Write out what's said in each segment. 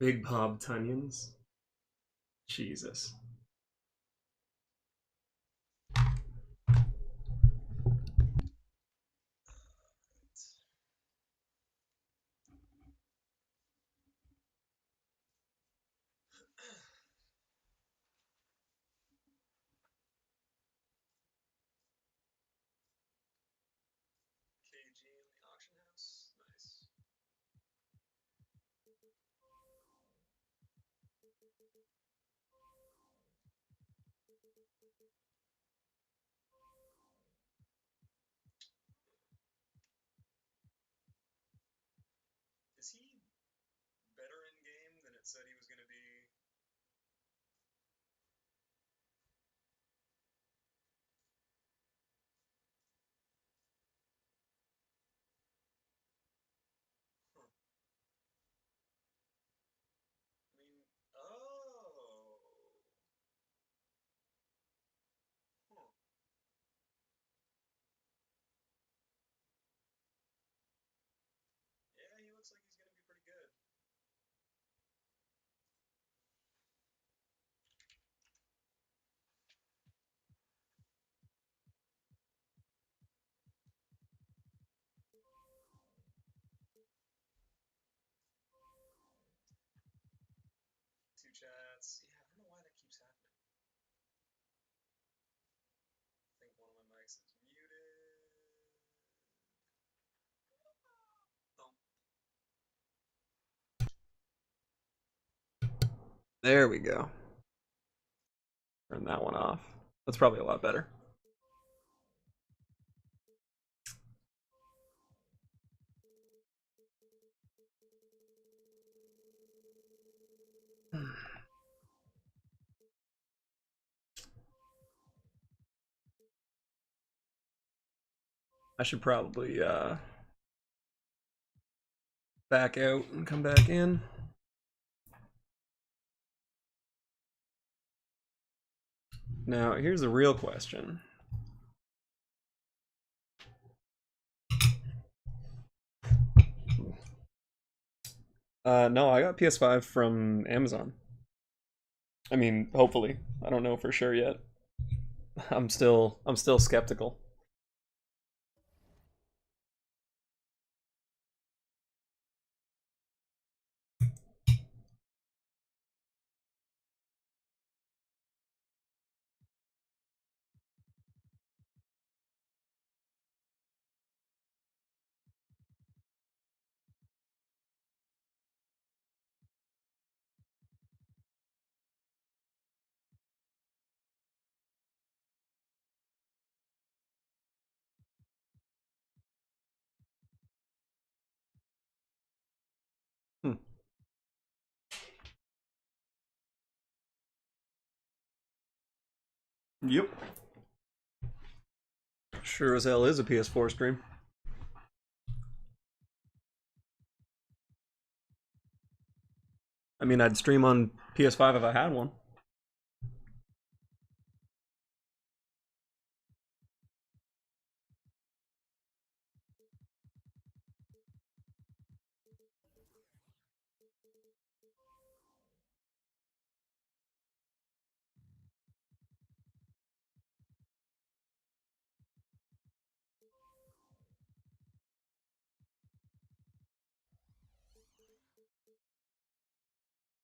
Big Bob Tunions. Jesus. KG in the auction house. Nice. Is he better in game than it said he was going to be? Huh. I mean, oh. Huh. Yeah, he looks like he's going to be pretty good. Two chats. Yeah, I don't know why that keeps happening. I think one of my mics is muted. Oh. There we go. Turn that one off. That's probably a lot better. I should probably back out and come back in. Now, here's the real question. No, I got PS5 from Amazon. I mean, hopefully. I don't know for sure yet. I'm still skeptical. Hmm. Yep. Sure as hell is a PS4 stream. I mean, I'd stream on PS5 if I had one.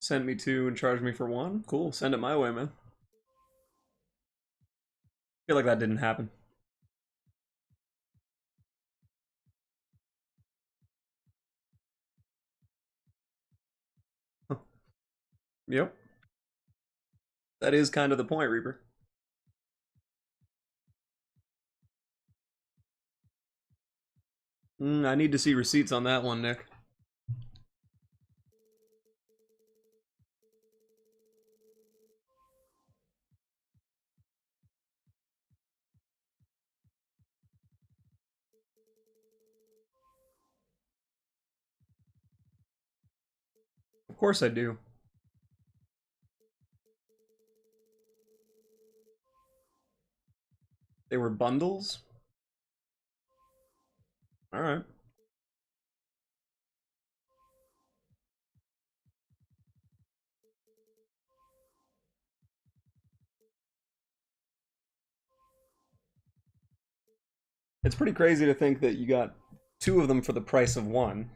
Sent me two and charged me for one? Cool, send it my way, man. I feel like that didn't happen. Yep. That is kind of the point, Reaper. I need to see receipts on that one, Nick. Of course I do. They were bundles? Alright. It's pretty crazy to think that you got two of them for the price of one.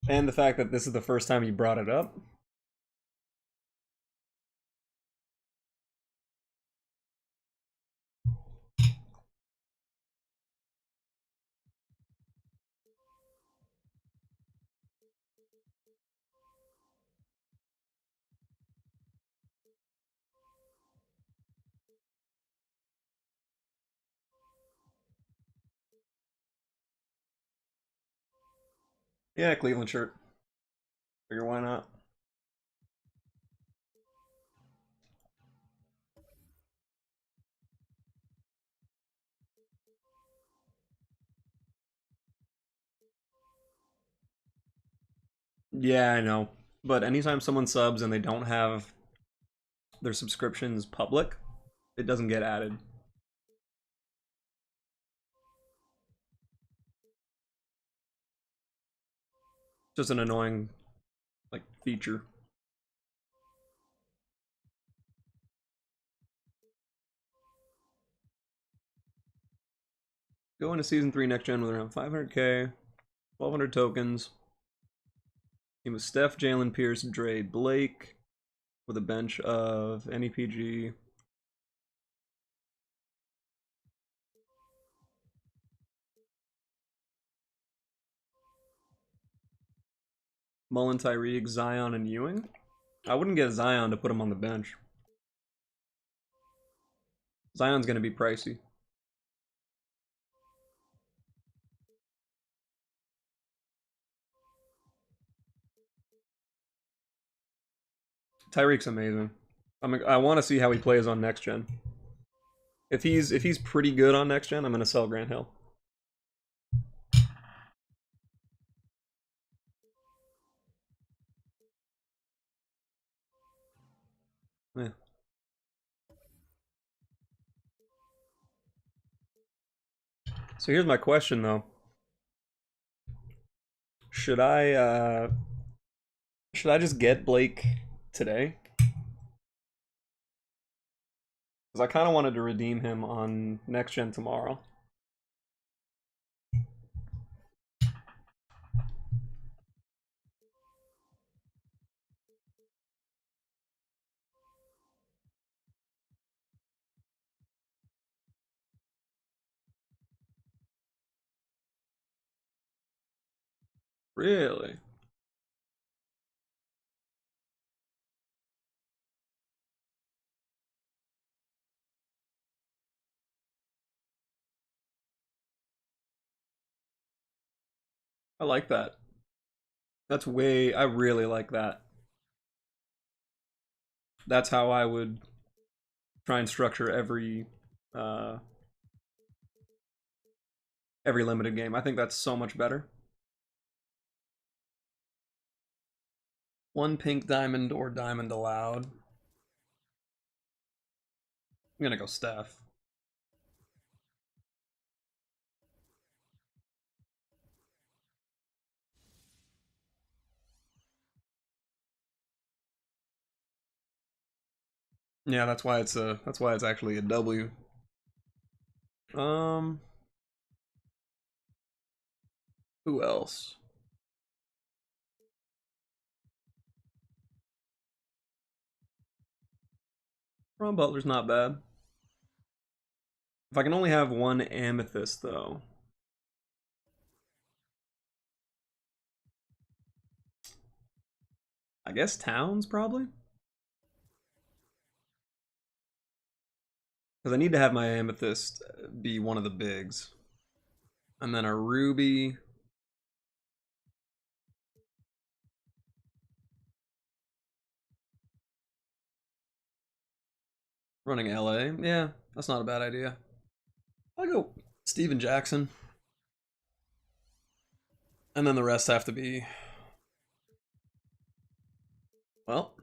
And the fact that this is the first time you brought it up. Yeah, Cleveland shirt. Figure why not? Yeah, I know. But anytime someone subs and they don't have their subscriptions public, it doesn't get added. Just an annoying like feature. Go into season 3 next gen with around 500k, 1200 tokens. Team with Steph, Jalen, Pierce, Dre, Blake, with a bench of NEPG. Mullen, Tyreek, Zion, and Ewing. I wouldn't get Zion to put him on the bench. Zion's going to be pricey. Tyreek's amazing. I want to see how he plays on next gen. If he's pretty good on next gen, I'm going to sell Grant Hill. Yeah. So here's my question though. Should I just get Blake today? Because I kind of wanted to redeem him on next gen tomorrow. Really? I like that. That's way. I really like that. That's how I would try and structure uh, every limited game. I think that's so much better. One pink diamond or diamond allowed. I'm gonna go Steph. Yeah, that's why it's actually a W. Um, who else? Ron Butler's not bad. If I can only have one amethyst though, I guess Towns probably. Because I need to have my amethyst be one of the bigs. And then a ruby. Running LA. Yeah, that's not a bad idea. I'll go Steven Jackson. And then the rest have to be, well,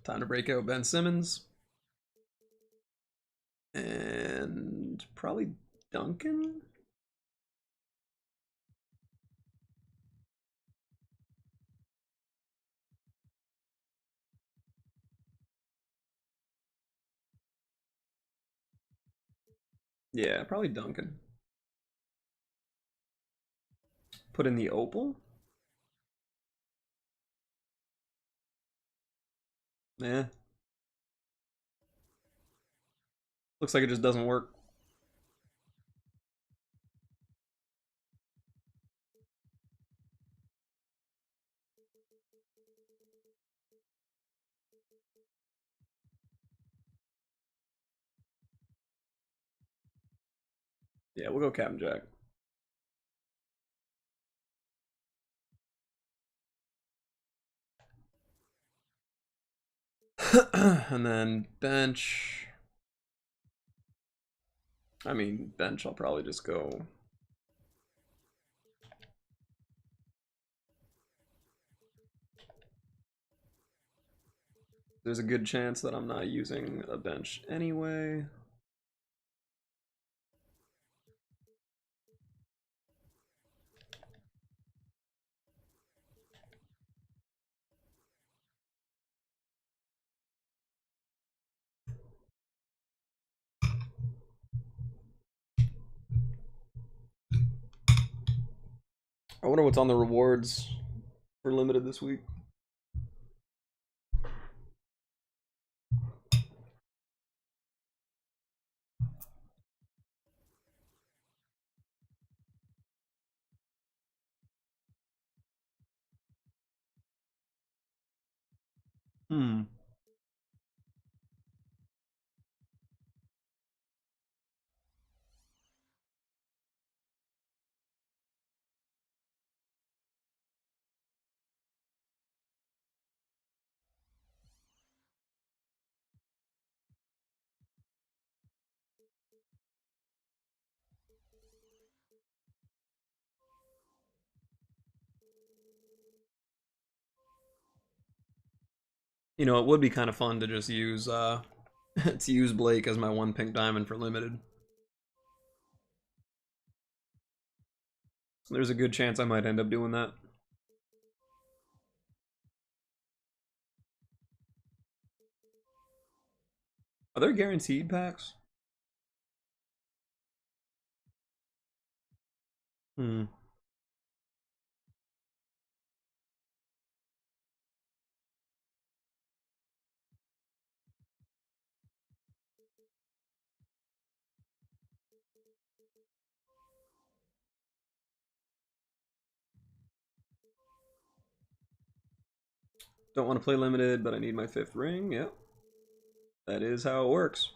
time to break out Ben Simmons. And probably Duncan? Yeah, probably Duncan. Put in the Opal? Yeah. Looks like it just doesn't work. Yeah, we'll go Captain Jack. And then bench. I mean, bench, I'll probably just go. There's a good chance that I'm not using a bench anyway. I wonder what's on the rewards for limited this week. Hmm. You know, it would be kind of fun to just use to use Blake as my one pink diamond for limited. There's a good chance I might end up doing that. Are there guaranteed packs? Hmm. Don't want to play limited, but I need my 5th ring. Yep. That is how it works.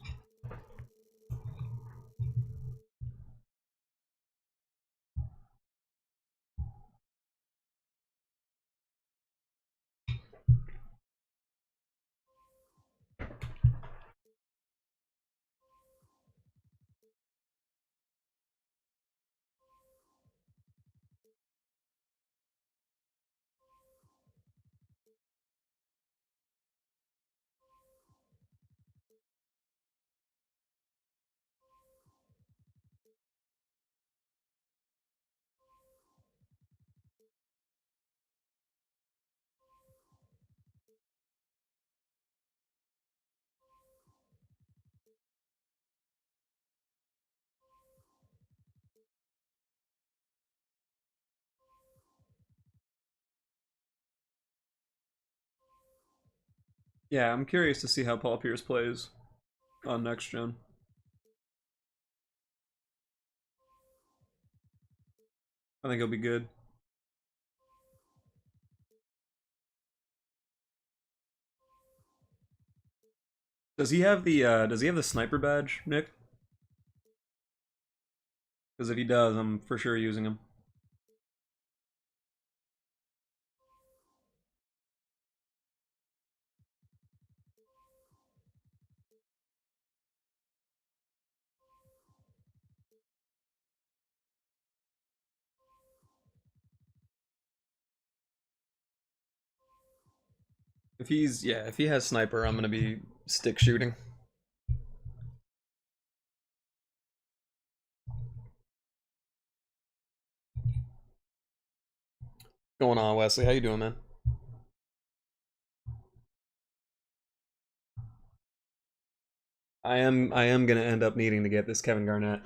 Yeah, I'm curious to see how Paul Pierce plays on next gen. I think he'll be good. Does he have the sniper badge, Nick? Because if he does, I'm for sure using him. If he has sniper, I'm gonna be stick shooting. Going on, Wesley? How you doing, man? I am gonna end up needing to get this Kevin Garnett.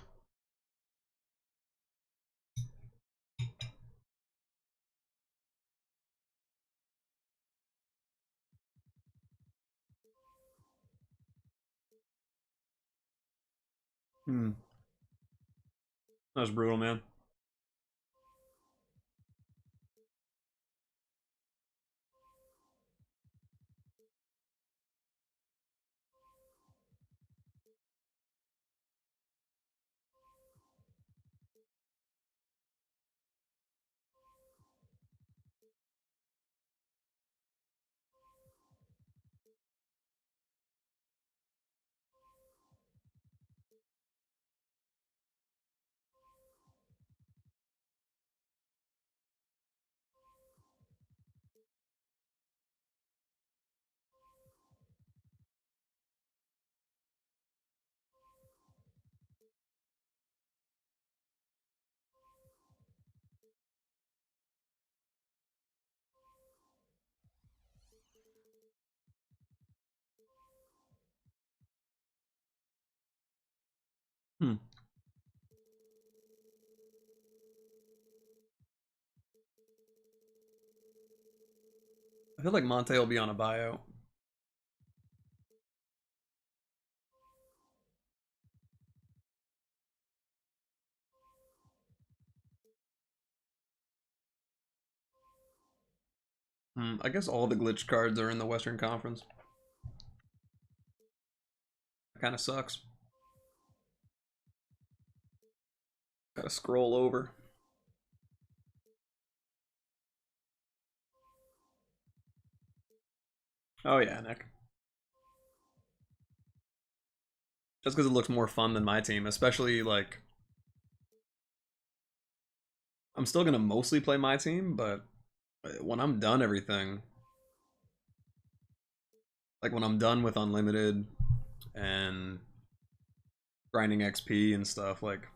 Hmm. That was brutal, man. Hmm. I feel like Monte will be on a bio. Hmm. I guess all the glitch cards are in the Western Conference. Kind of sucks. Gotta scroll over. Oh yeah, Nick. Just because it looks more fun than my team, especially like I'm still gonna mostly play my team, but when I'm done everything, like when I'm done with unlimited and grinding XP and stuff, like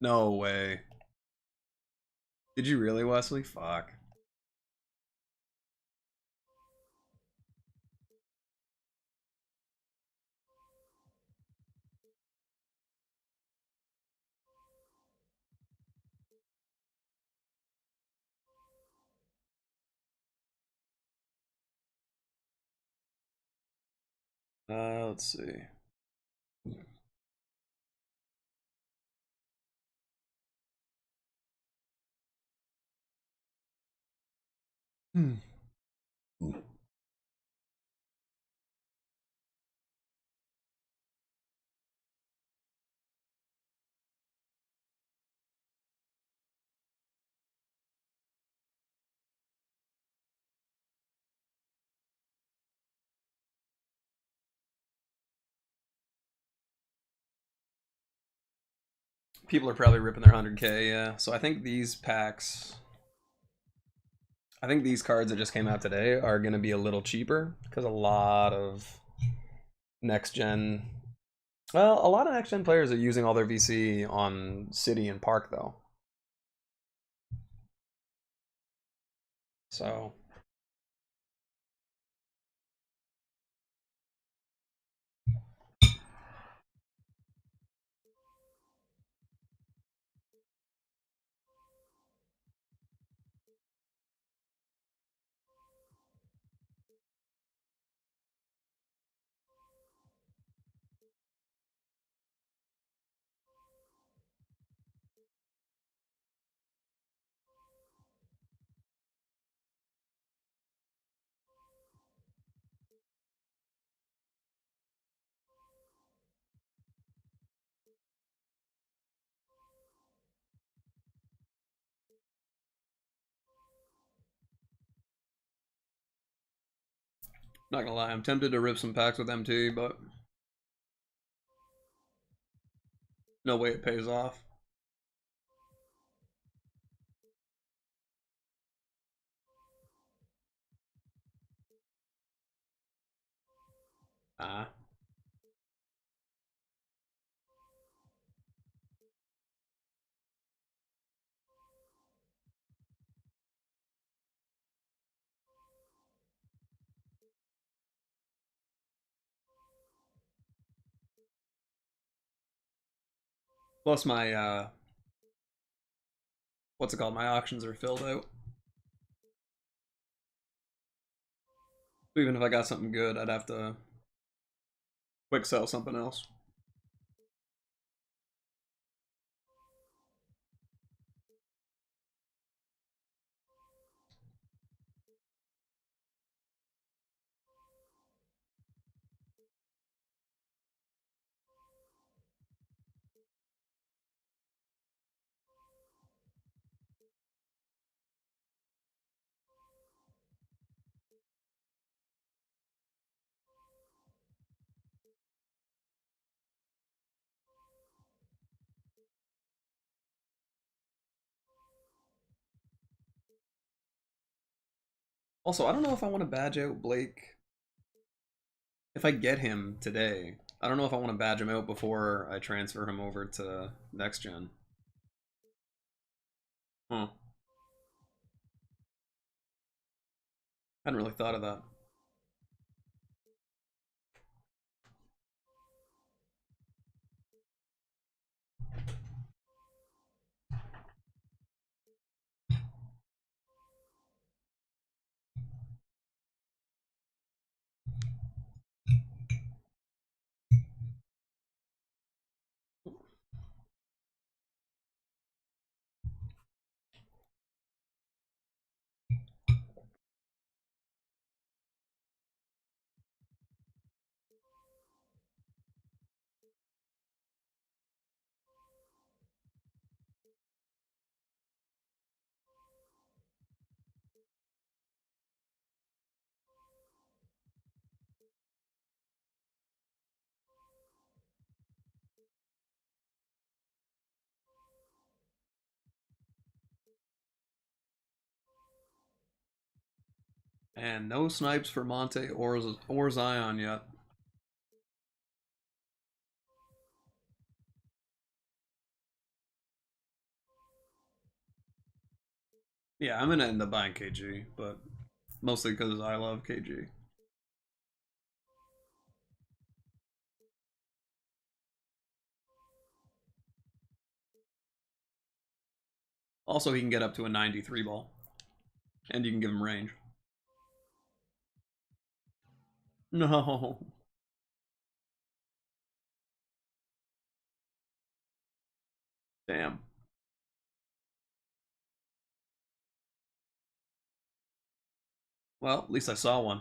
no way. Did you really, Wesley? Fuck. Let's see. Hmm. People are probably ripping their 100K, yeah. So I think these packs, I think these cards that just came out today are going to be a little cheaper because a lot of next gen, well, a lot of next gen players are using all their VC on City and Park though. So, not gonna lie, I'm tempted to rip some packs with MT, but no way it pays off. Ah. Plus my what's it called? My auctions are filled out. Even if I got something good, I'd have to quick sell something else. Also, I don't know if I want to badge out Blake. If I get him today, I don't know if I want to badge him out before I transfer him over to next gen. Huh. Hadn't really thought of that. And no snipes for Monte or Zion yet. Yeah, I'm gonna end up buying KG, but mostly because I love KG. Also, he can get up to a 93 ball, and you can give him range. No. Damn. Well, at least I saw one.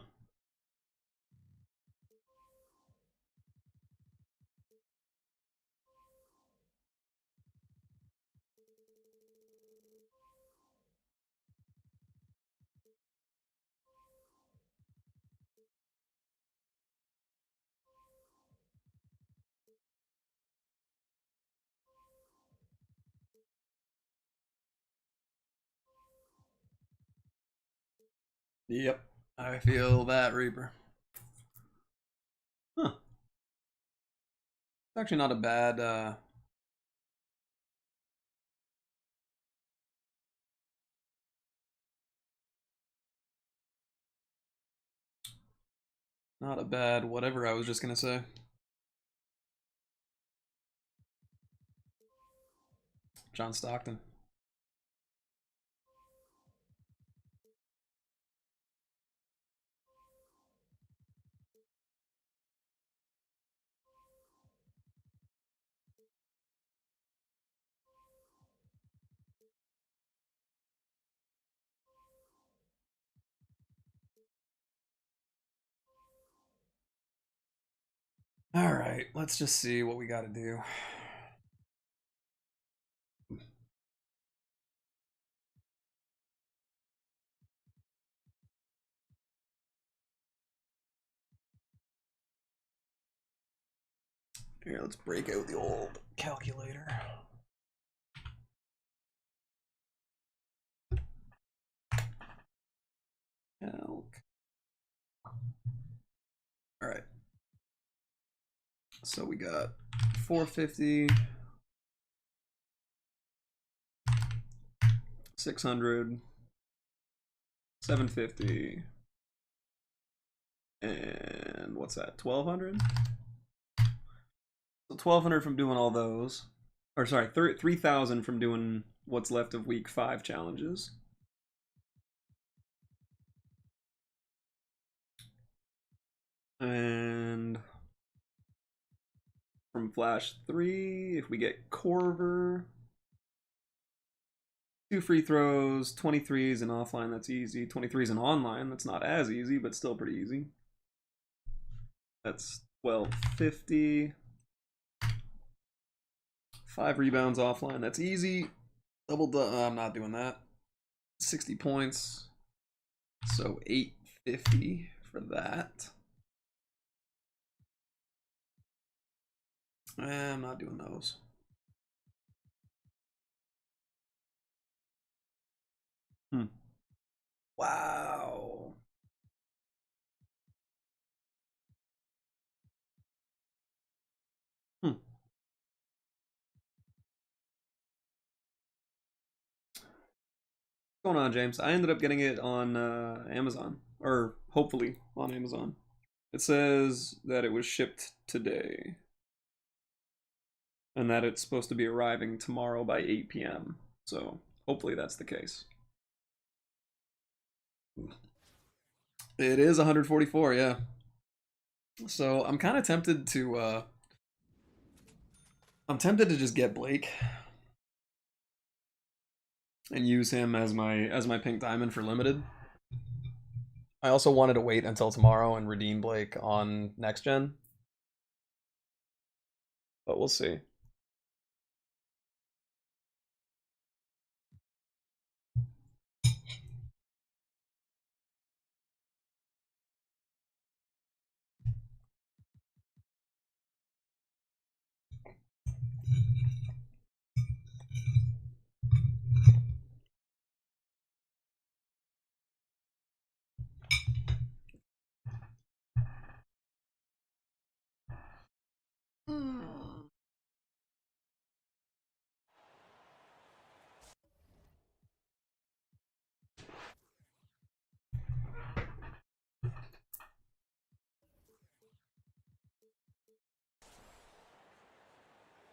Yep. I feel that, Reaper. Huh. It's actually not a bad, not a bad whatever I was just gonna say. John Stockton. Alright, let's just see what we gotta do. Here, let's break out the old calculator. Calc. Alright. So we got 450, 600, 750, and what's that? 1200? So 1200 from doing all those. or sorry, 3,000 from doing what's left of week 5 challenges. And from Flash 3, if we get Corver, 2 free throws, 23s in offline, that's easy. 23s in online, that's not as easy, but still pretty easy. That's 1250. 5 rebounds offline, that's easy. I'm not doing that. 60 points. So 850 for that. I'm not doing those. Wow. What's going on, James? I ended up getting it on Amazon, or hopefully on Amazon. It says that it was shipped today, and that it's supposed to be arriving tomorrow by 8 p.m. So hopefully that's the case. It is 144, yeah. So I'm kind of tempted to just get Blake and use him as my pink diamond for limited. I also wanted to wait until tomorrow and redeem Blake on next gen, but we'll see.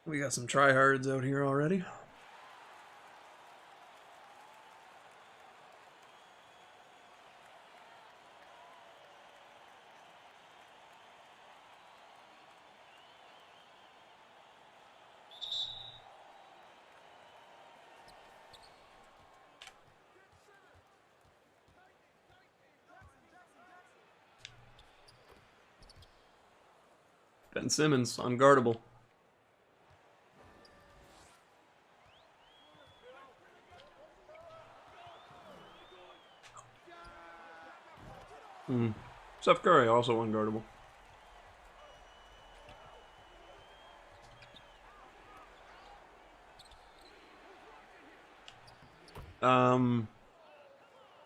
We got some tryhards out here already. Ben Simmons, unguardable. Steph Curry, also unguardable.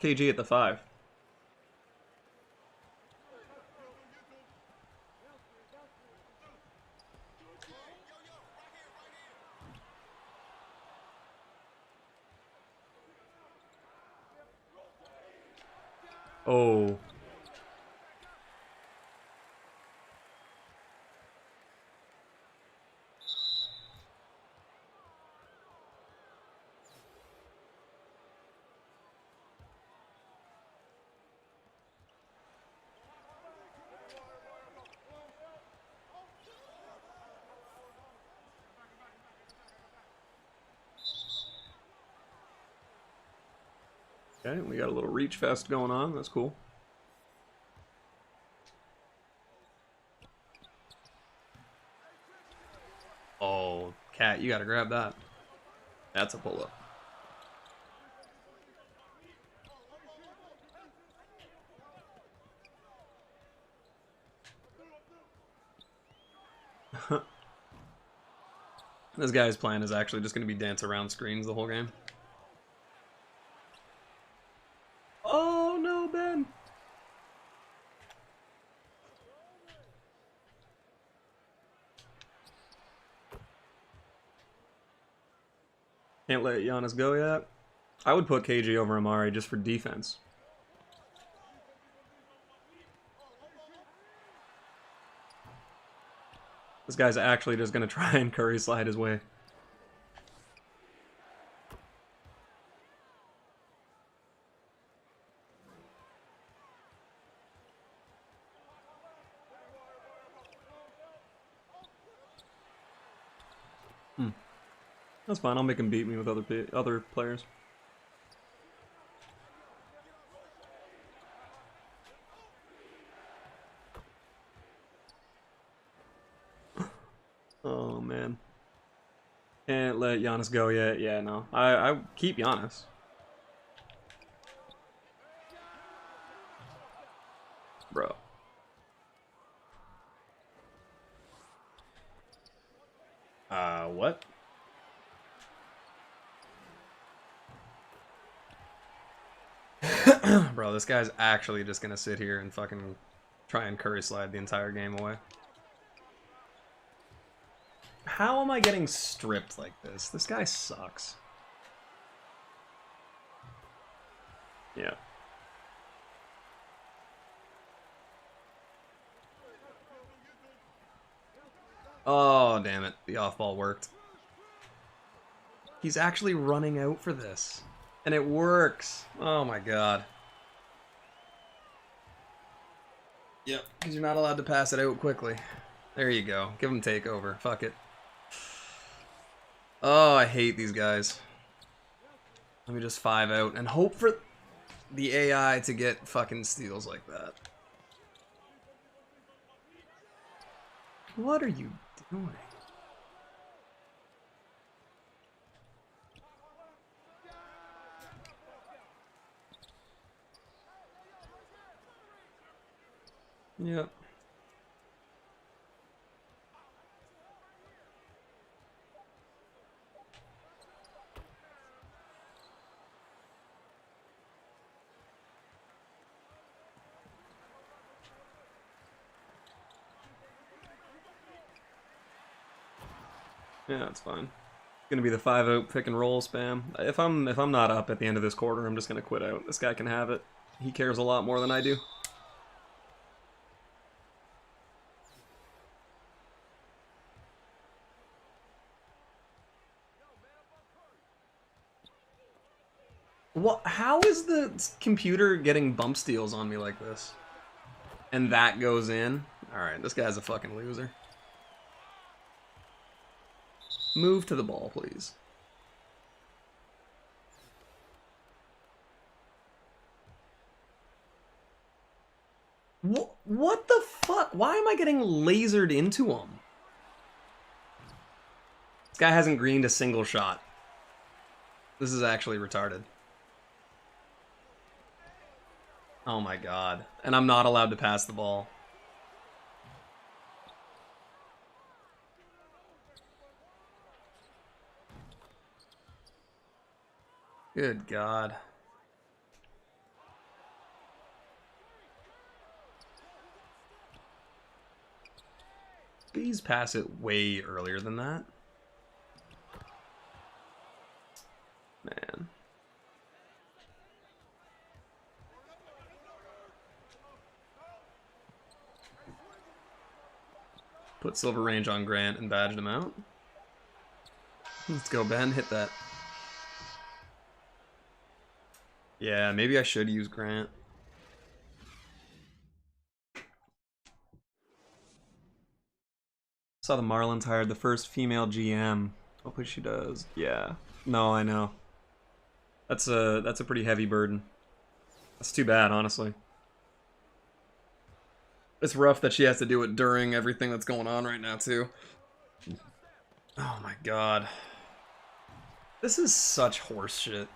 KG at the 5. Oh. Okay, we got a little reach fest going on. That's cool. Oh, Cat, you gotta grab that. That's a pull-up. This guy's plan is actually just going to be dance around screens the whole game. Oh, no, Ben. Can't let Giannis go yet. I would put KG over Amari just for defense. This guy's actually just going to try and Curry slide his way. That's fine. I'll make him beat me with other players. Oh man, can't let Giannis go yet. Yeah, no, I keep Giannis. Bro. What? Bro, this guy's actually just gonna sit here and fucking try and curry slide the entire game away. How am I getting stripped like this? This guy sucks. Yeah. Oh, damn it. The off-ball worked. He's actually running out for this. And it works. Oh my god. Yep, because you're not allowed to pass it out quickly. There you go. Give him takeover. Fuck it. Oh, I hate these guys. Let me just 5 out and hope for the AI to get fucking steals like that. What are you doing? Yep. Yeah, that's fine. It's gonna be the 5-0 pick and roll spam. If I'm not up at the end of this quarter, I'm just gonna quit out. This guy can have it. He cares a lot more than I do. What? How is the computer getting bump steals on me like this? And that goes in? Alright, this guy's a fucking loser. Move to the ball, please. What the fuck? Why am I getting lasered into him? This guy hasn't greened a single shot. This is actually retarded. Oh my god. And I'm not allowed to pass the ball. Good god. Please pass it way earlier than that. Man. Put Silver Range on Grant and badged him out. Let's go, Ben. Hit that. Yeah, maybe I should use Grant. Saw the Marlins hired the first female GM. Hopefully she does. Yeah. No, I know. That's a pretty heavy burden. That's too bad, honestly. It's rough that she has to do it during everything that's going on right now, too. Oh my god. This is such horse shit.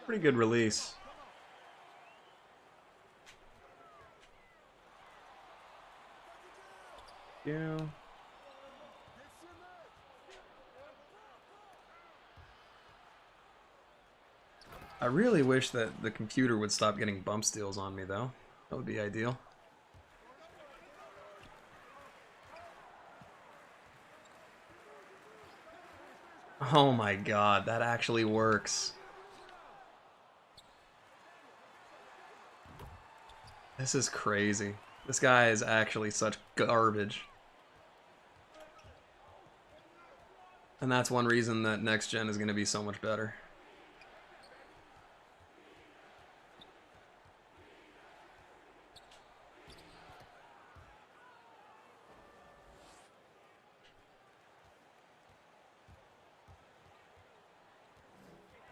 Pretty good release. you. I really wish that the computer would stop getting bump steals on me, though. That would be ideal. Oh my god, that actually works. This is crazy. This guy is actually such garbage. And that's one reason that next gen is going to be so much better.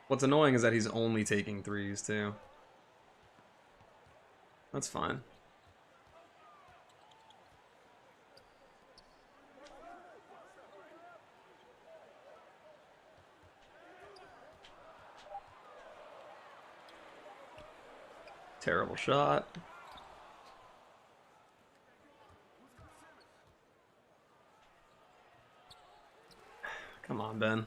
What's annoying is that he's only taking threes, too. That's fine. Terrible shot. Come on, Ben.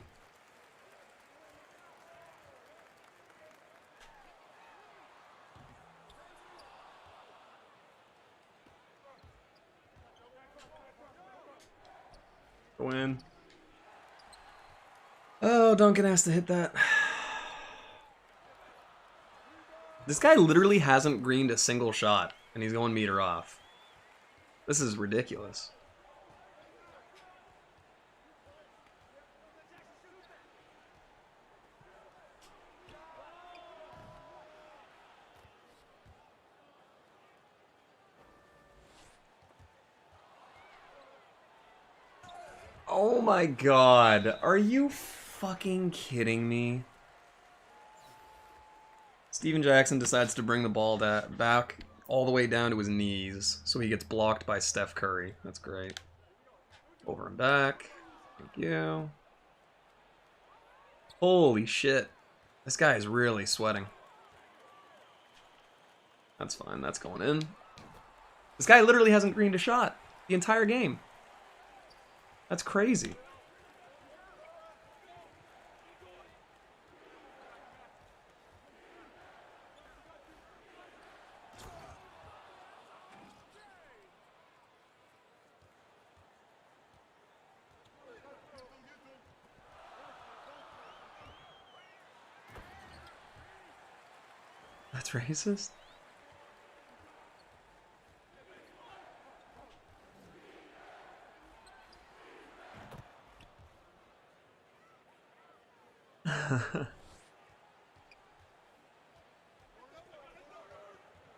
Win. Oh, Duncan has to hit that. This guy literally hasn't greened a single shot, and he's going meter off. This is ridiculous. Oh my god. Are you fucking kidding me? Steven Jackson decides to bring the ball back all the way down to his knees, so he gets blocked by Steph Curry. That's great. Over and back. Thank you. Holy shit. This guy is really sweating. That's fine. That's going in. This guy literally hasn't greened a shot the entire game. That's crazy. That's racist?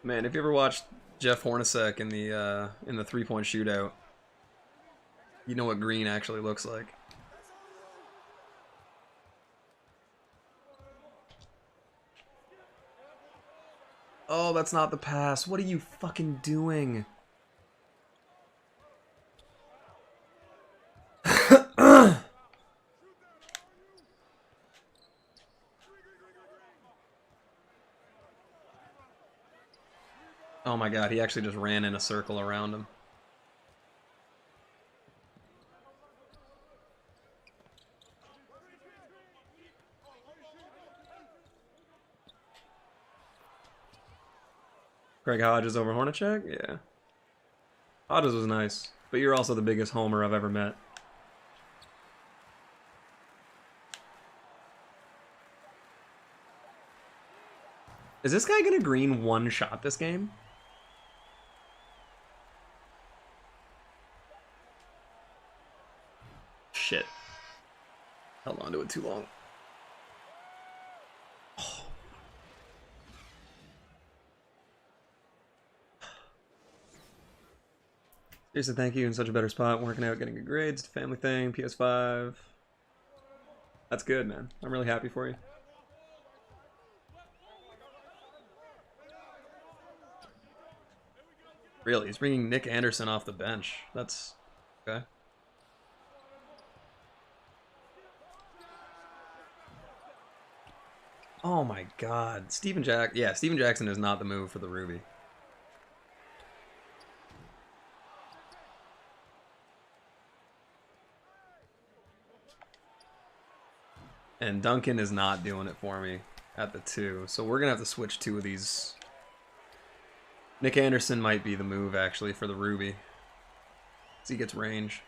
Man, if you ever watched Jeff Hornacek in the three-point shootout, you know what green actually looks like. Oh, that's not the pass. What are you fucking doing? Oh my god, he actually just ran in a circle around him. Craig Hodges over Hornacek? Yeah. Hodges was nice, but you're also the biggest homer I've ever met. Is this guy gonna green one shot this game? Shit. Held on to it too long. Oh. Seriously, thank you. In such a better spot. Working out, getting good grades. Family thing. PS5. That's good, man. I'm really happy for you. Really, he's bringing Nick Anderson off the bench. That's okay. Oh my god. Steven Jackson is not the move for the Ruby. And Duncan is not doing it for me at the 2. So we're going to have to switch 2 of these. Nick Anderson might be the move, actually, for the Ruby. Because he gets range.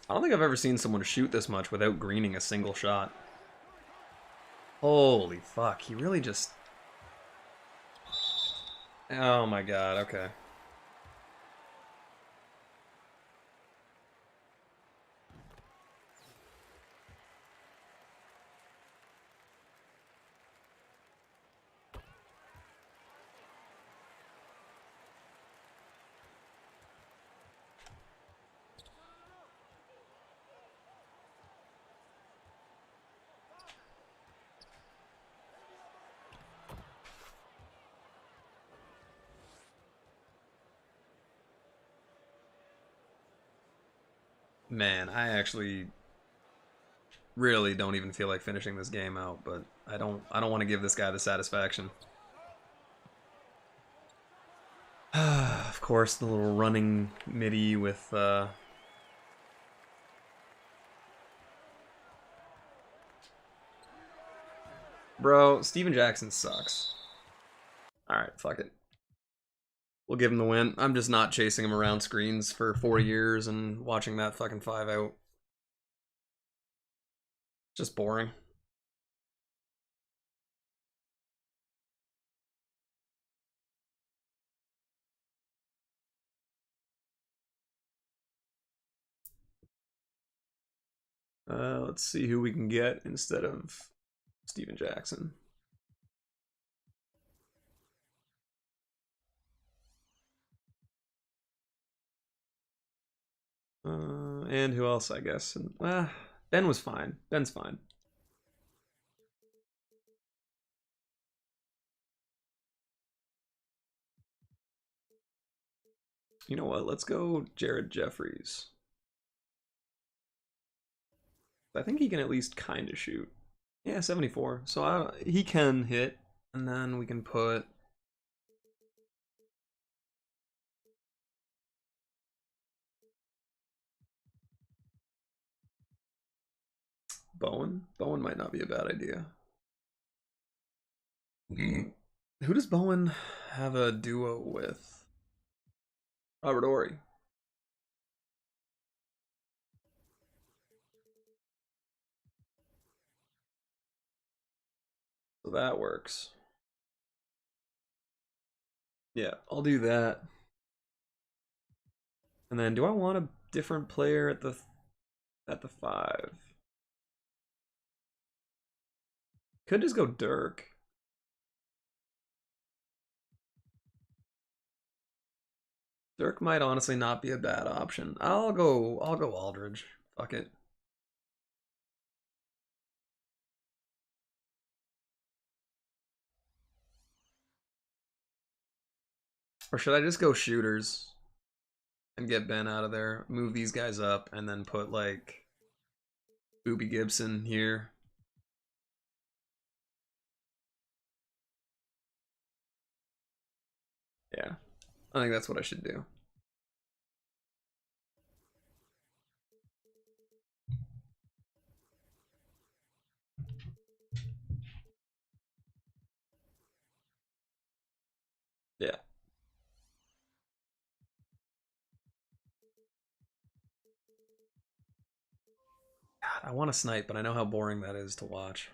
I don't think I've ever seen someone shoot this much without greening a single shot. Holy fuck, he really just... Oh my god, okay. Man, I actually really don't even feel like finishing this game out, but I don't want to give this guy the satisfaction. Of course, the little running midi with Bro, Steven Jackson sucks. Alright, fuck it. We'll give him the win. I'm just not chasing him around screens for 4 years and watching that fucking 5 out. Just boring. Let's see who we can get instead of Steven Jackson. And who else, I guess? Ben was fine. Ben's fine. You know what? Let's go Jared Jeffries. I think he can at least kind of shoot. Yeah, 74. So he can hit. And then we can put... Bowen? Bowen might not be a bad idea. Who does Bowen have a duo with? Robert Ory. So that works. Yeah, I'll do that. And then do I want a different player at the 5? Could just go Dirk. Dirk might honestly not be a bad option. I'll go Aldridge. Fuck it. Or should I just go shooters and get Ben out of there, move these guys up, and then put like Booby Gibson here? Yeah, I think that's what I should do. Yeah. God, I want to snipe, but I know how boring that is to watch.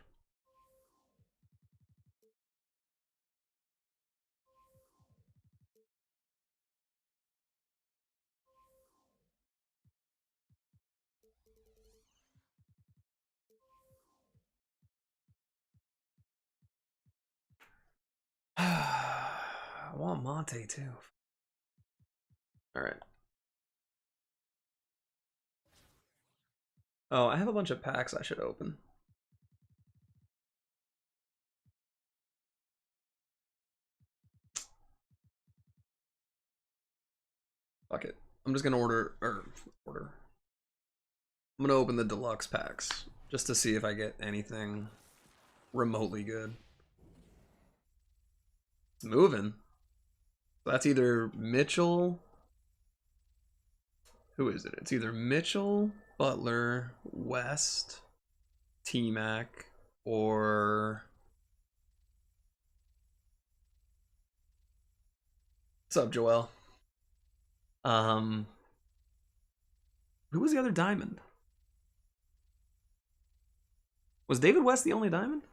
I want Monte too. All right. Oh, I have a bunch of packs I should open. Fuck it. I'm just gonna order. I'm gonna open the deluxe packs just to see if I get anything remotely good. It's moving. So that's either Mitchell. Who is it? It's either Mitchell, Butler, West, T-Mac, or... What's up, Joel? Who was the other diamond? Was David West the only diamond?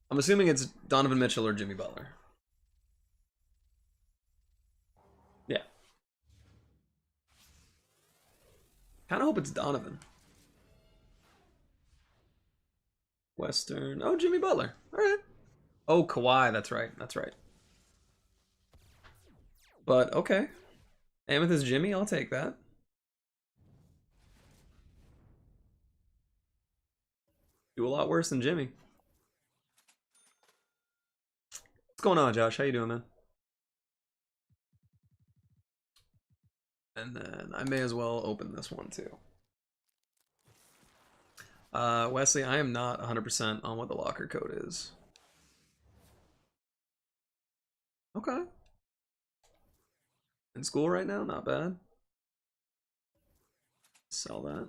I'm assuming it's Donovan Mitchell or Jimmy Butler. Yeah. Kind of hope it's Donovan. Western. Oh, Jimmy Butler. All right. Oh, Kawhi. That's right. That's right. But okay. Amethyst Jimmy. I'll take that. Do a lot worse than Jimmy. What's going on, Josh? How you doing, man? And then I may as well open this one too. Wesley, I am not 100% on what the locker code is. Okay. In school right now? Not bad. Sell that.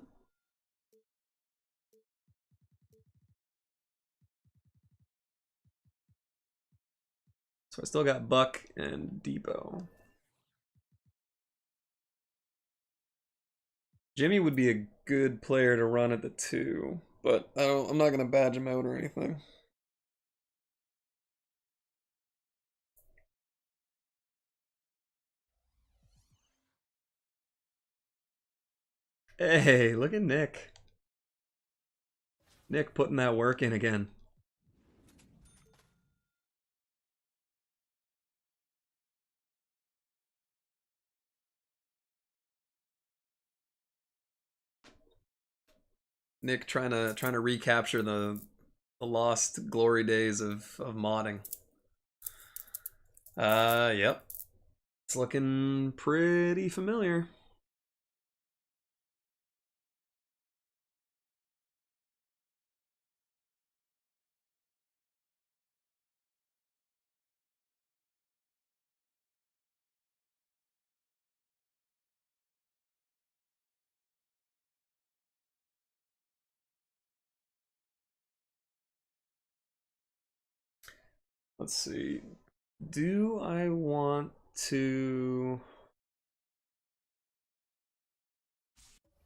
So I still got Buck and Depot. Jimmy would be a good player to run at the 2, but I'm not gonna badge him out or anything. Hey, look at Nick. Nick putting that work in again. Nick trying to recapture the lost glory days of modding. Yep. It's looking pretty familiar. Let's see. Do I want to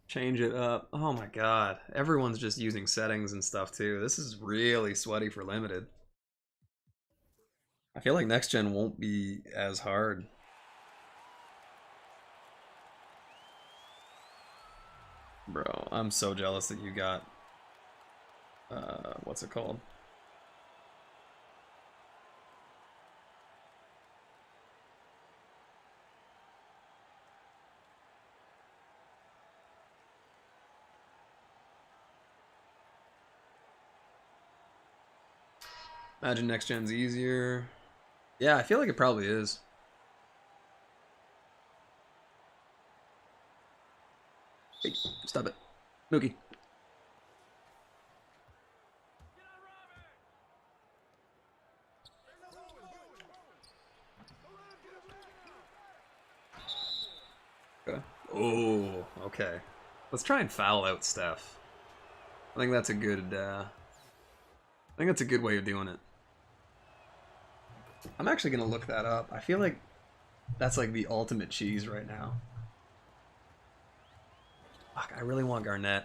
change it up? Oh my god. Everyone's just using settings and stuff too. This is really sweaty for limited. I feel like next gen won't be as hard. Bro, I'm so jealous that you got what's it called? Imagine next gen's easier. Yeah, I feel like it probably is. Hey, stop it. Mookie. Okay. Oh, okay. Let's try and foul out Steph. I think that's a good way of doing it. I'm actually gonna look that up. I feel like that's like the ultimate cheese right now. Fuck, I really want Garnett.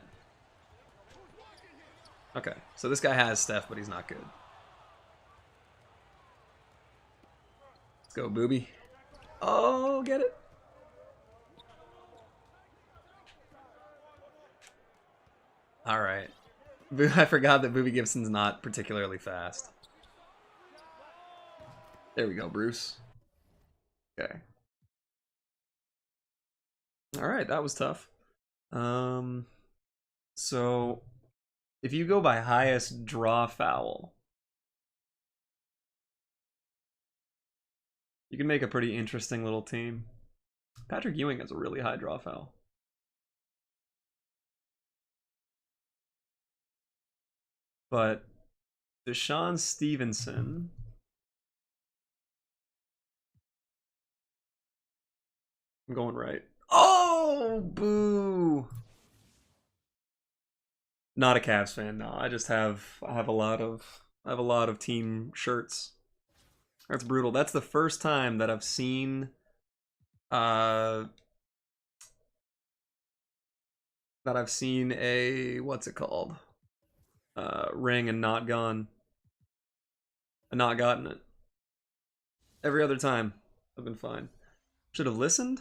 Okay, so this guy has Steph, but he's not good. Let's go, Booby. Oh, get it. All right. I forgot that Booby Gibson's not particularly fast. There we go, Bruce. Okay. All right, that was tough. So if you go by highest draw foul, You can make a pretty interesting little team. Patrick Ewing has a really high draw foul. But Deshaun Stevenson. I'm going right. Oh, boo! Not a Cavs fan, no. I have a lot of team shirts. That's brutal. That's the first time that I've seen uh a what's it called? Ring and not gotten it. Every other time I've been fine. Should have listened?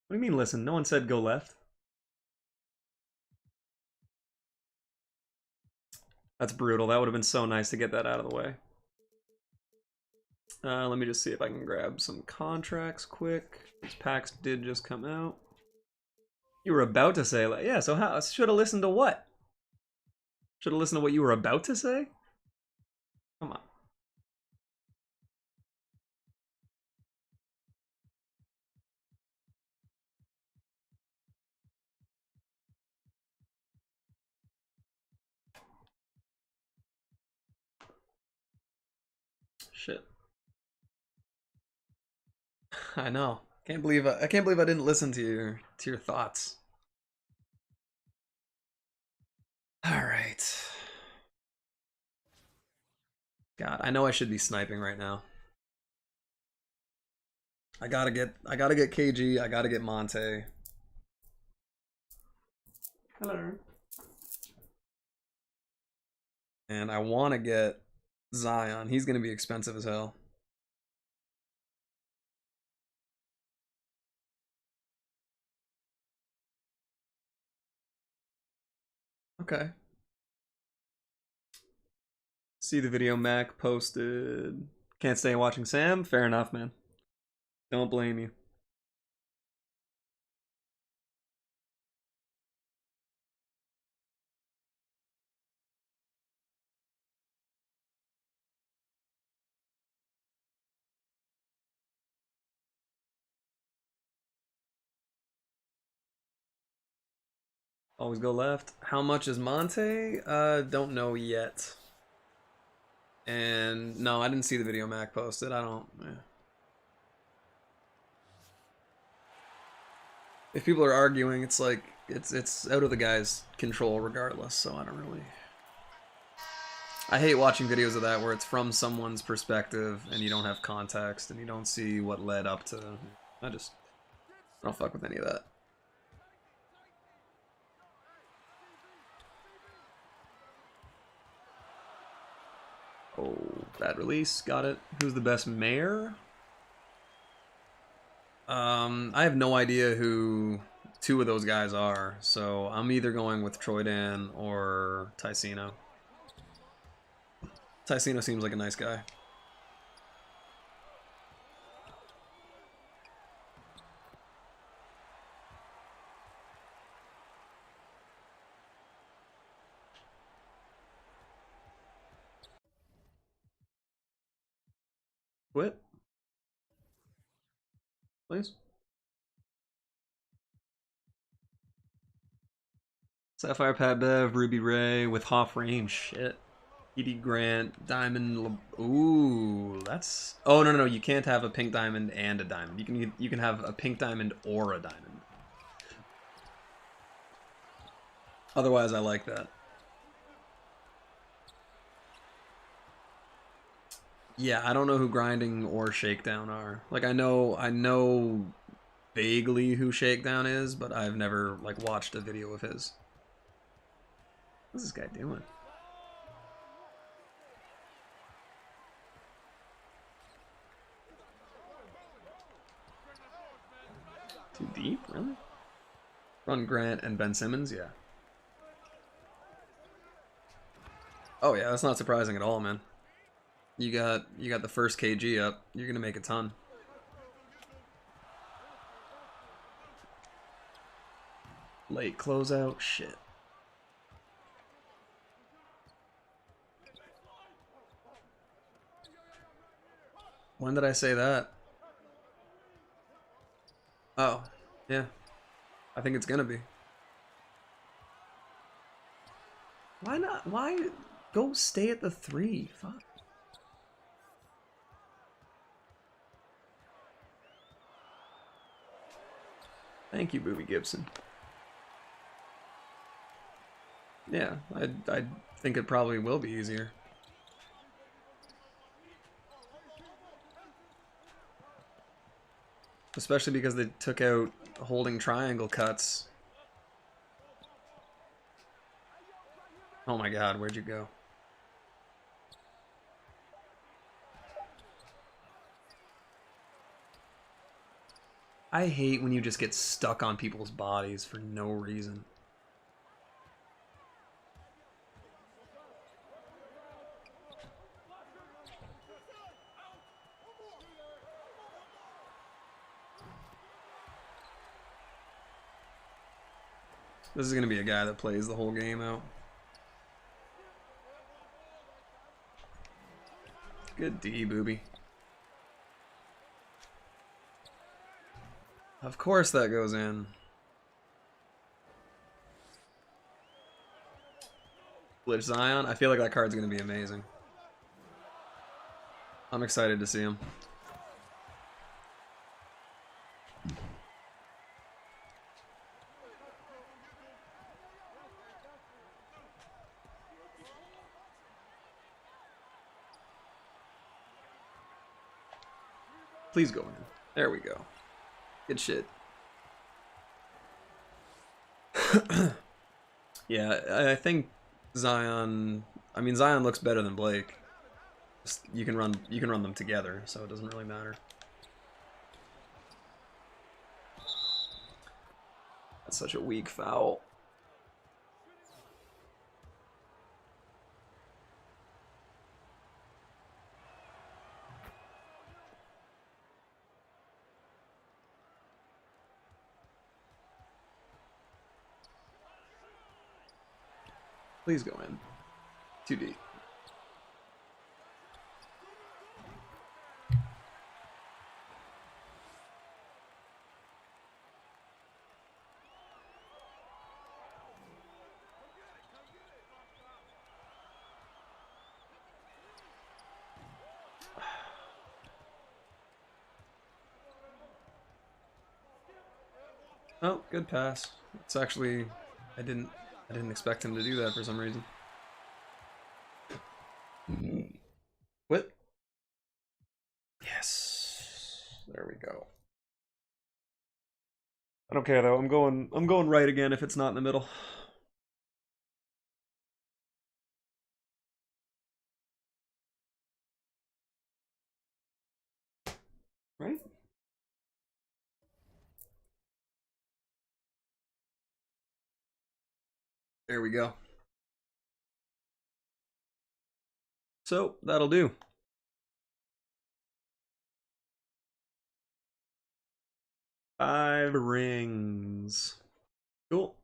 What do you mean listen? No one said go left. That's brutal. That would have been so nice to get that out of the way. Let me just see if I can grab some contracts quick. These packs did just come out. You were about to say, like, yeah, so how should have listened to what? Should have listened to what you were about to say? Come on. Shit. I know. I can't believe I didn't listen to your thoughts. All right. God, I know I should be sniping right now. I gotta get KG. I gotta get Monte. Hello. And I want to get Zion. He's gonna be expensive as hell. Okay. See the video Mac posted. Can't stay watching Sam? Fair enough, man. Don't blame you. Always go left. How much is Monte? Don't know yet. And no, I didn't see the video Mac posted. I don't. If people are arguing, it's like it's out of the guy's control regardless. So I don't really. I hate watching videos of that where it's from someone's perspective and you don't have context and you don't see what led up to. I don't fuck with any of that. Oh, bad release. Got it. Who's the best mayor? I have no idea who two of those guys are, so I'm either going with Troydan or Ticino. Ticino seems like a nice guy. Quit. Please. Sapphire Pat Bev, Ruby Ray with Hoff Range. Shit. Edie Grant, Diamond. Ooh, that's. Oh no. You can't have a pink diamond and a diamond. You can have a pink diamond or a diamond. Otherwise, I like that. Yeah, I don't know who Grinding or Shakedown are. Like I know vaguely who Shakedown is, but I've never like watched a video of his. What's this guy doing? Too deep, really? Run Grant and Ben Simmons, yeah. Oh yeah, that's not surprising at all, man. You got the first KG up. You're gonna make a ton. Late closeout, shit. When did I say that? Oh, yeah. I think it's gonna be. Why not? Why go stay at the 3? Fuck. Thank you, Booby Gibson. Yeah, I think it probably will be easier. Especially because they took out holding triangle cuts. Oh my god, where'd you go? I hate when you just get stuck on people's bodies for no reason. This is going to be a guy that plays the whole game out. Good D, Booby. Of course that goes in. Glitch Zion? I feel like that card's going to be amazing. I'm excited to see him. Please go in. There we go. Good shit. Yeah, I think Zion. I mean, Zion looks better than Blake. You can run them together, so it doesn't really matter. That's such a weak foul. Please go in. 2D. Oh, good pass. It's actually I didn't expect him to do that for some reason. What? Yes. There we go. I don't care though. I'm going right again if it's not in the middle. Right? There we go. So, that'll do. Five rings. Cool.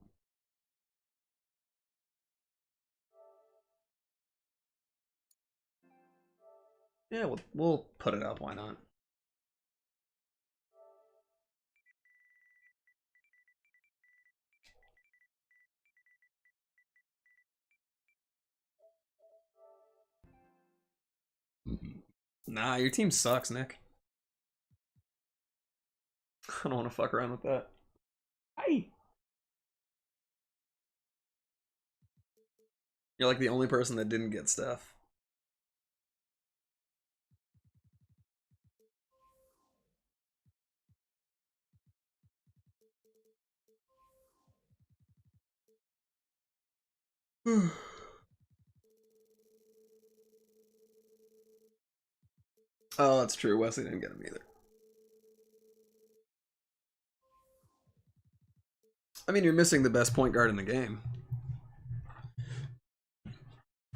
Yeah, we'll put it up. Why not? Nah, your team sucks, Nick. I don't want to fuck around with that. Hi. You're like the only person that didn't get stuff. Oh, that's true. Wesley didn't get him either. I mean, you're missing the best point guard in the game.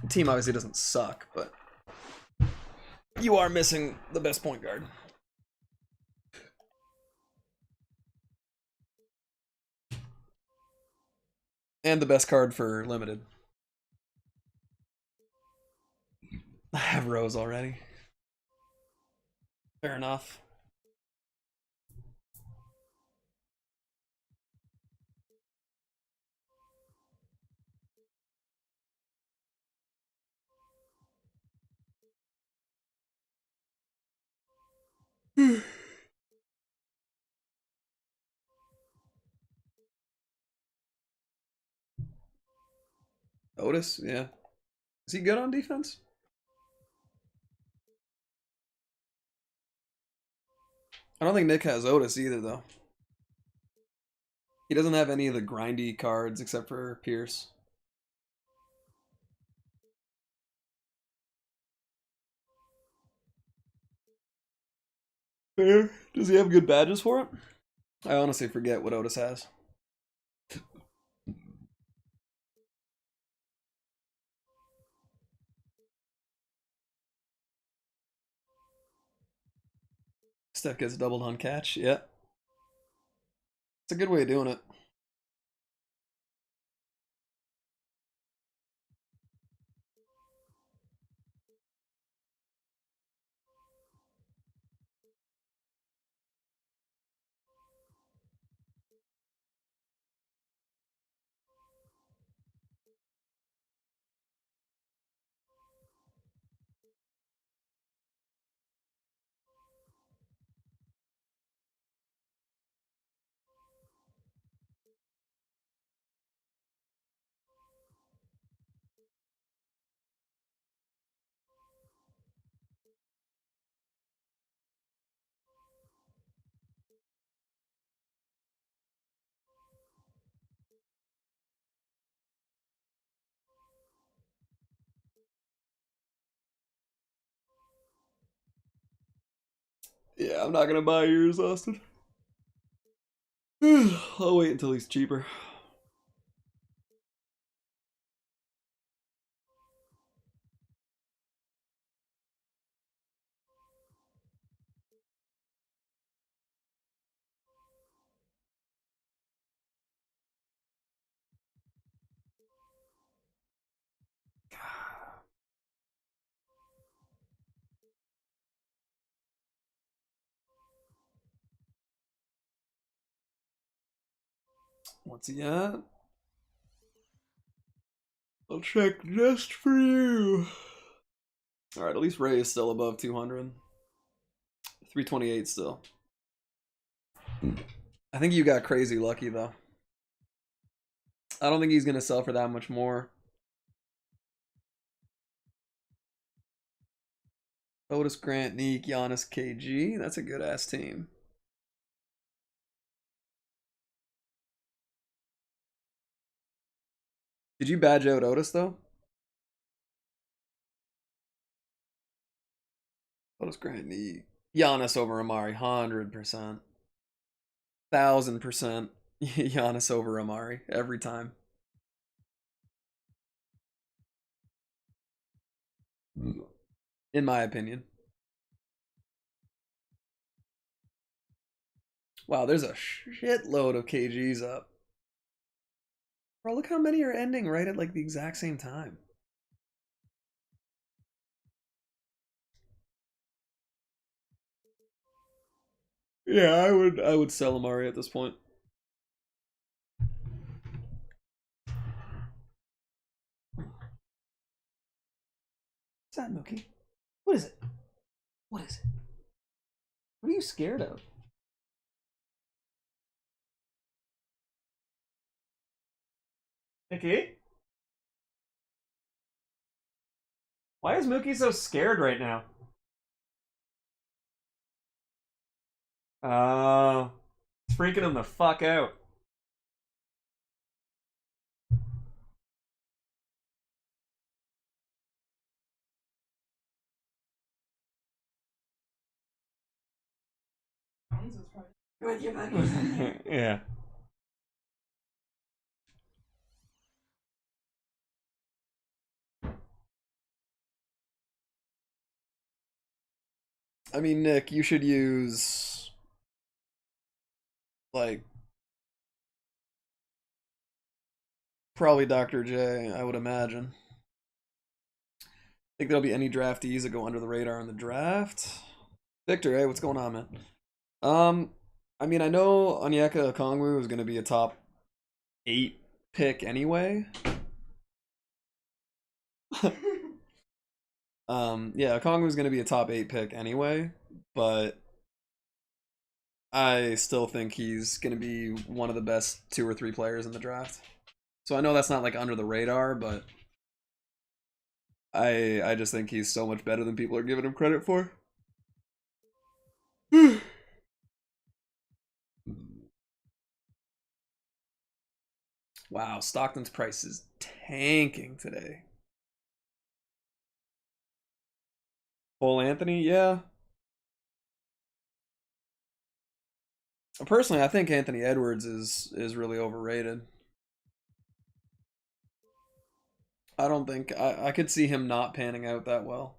The team obviously doesn't suck, but you are missing the best point guard. And the best card for limited. I have Rose already. Fair enough. Otis, yeah. Is he good on defense? I don't think Nick has Otis either, though. He doesn't have any of the grindy cards except for Pierce. Fair. Does he have good badges for it? I honestly forget what Otis has. Steph gets doubled on catch. Yeah. It's a good way of doing it. Yeah, I'm not gonna buy yours, Austin. I'll wait until he's cheaper. What's he at? I'll check just for you. Alright, at least Ray is still above 200. 328 still. I think you got crazy lucky, though. I don't think he's going to sell for that much more. Otis Grant, Neek, Giannis, KG. That's a good-ass team. Did you badge out Otis, though? Otis Grant, Neek. Giannis over Amari, 100%. 1,000% Giannis over Amari, every time. In my opinion. Wow, there's a shitload of KGs up. Bro, look how many are ending right at like the exact same time. Yeah, I would sell Amari at this point. What's that, Mookie? What is it? What is it? What are you scared of? Mickey? Why is Mookie so scared right now? It's freaking him the fuck out. Yeah. I mean, Nick, you should use like probably Dr. J, I would imagine. Think there'll be any draftees that go under the radar in the draft? Victor, hey, what's going on, man? I mean, I know Onyeka Okongwu is going to be a top 8 pick anyway. Yeah, Okongwu is going to be a top 8 pick anyway, but I still think he's going to be one of the best 2 or 3 players in the draft. So I know that's not like under the radar, but I just think he's so much better than people are giving him credit for. Wow, Stockton's price is tanking today. Cole Anthony, yeah. Personally, I think Anthony Edwards is really overrated. I don't think I could see him not panning out that well.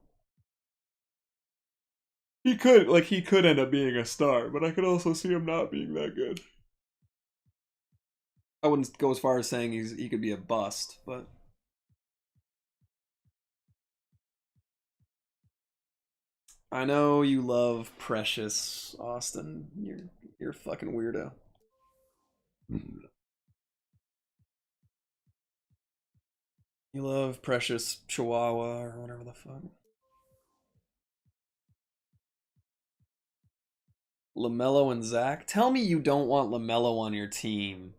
He could end up being a star, but I could also see him not being that good. I wouldn't go as far as saying he could be a bust, but I know you love Precious Austin. You're a fucking weirdo. You love Precious Chihuahua or whatever the fuck. LaMelo and Zach. Tell me you don't want LaMelo on your team.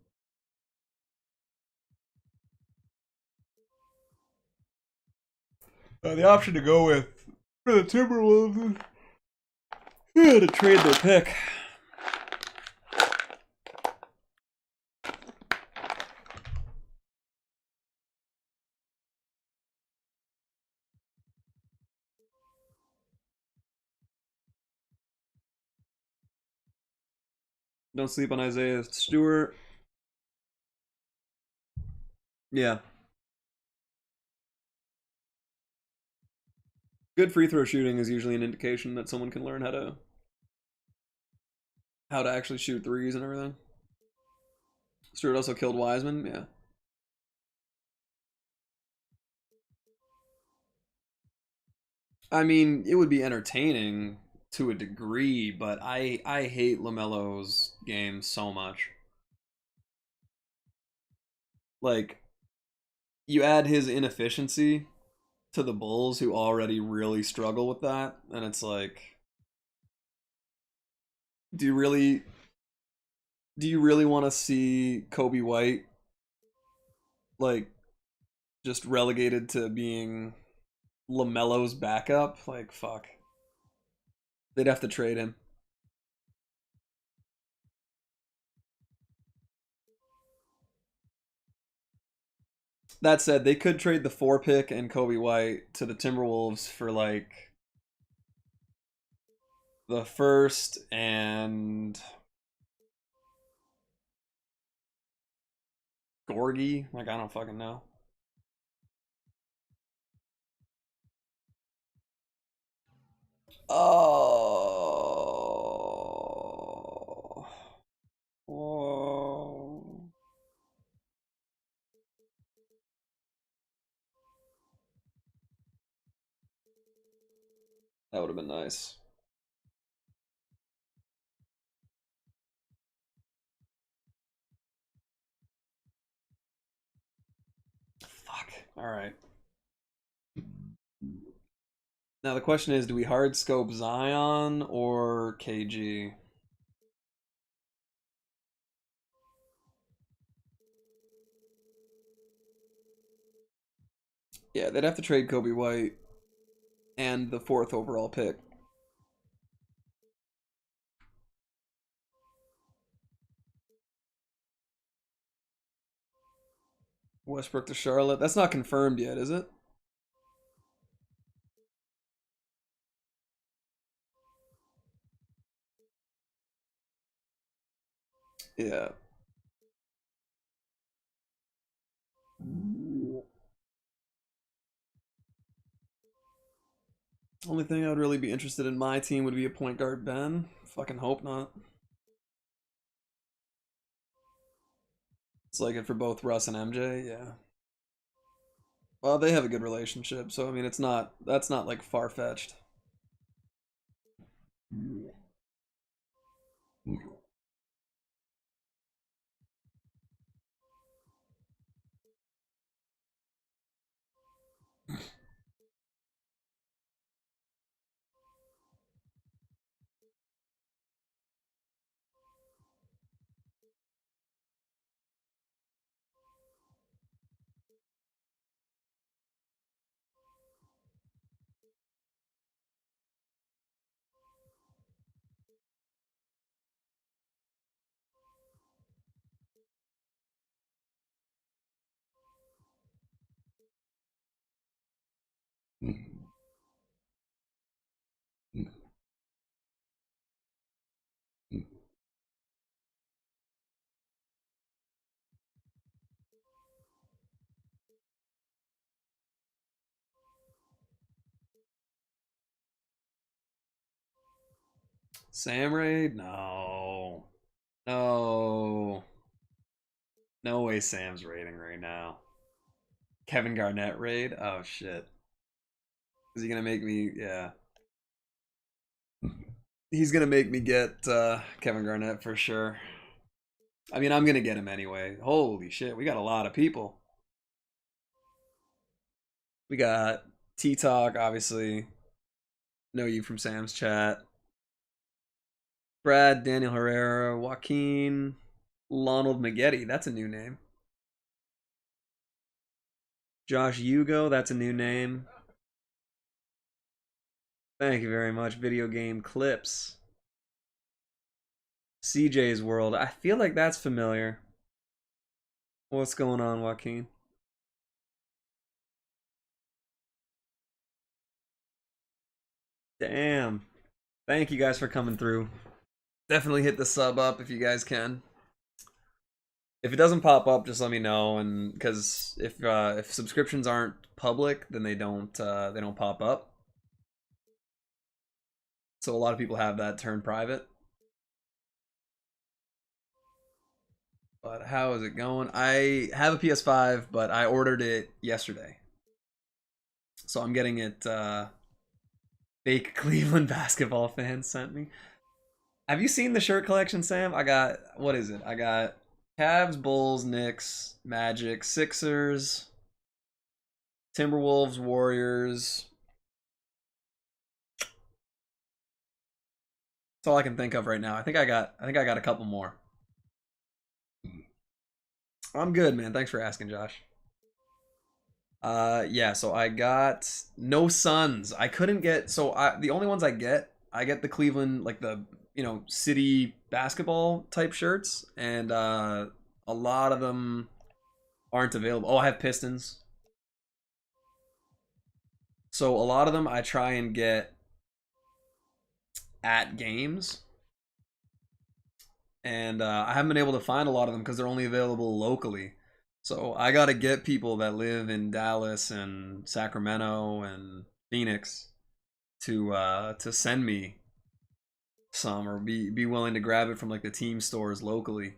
The option to go with for the Timberwolves is to trade their pick. Don't sleep on Isaiah Stewart. Yeah. Good free throw shooting is usually an indication that someone can learn how to actually shoot threes and everything. Stewart also killed Wiseman, yeah. I mean, it would be entertaining to a degree, but I hate LaMelo's game so much. Like, you add his inefficiency to the Bulls, who already really struggle with that, and it's like, do you really want to see Kobe White like just relegated to being LaMelo's backup? Like, fuck. They'd have to trade him. That said, they could trade the 4 pick and Kobe White to the Timberwolves for like the first and Gorgie. Like, I don't fucking know. Oh. Whoa. That would have been nice. Fuck. All right. Now the question is, do we hard scope Zion or KG? Yeah, they'd have to trade Kobe White and the 4th overall pick. Westbrook to Charlotte. That's not confirmed yet, is it? Yeah. Only thing I would really be interested in my team would be a point guard Ben. Fucking hope not. It's like it for both Russ and MJ, yeah. Well, they have a good relationship, so I mean, that's not like far fetched. Sam raid? No. No. No way Sam's raiding right now. Kevin Garnett raid? Oh shit. Is he gonna make me? Yeah. He's gonna make me get Kevin Garnett for sure. I mean, I'm gonna get him anyway. Holy shit, we got a lot of people. We got T Talk, obviously. Know you from Sam's chat. Brad, Daniel Herrera, Joaquin, Lonald Maggette. That's a new name. Josh Hugo, that's a new name. Thank you very much. Video game clips. CJ's World. I feel like that's familiar. What's going on, Joaquin? Damn. Thank you guys for coming through. Definitely hit the sub up if you guys can. If it doesn't pop up, just let me know, and because if subscriptions aren't public, then they don't pop up. So a lot of people have that turned private. But how is it going? I have a PS5, but I ordered it yesterday. So I'm getting it fake Cleveland basketball fans sent me. Have you seen the shirt collection, Sam? I got, what is it? I got Cavs, Bulls, Knicks, Magic, Sixers, Timberwolves, Warriors. That's all I can think of right now. I think I got a couple more. I'm good, man. Thanks for asking, Josh. Yeah, so I got no Suns. I couldn't get, the only ones I get the Cleveland, like the, city basketball type shirts, and a lot of them aren't available. Oh, I have Pistons. So a lot of them I try and get at games, and I haven't been able to find a lot of them because they're only available locally. So I gotta get people that live in Dallas and Sacramento and Phoenix to send me some, or be willing to grab it from like the team stores locally.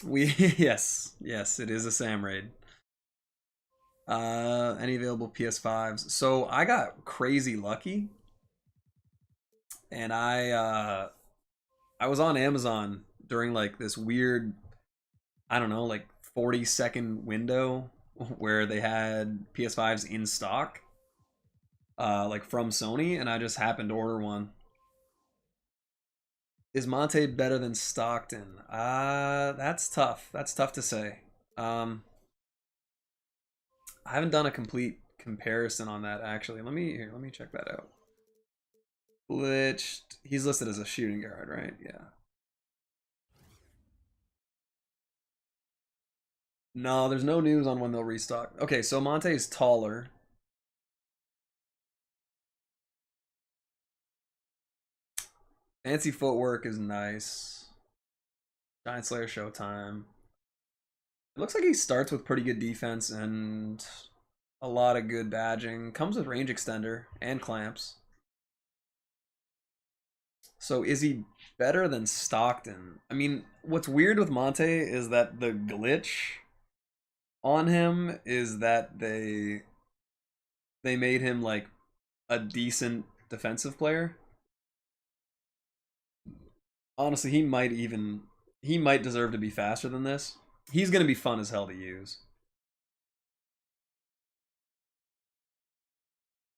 We yes, it is a Sam raid. Any available PS5s? So I got crazy lucky, and I was on Amazon during like this weird, I don't know, like 40-second window where they had PS5s in stock, like from Sony, and I just happened to order one. Is Monte better than Stockton? That's tough. That's tough to say. I haven't done a complete comparison on that actually. Let me check that out. Glitched. He's listed as a shooting guard, right? Yeah. No, there's no news on when they'll restock. Okay, so Monte's taller. Fancy footwork is nice. Giant Slayer Showtime. It looks like he starts with pretty good defense and a lot of good badging. Comes with range extender and clamps. So is he better than Stockton? I mean, what's weird with Monte is that the glitch on him is that they made him like a decent defensive player. Honestly, he might deserve to be faster than this. He's gonna be fun as hell to use.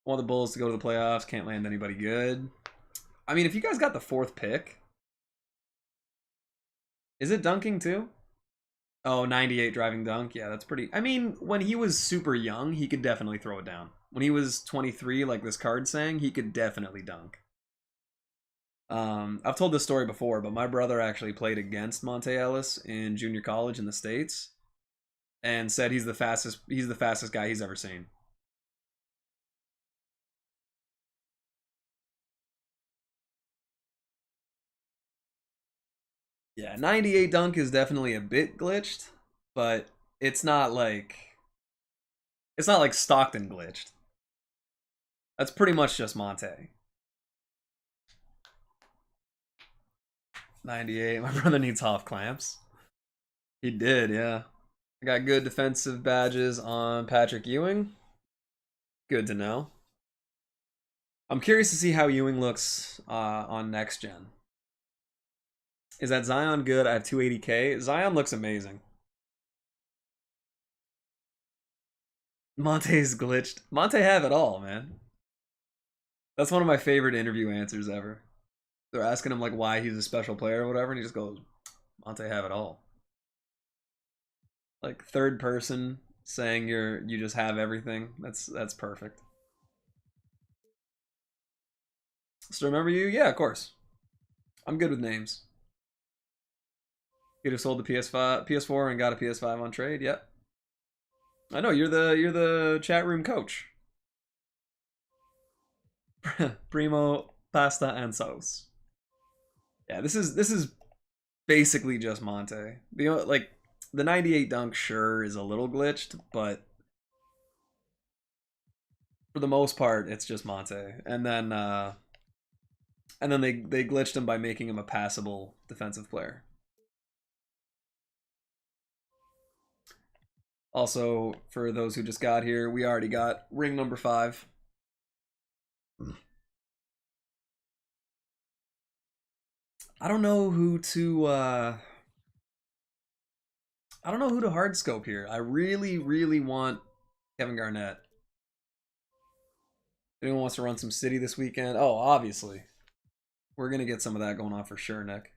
Want the Bulls to go to the playoffs, can't land anybody good. I mean, if you guys got the 4th pick, is it dunking too? Oh, 98 driving dunk. Yeah, that's pretty. I mean, when he was super young, he could definitely throw it down. When he was 23, like this card saying, he could definitely dunk. I've told this story before, but my brother actually played against Monte Ellis in junior college in the States and said he's the fastest guy he's ever seen. Yeah, 98 dunk is definitely a bit glitched, but it's not like Stockton glitched. That's pretty much just Monte. 98. My brother needs Hoff clamps. He did, yeah. I got good defensive badges on Patrick Ewing. Good to know. I'm curious to see how Ewing looks on next gen. Is that Zion good? I have 280k. Zion looks amazing. Monte's glitched. Monte have it all, man. That's one of my favorite interview answers ever. They're asking him like why he's a special player or whatever, and he just goes, Monte have it all. Like third person saying you just have everything. That's perfect. Still remember you? Yeah, of course. I'm good with names. You'd have sold the PS5, PS4 and got a PS5 on trade. Yep. I know you're the chat room coach. Primo pasta and sauce. Yeah, this is basically just Monte. Like the 98 dunk sure is a little glitched, but for the most part it's just Monte. And then they glitched him by making him a passable defensive player. Also, for those who just got here, we already got ring number 5. I don't know who to hard scope here. I really, really want Kevin Garnett. Anyone wants to run some City this weekend? Oh, obviously. We're gonna get some of that going on for sure, Nick.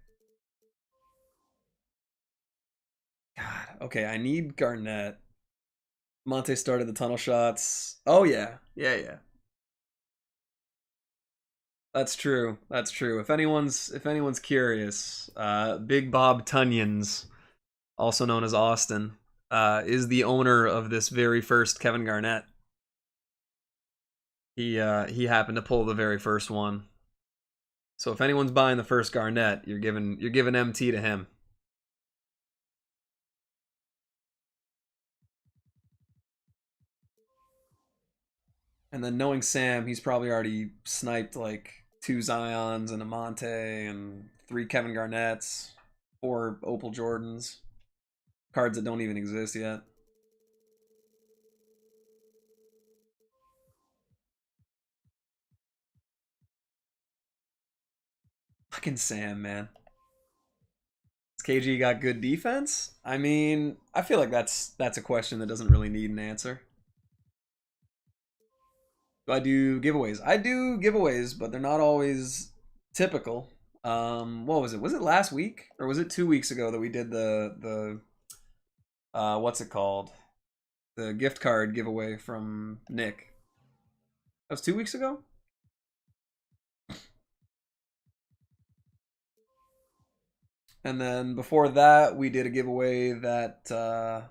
God, okay, I need Garnett. Monte started the tunnel shots. Oh yeah. Yeah. That's true. That's true. If anyone's curious, Big Bob Tunions, also known as Austin, is the owner of this very first Kevin Garnett. He happened to pull the very first one. So if anyone's buying the first Garnett, you're giving MT to him. And then knowing Sam, he's probably already sniped like 2 Zions and a Monte and 3 Kevin Garnetts, 4 Opal Jordans, cards that don't even exist yet. Fucking Sam, man. KG got good defense? I mean, I feel like that's a question that doesn't really need an answer. Do I do giveaways? I do giveaways, but they're not always typical. What was it? Was it last week or was it 2 weeks ago that we did the what's it called? The gift card giveaway from Nick. That was 2 weeks ago? And then before that, we did a giveaway that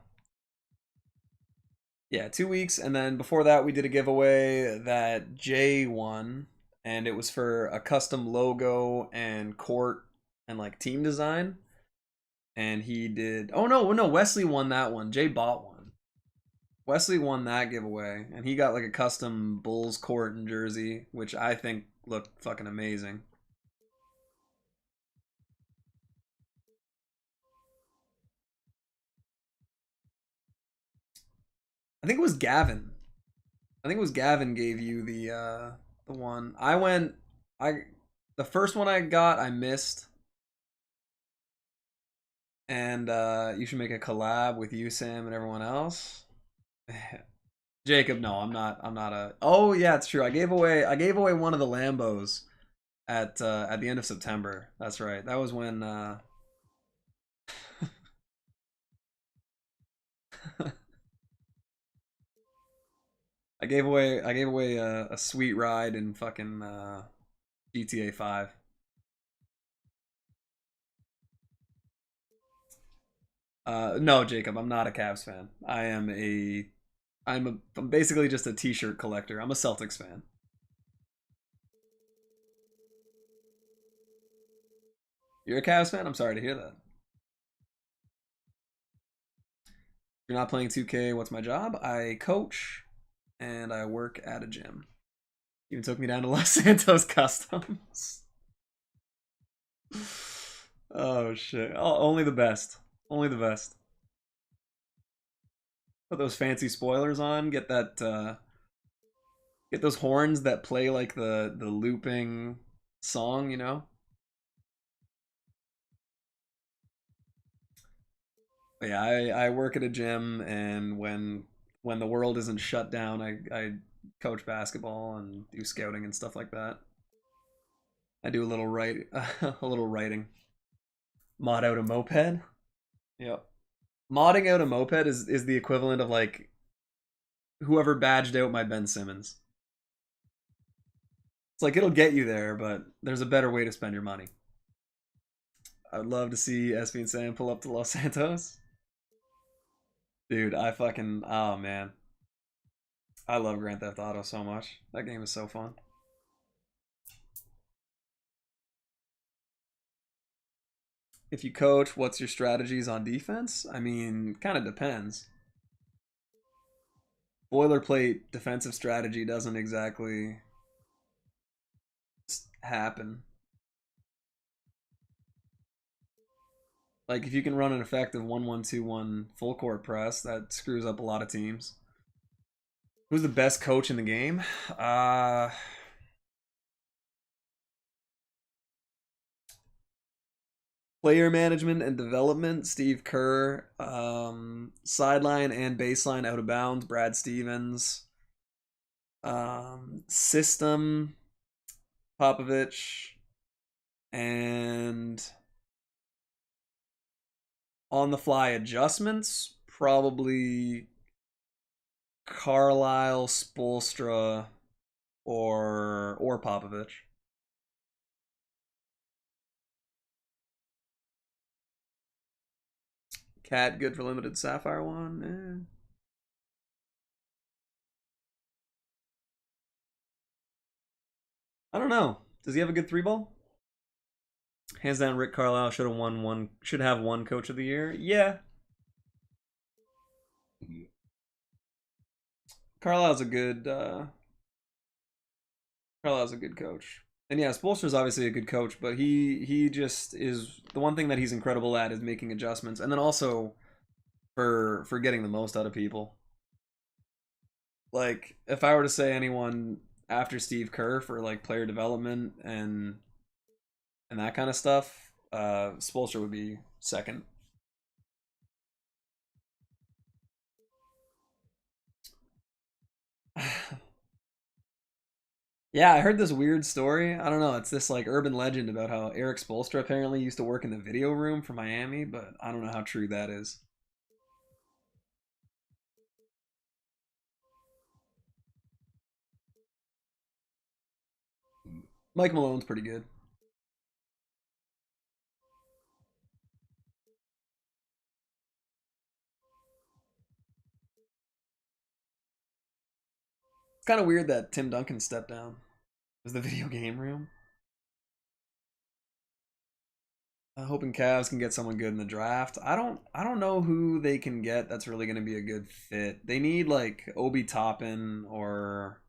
yeah, 2 weeks, and then before that we did a giveaway that Jay won, and it was for a custom logo and court and like team design. And he did. Oh no, Wesley won that one. Jay bought one. Wesley won that giveaway, and he got like a custom Bulls court and jersey, which I think looked fucking amazing. I think it was Gavin. I think it was Gavin gave you the one. The first one I got I missed, and you should make a collab with you, Sam, and everyone else. Jacob, no, I'm not a. Oh yeah, it's true. I gave away one of the Lambos at the end of September. That's right. That was when I gave away a sweet ride in fucking GTA 5. No, Jacob, I'm not a Cavs fan. I'm basically just a t-shirt collector. I'm a Celtics fan. You're a Cavs fan? I'm sorry to hear that. If you're not playing 2K, what's my job? I coach and I work at a gym. Even took me down to Los Santos Customs. Oh shit. Oh, only the best. Only the best. Put those fancy spoilers on, get those horns that play like the looping song, you know? But yeah, I work at a gym, and when the world isn't shut down, I coach basketball and do scouting and stuff like that. I do a little a little writing. Mod out a moped. Yep. Modding out a moped is the equivalent of like whoever badged out my Ben Simmons. It's like it'll get you there, but there's a better way to spend your money. I would love to see SB and Sam pull up to Los Santos. Dude, oh man. I love Grand Theft Auto so much. That game is so fun. If you coach, what's your strategies on defense? I mean, kind of depends. Boilerplate defensive strategy doesn't exactly happen. Like if you can run an effective 1-1-2-1 full court press, that screws up a lot of teams. Who's the best coach in the game? Player management and development, Steve Kerr. Sideline and baseline out of bounds, Brad Stevens. System, Popovich. And on the fly adjustments, probably Carlisle, Spoelstra, or Popovich. Cat good for limited Sapphire one. I don't know. Does he have a good three ball? Hands down, Rick Carlisle should have won one. Should have won Coach of the Year. Yeah. Carlisle's a good. Carlisle's a good coach. And yeah, Spoelstra's obviously a good coach, but he just is the one thing that he's incredible at is making adjustments, and then also for getting the most out of people. Like if I were to say anyone after Steve Kerr for like player development and that kind of stuff, Spoelstra would be second. Yeah, I heard this weird story. I don't know. It's this like urban legend about how Eric Spoelstra apparently used to work in the video room for Miami, but I don't know how true that is. Mike Malone's pretty good. It's kind of weird that Tim Duncan stepped down. It was the video game room. Hoping Cavs can get someone good in the draft. I don't know who they can get that's really going to be a good fit. They need like Obi Toppin or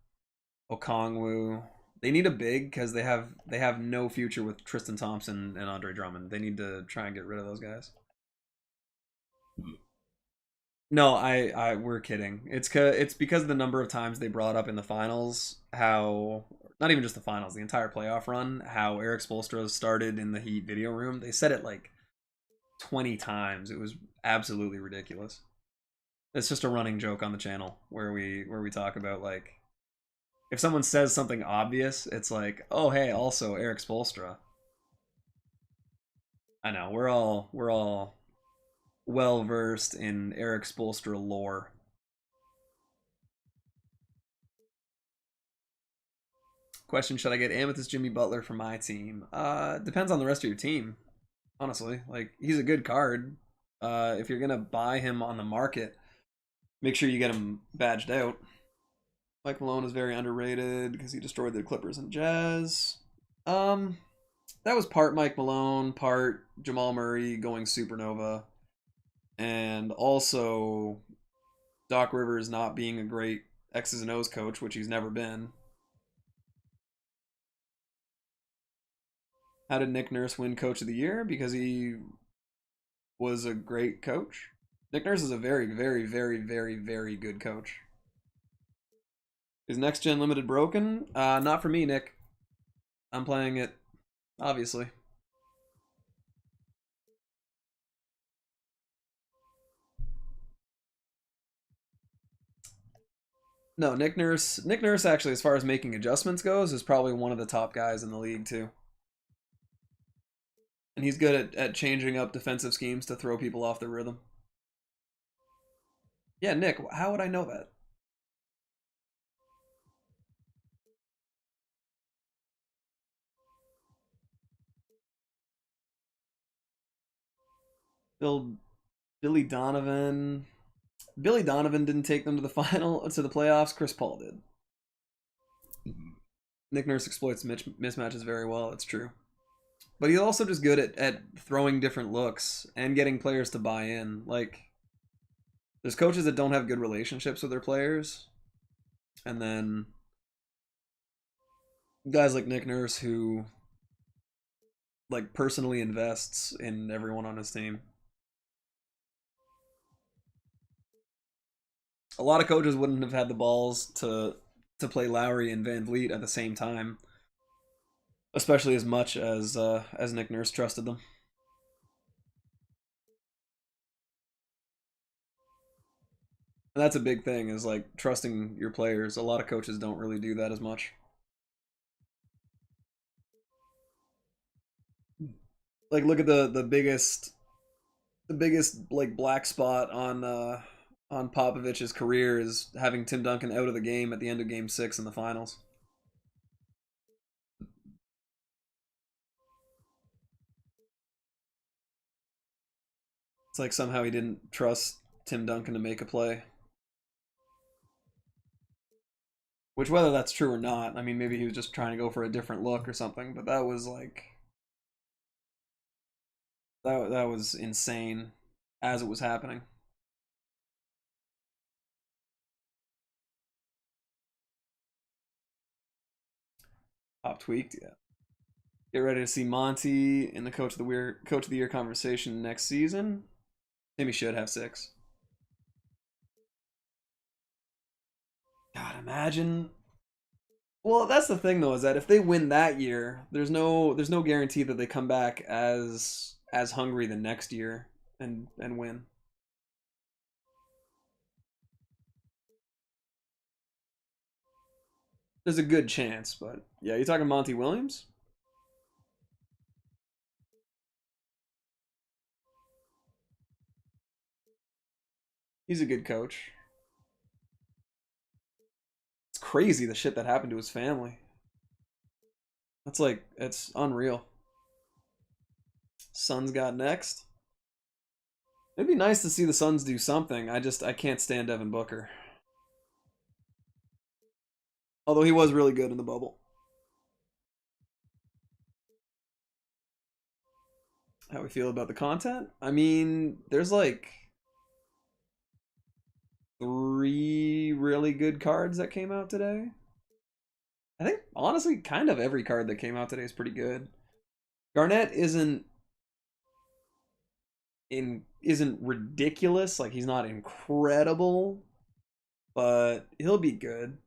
Okongwu. They need a big because they have no future with Tristan Thompson and Andre Drummond. They need to try and get rid of those guys. No, we're kidding. It's because of the number of times they brought up in the finals how not even just the finals, the entire playoff run, how Eric Spoelstra started in the Heat video room. They said it like 20 times. It was absolutely ridiculous. It's just a running joke on the channel where we talk about like if someone says something obvious, it's like, "Oh, hey, also Eric Spoelstra." I know. We're all well versed in Eric Spoelstra lore. Question: should I get Amethyst Jimmy Butler for my team? Depends on the rest of your team, honestly. Like he's a good card. If you're gonna buy him on the market, make sure you get him badged out. Mike Malone is very underrated because he destroyed the Clippers and Jazz. Um, that was part Mike Malone, part Jamal Murray going supernova, and also Doc Rivers not being a great X's and O's coach, which he's never been. How did Nick Nurse win Coach of the Year? Because he was a great coach. Nick Nurse is a very, very, very, very, very good coach. Is Next Gen Limited broken? Not for me, Nick. I'm playing it, obviously. No, Nick Nurse. Nick Nurse actually, as far as making adjustments goes, is probably one of the top guys in the league too. And he's good at changing up defensive schemes to throw people off their rhythm. Yeah, Nick, how would I know that? Bill, Billy Donovan. Billy Donovan didn't take them to the final to the playoffs. Chris Paul did. Nick Nurse exploits mismatches very well. It's true, but he's also just good at throwing different looks and getting players to buy in. Like there's coaches that don't have good relationships with their players, and then guys like Nick Nurse who like personally invests in everyone on his team. A lot of coaches wouldn't have had the balls to play Lowry and Van Vliet at the same time, especially as much as Nick Nurse trusted them. And that's a big thing is like trusting your players. A lot of coaches don't really do that as much. Like look at the biggest like black spot on Popovich's career is having Tim Duncan out of the game at the end of Game 6 in the finals. It's like somehow he didn't trust Tim Duncan to make a play. Which, whether that's true or not, I mean, maybe he was just trying to go for a different look or something. But that was like that was insane as it was happening. Pop tweaked, yeah. Get ready to see Monty in the coach of the year conversation next season. Maybe should have 6. God, imagine. Well, that's the thing though, is that if they win that year, there's no guarantee that they come back as hungry the next year and win. There's a good chance, but yeah, you talking Monty Williams? He's a good coach. It's crazy the shit that happened to his family. That's like it's unreal. Suns got next. It'd be nice to see the Suns do something. I can't stand Devin Booker. Although he was really good in the bubble. How we feel about the content? I mean, there's like 3 really good cards that came out today. I think honestly, kind of every card that came out today is pretty good. Garnett isn't isn't ridiculous. Like, he's not incredible, but he'll be good.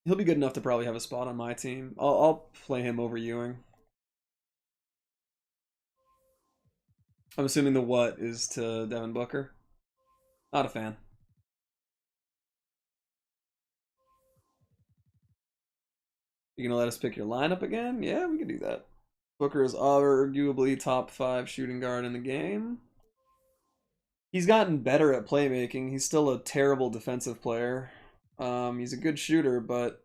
He'll be good enough to probably have a spot on my team. I'll play him over Ewing. I'm assuming the what is to Devin Booker. Not a fan. You gonna let us pick your lineup again? Yeah, we can do that. Booker is arguably top 5 shooting guard in the game. He's gotten better at playmaking. He's still a terrible defensive player. He's a good shooter, but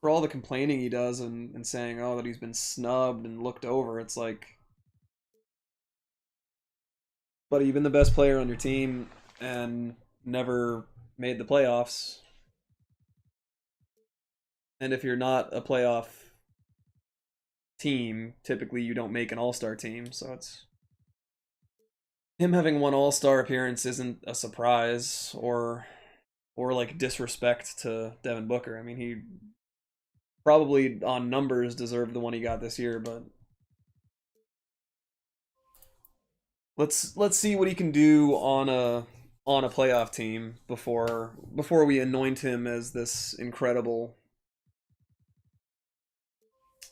for all the complaining he does and saying, oh, that he's been snubbed and looked over, it's like, buddy, you've been the best player on your team and never made the playoffs. And if you're not a playoff team, typically you don't make an all-star team, so it's him having one all-star appearance isn't a surprise or like disrespect to Devin Booker. I mean, he probably on numbers deserved the one he got this year, but let's see what he can do on a playoff team before we anoint him as this incredible,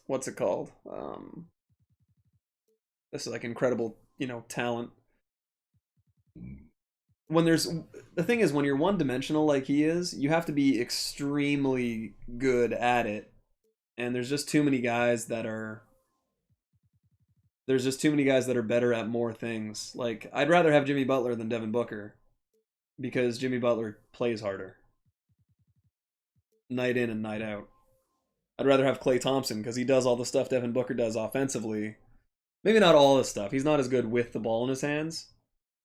what's it called? This is like incredible, talent. When there's the thing is, when you're one dimensional like he is, you have to be extremely good at it. And there's just too many guys that are better at more things. Like, I'd rather have Jimmy Butler than Devin Booker because Jimmy Butler plays harder night in and night out. I'd rather have Klay Thompson because he does all the stuff Devin Booker does offensively. Maybe not all the stuff. He's not as good with the ball in his hands.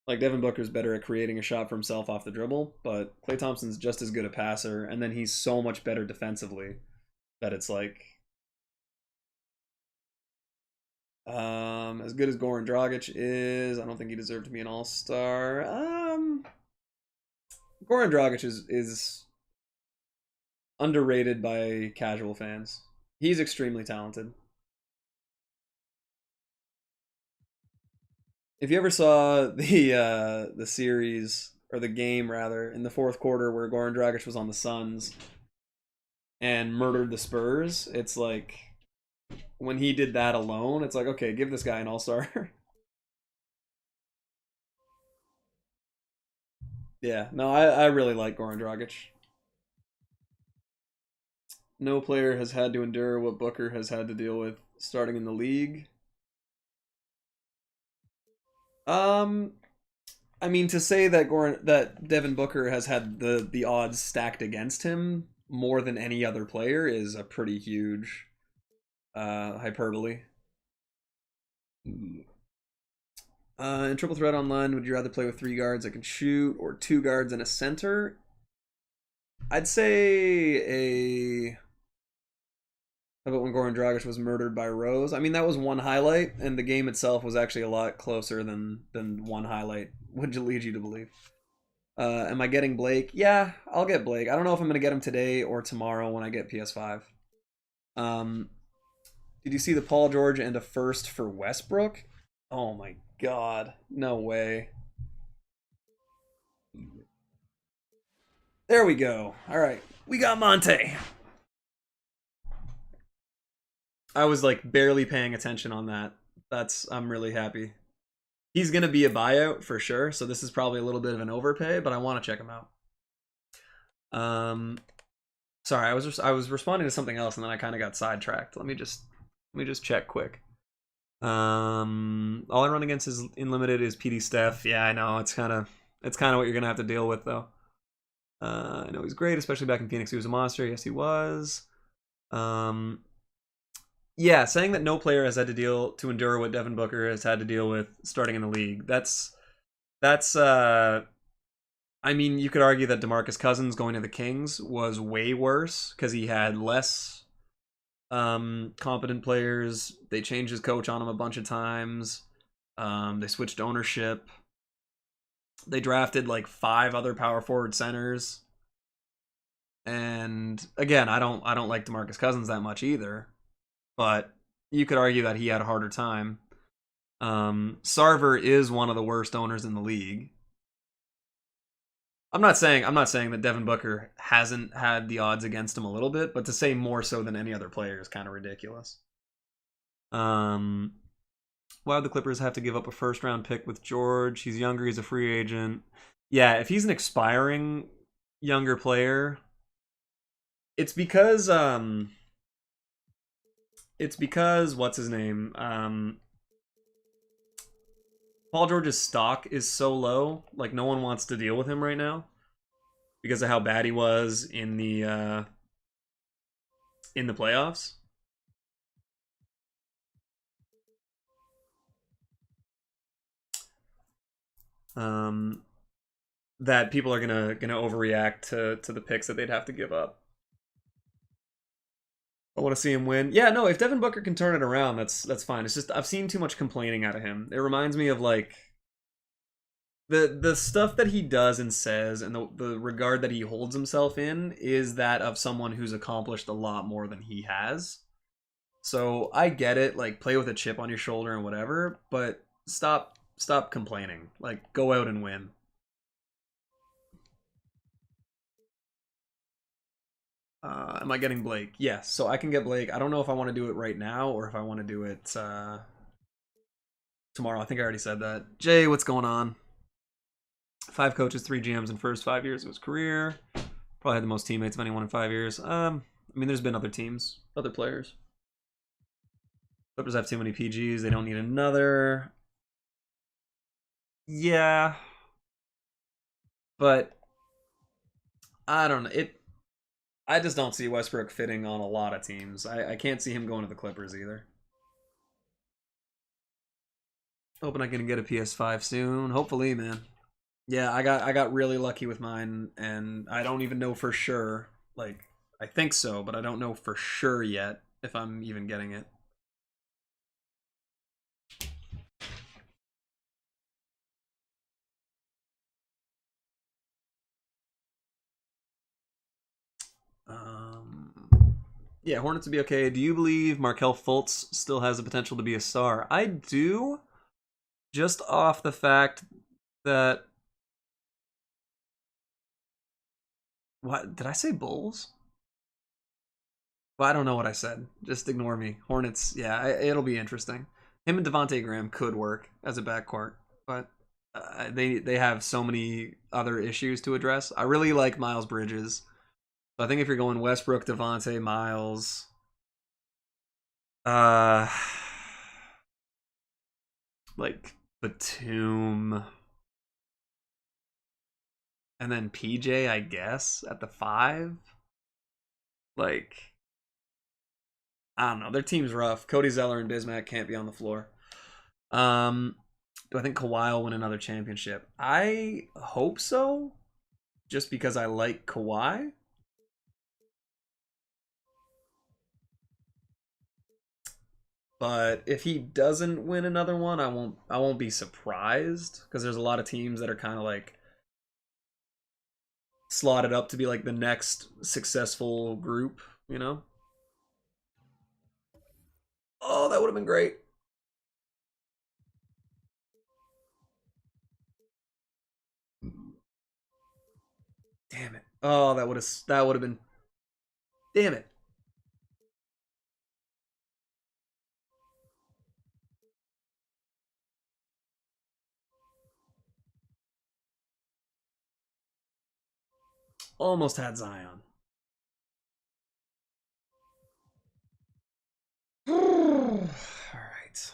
Like, Devin Booker's better at creating a shot for himself off the dribble, but Klay Thompson's just as good a passer, and then he's so much better defensively that it's like, as good as Goran Dragic is, I don't think he deserved to be an all-star. Goran Dragic is underrated by casual fans. He's extremely talented. If you ever saw the series, or the game rather, in the fourth quarter where Goran Dragic was on the Suns and murdered the Spurs, it's like, when he did that alone, it's like, okay, give this guy an all-star. Yeah, no, I really like Goran Dragic. No player has had to endure what Booker has had to deal with starting in the league. I mean, to say that Devin Booker has had the odds stacked against him more than any other player is a pretty huge hyperbole. In Triple Threat Online, would you rather play with 3 guards that can shoot or 2 guards and a center? I'd say a... How about when Goran Dragic was murdered by Rose? I mean, that was one highlight, and the game itself was actually a lot closer than one highlight would lead you to believe. Am I getting Blake? Yeah, I'll get Blake. I don't know if I'm going to get him today or tomorrow when I get PS5. Did you see the Paul George and a first for Westbrook? Oh my god. No way. There we go. Alright. We got Monte. I was like barely paying attention on that. I'm really happy. He's going to be a buyout for sure, so this is probably a little bit of an overpay, but I want to check him out. Sorry, I was responding to something else and then I kind of got sidetracked. Let me just check quick. All I run against is in limited is PD Steph. Yeah, I know, it's kind of what you're going to have to deal with though. I know he's great, especially back in Phoenix. He was a monster. Yes, he was. Yeah, saying that no player has had to endure what Devin Booker has had to deal with starting in the league. That's I mean, you could argue that DeMarcus Cousins going to the Kings was way worse because he had less competent players. They changed his coach on him a bunch of times. They switched ownership. They drafted like 5 other power forward centers. And again, I don't like DeMarcus Cousins that much either. But you could argue that he had a harder time. Sarver is one of the worst owners in the league. I'm not saying that Devin Booker hasn't had the odds against him a little bit, but to say more so than any other player is kind of ridiculous. Why would the Clippers have to give up a first round pick with George? He's younger, he's a free agent. Yeah, if he's an expiring younger player, it's because what's his name? Paul George's stock is so low, like no one wants to deal with him right now because of how bad he was in the playoffs. That people are gonna overreact to the picks that they'd have to give up. I want to see him win. Yeah, no, if Devin Booker can turn it around, that's fine. It's just I've seen too much complaining out of him. It reminds me of like the stuff that he does and says and the regard that he holds himself in is that of someone who's accomplished a lot more than he has. So I get it, like play with a chip on your shoulder and whatever, but stop complaining. Like go out and win. Am I getting Blake? Yes, so I can get Blake. I don't know if I want to do it right now or if I want to do it tomorrow. I think I already said that. Jay, what's going on? 5 coaches, 3 GMs in first 5 years of his career. Probably had the most teammates of anyone in 5 years. I mean, there's been other teams, other players. Clippers have too many PGs. They don't need another. Yeah. But I don't know. I just don't see Westbrook fitting on a lot of teams. I can't see him going to the Clippers either. Hoping I can get a PS5 soon. Hopefully, man. Yeah, I got really lucky with mine, and I don't even know for sure. Like, I think so, but I don't know for sure yet if I'm even getting it. Yeah, Hornets would be okay. Do you believe Markelle Fultz still has the potential to be a star? I do, just off the fact that... What? Did I say Bulls? Well, I don't know what I said. Just ignore me. Hornets, yeah, it'll be interesting. Him and Devontae Graham could work as a backcourt, but they have so many other issues to address. I really like Miles Bridges. So I think if you're going Westbrook, Devontae, Miles, like Batum, and then PJ, I guess, at the 5. Like, I don't know. Their team's rough. Cody Zeller and Bismack can't be on the floor. Do I think Kawhi will win another championship? I hope so, just because I like Kawhi. But if he doesn't win another one, I won't be surprised because there's a lot of teams that are kind of like slotted up to be like the next successful group, you know? Oh, that would have been great. Damn it. Oh, that would have been damn it. Almost had Zion. All right.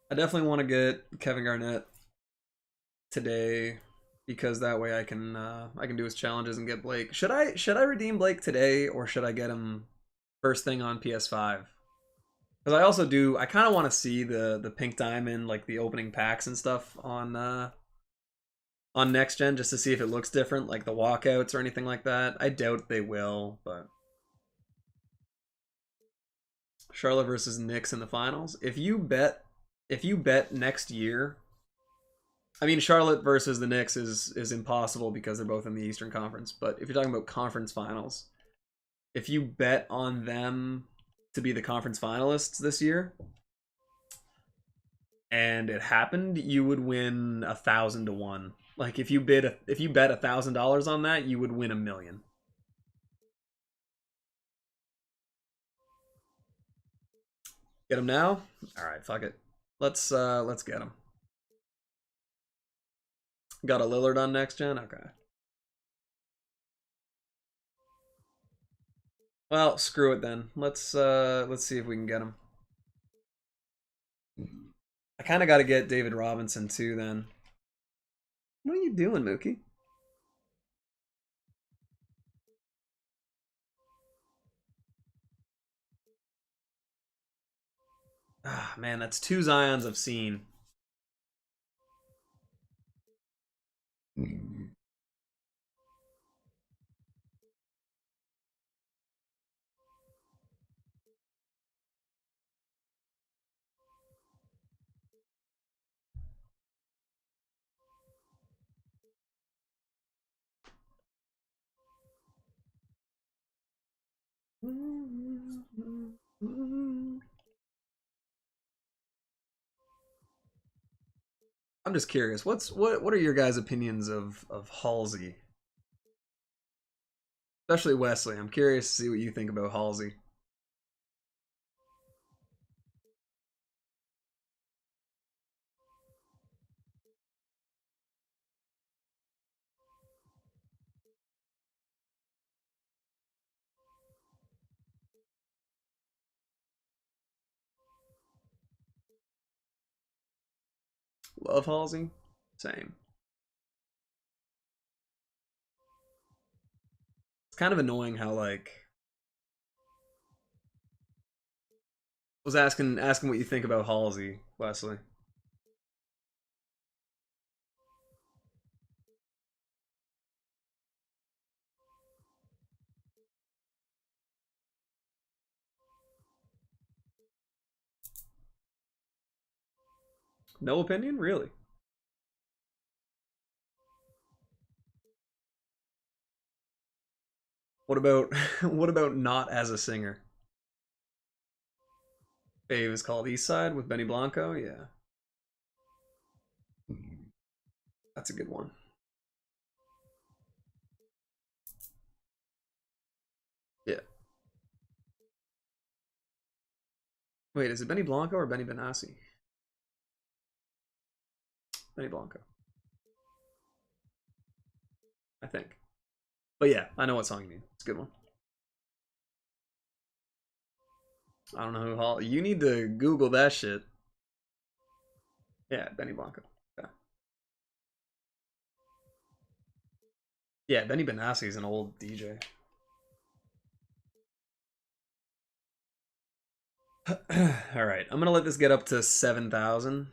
I definitely want to get Kevin Garnett today because that way I can do his challenges and get Blake. Should I redeem Blake today or should I get him first thing on PS5? Because I also do I kind of want to see the pink diamond, like the opening packs and stuff on next gen, just to see if it looks different, like the walkouts or anything like that. I doubt they will, but Charlotte versus Knicks in the finals. If you bet next year, I mean Charlotte versus the Knicks is impossible because they're both in the Eastern Conference. But if you're talking about conference finals, if you bet on them to be the conference finalists this year, and it happened, you would win 1,000 to 1. Like if you bet $1,000 on that, you would win $1 million. Get him now? All right, fuck it. Let's get him. Got a Lillard on next gen? Okay. Well, screw it then. Let's see if we can get him. I kind of got to get David Robinson too then. What are you doing, Mookie? Ah, man, that's 2 Zions I've seen. I'm just curious. What are your guys' opinions of Halsey? Especially Wesley. I'm curious to see what you think about Halsey. Love Halsey? Same. It's kind of annoying how like was asking what you think about Halsey, Wesley. No opinion, really. What about what about not as a singer? Fave is called East Side with Benny Blanco. Yeah, that's a good one. Yeah. Wait, is it Benny Blanco or Benny Benassi? Benny Blanco, I think. But yeah, I know what song you mean. It's a good one. I don't know who Hall. You need to Google that shit. Yeah, Benny Blanco. Yeah, yeah, Benny Benassi is an old DJ. All right, I'm gonna let this get up to 7,000,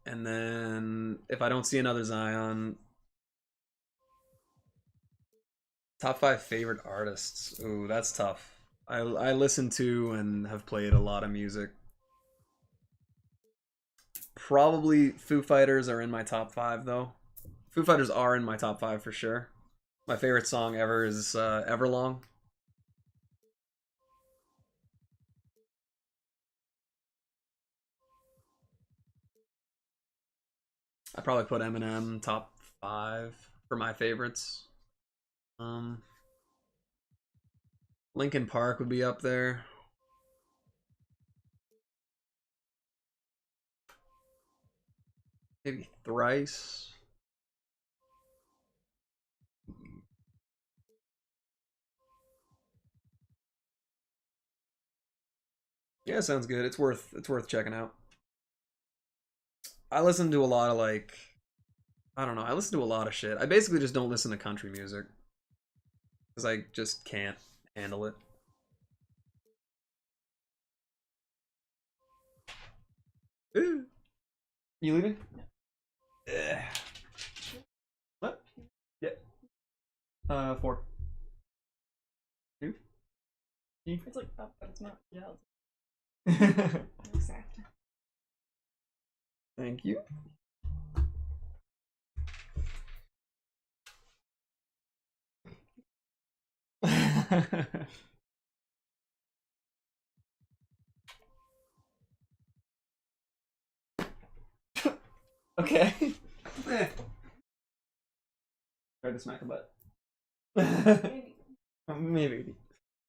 and then if I don't see another Zion, top 5 favorite artists. Ooh, that's tough. I listen to and have played a lot of music. Probably Foo Fighters are in my top 5 though. Foo Fighters are in my top 5 for sure. My favorite song ever is Everlong. I probably put Eminem top 5 for my favorites. Linkin Park would be up there. Maybe Thrice. Yeah, sounds good. It's worth checking out. I listen to a lot of like I don't know. I listen to a lot of shit. I basically just don't listen to country music because I just can't handle it. Ooh. You leaving? Yeah. What? Yeah. 4. 2. It's like up, but it's not. Yeah. Accept. Thank you. Okay. Try to smack her butt. Maybe. Maybe.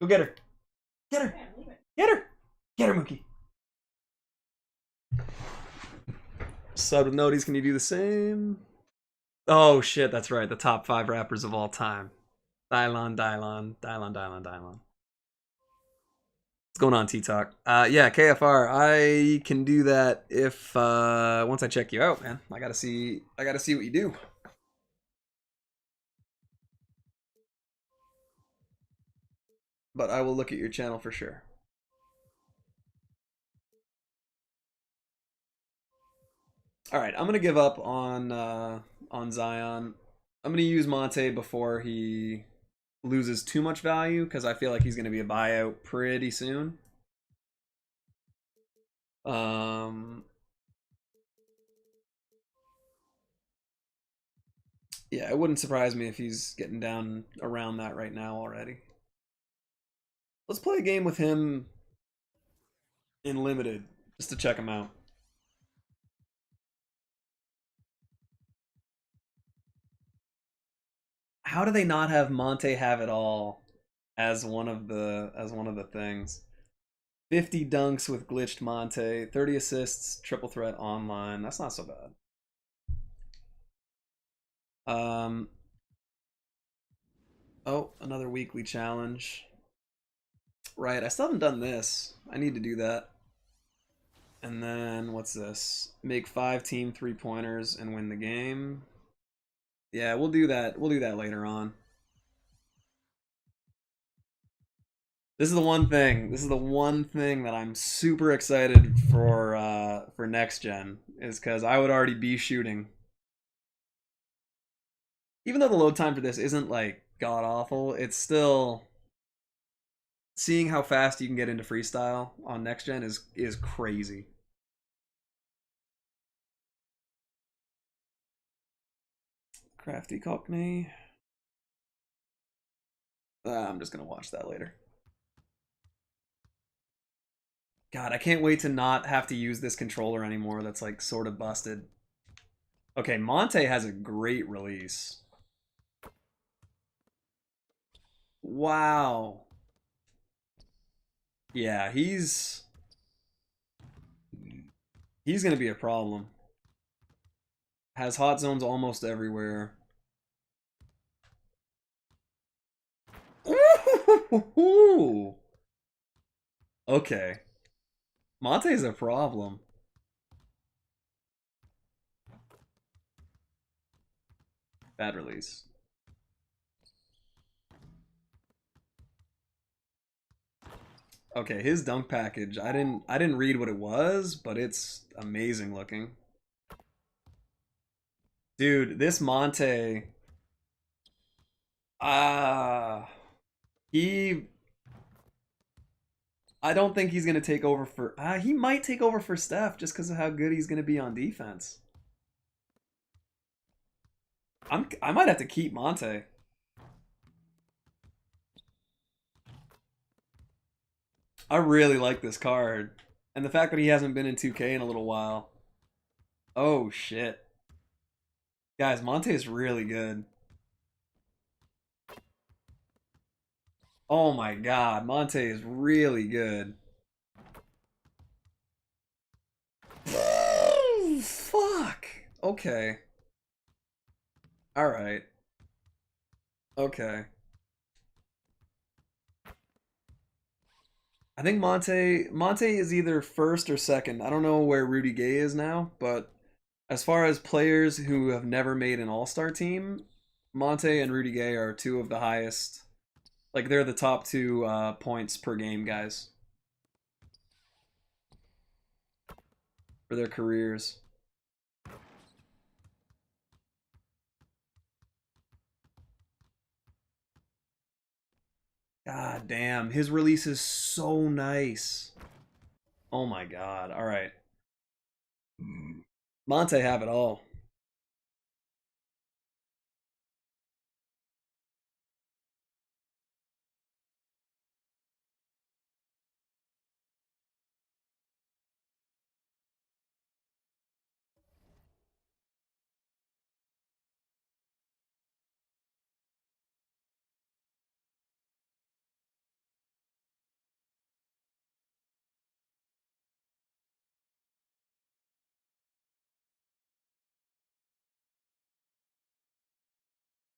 Go get her. Get her. Yeah, leave it. Get her. Get her, Mookie. Sub with noties, can you do the same? Oh shit, that's right. The top 5 rappers of all time. Dylon. What's going on, T-Talk? Yeah, KFR, I can do that if once I check you out, man. I gotta see what you do. But I will look at your channel for sure. All right, I'm gonna give up on Zion. I'm gonna use Monte before he loses too much value because I feel like he's gonna be a buyout pretty soon. Yeah, it wouldn't surprise me if he's getting down around that right now already. Let's play a game with him in limited just to check him out. How do they not have Monte have it all as one of the things? 50 dunks with glitched Monte, 30 assists, triple threat online. That's not so bad. Oh, another weekly challenge. Right, I still haven't done this. I need to do that. And then what's this? Make 5 team 3-pointers and win the game. Yeah, we'll do that. We'll do that later on. This is the one thing. This is the one thing that I'm super excited for next gen is because I would already be shooting. Even though the load time for this isn't like god awful, it's still seeing how fast you can get into freestyle on next gen is crazy. Crafty Cockney. I'm just gonna watch that later. God, I can't wait to not have to use this controller anymore that's like sort of busted. Okay, Monte has a great release. Wow. Yeah, he's gonna be a problem. Has hot zones almost everywhere. Ooh. Okay. Monte's a problem. Bad release. Okay, his dunk package. I didn't read what it was, but it's amazing looking. Dude, this Monte he I don't think he's gonna take over for he might take over for Steph just because of how good he's gonna be on defense. I might have to keep Monte. I really like this card. And the fact that he hasn't been in 2K in a little while. Oh shit. Guys, Monte is really good. Oh my god, Monte is really good. Fuck. Okay. Alright. Okay. I think Monte is either first or second. I don't know where Rudy Gay is now, but as far as players who have never made an all-star team, Monte and Rudy Gay are 2 of the highest. Like they're the top 2 points per game guys for their careers. God damn, his release is so nice. Oh my god. All right. Monte have it all.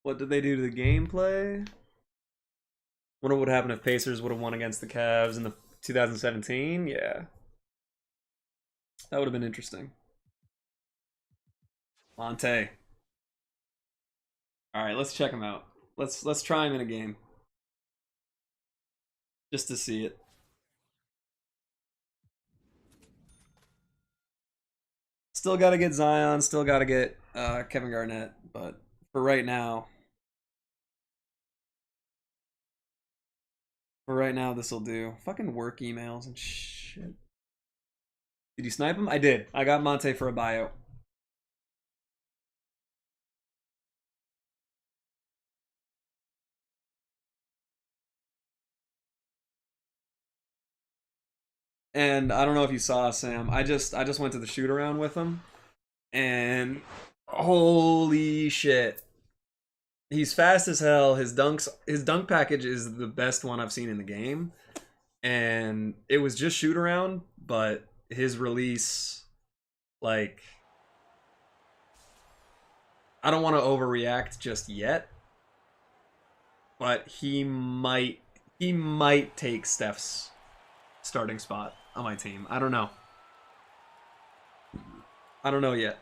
What did they do to the gameplay? Wonder what would happen if Pacers would have won against the Cavs in the 2017. Yeah, that would have been interesting. Monte. All right, let's check him out. Let's try him in a game, just to see it. Still got to get Zion. Still got to get Kevin Garnett. But for right now, this will do. Fucking work emails and shit. Did you snipe him? I did. I got Monte for a bio. And I don't know if you saw, Sam. I just went to the shoot around with him, and holy shit, he's fast as hell. His dunk package is the best one I've seen in the game, and it was just shoot around, but his release, like, I don't want to overreact just yet, but he might take Steph's starting spot on my team. I don't know. I don't know yet.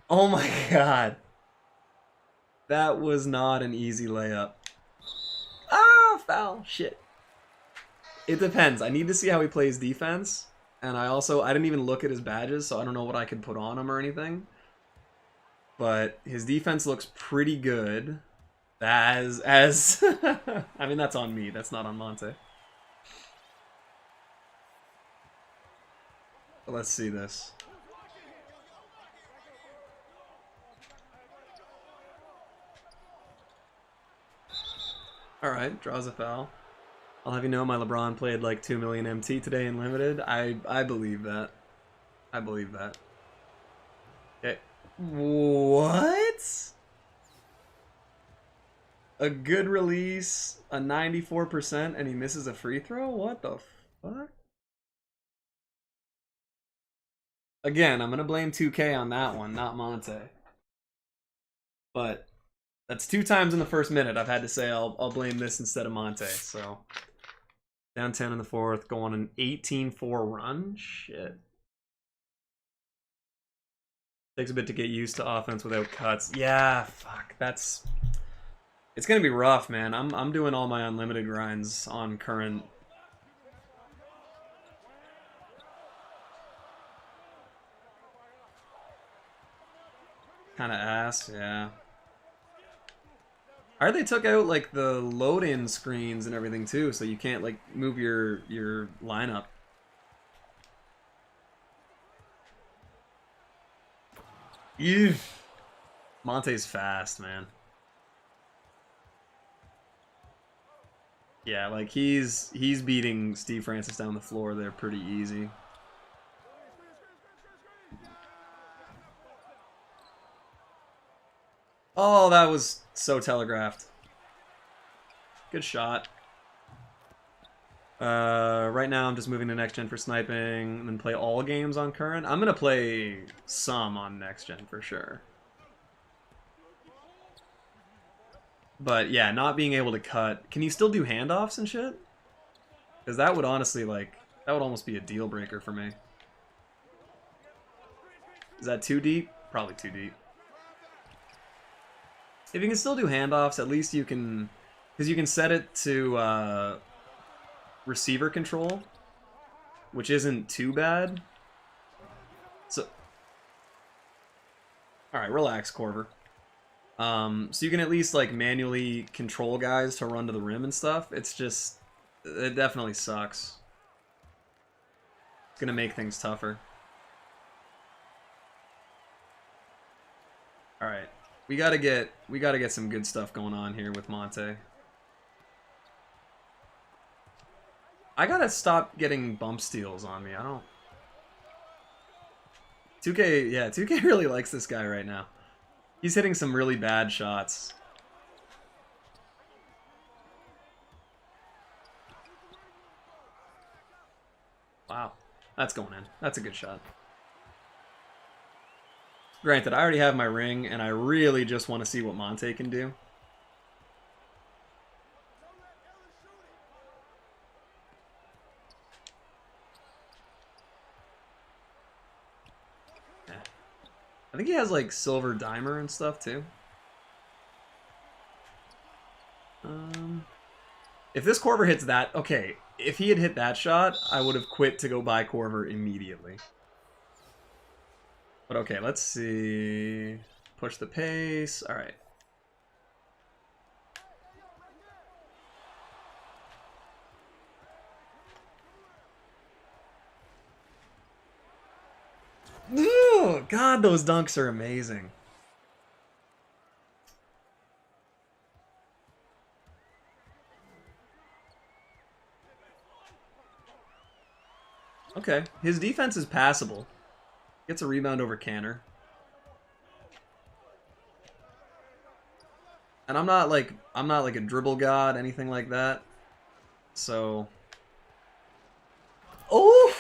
Oh my god. That was not an easy layup. Ah, foul. Shit. It depends. I need to see how he plays defense. And I didn't even look at his badges, so I don't know what I could put on him or anything. But his defense looks pretty good. As I mean, that's on me. That's not on Monte. But let's see this. Alright, draws a foul. I'll have you know my LeBron played like 2 million MT today in Limited. I believe that. I believe that. Okay. What? A good release, a 94%, and he misses a free throw? What the fuck? Again, I'm going to blame 2K on that one, not Monte. But that's 2 times in the first minute I've had to say I'll blame this instead of Monte. So down 10 in the fourth, go on an 18-4 run. Shit. Takes a bit to get used to offense without cuts. Yeah, fuck. It's gonna be rough, man. I'm doing all my unlimited grinds on current. Kind of ass, yeah. I heard they took out like the load-in screens and everything too, so you can't like move your lineup. Ew. Monte's fast, man. Yeah, like he's beating Steve Francis down the floor there pretty easy. Oh, that was so telegraphed. Good shot. Right now I'm just moving to next gen for sniping and then play all games on current. I'm gonna play some on next gen for sure. But yeah, not being able to cut. Can you still do handoffs and shit? Because that would honestly, like, that would almost be a deal breaker for me. Is that too deep? Probably too deep. If you can still do handoffs, at least you can, because you can set it to receiver control, which isn't too bad. So, all right, relax, Corver. So you can at least like manually control guys to run to the rim and stuff. It's just, it definitely sucks. It's gonna make things tougher. All right, we gotta get some good stuff going on here with Monte. I gotta stop getting bump steals on me. I don't. 2K, yeah, 2K really likes this guy right now. He's hitting some really bad shots. Wow, that's going in. That's a good shot. Granted, I already have my ring, and I really just want to see what Monte can do. I think he has like silver dimer and stuff too. If this Corver hits that, okay, if he had hit that shot, I would have quit to go buy Corver immediately. But okay, let's see. Push the pace. All right. Ooh, God, those dunks are amazing. Okay, his defense is passable. Gets a rebound over Canner. And I'm not like a dribble god, anything like that. So, oh,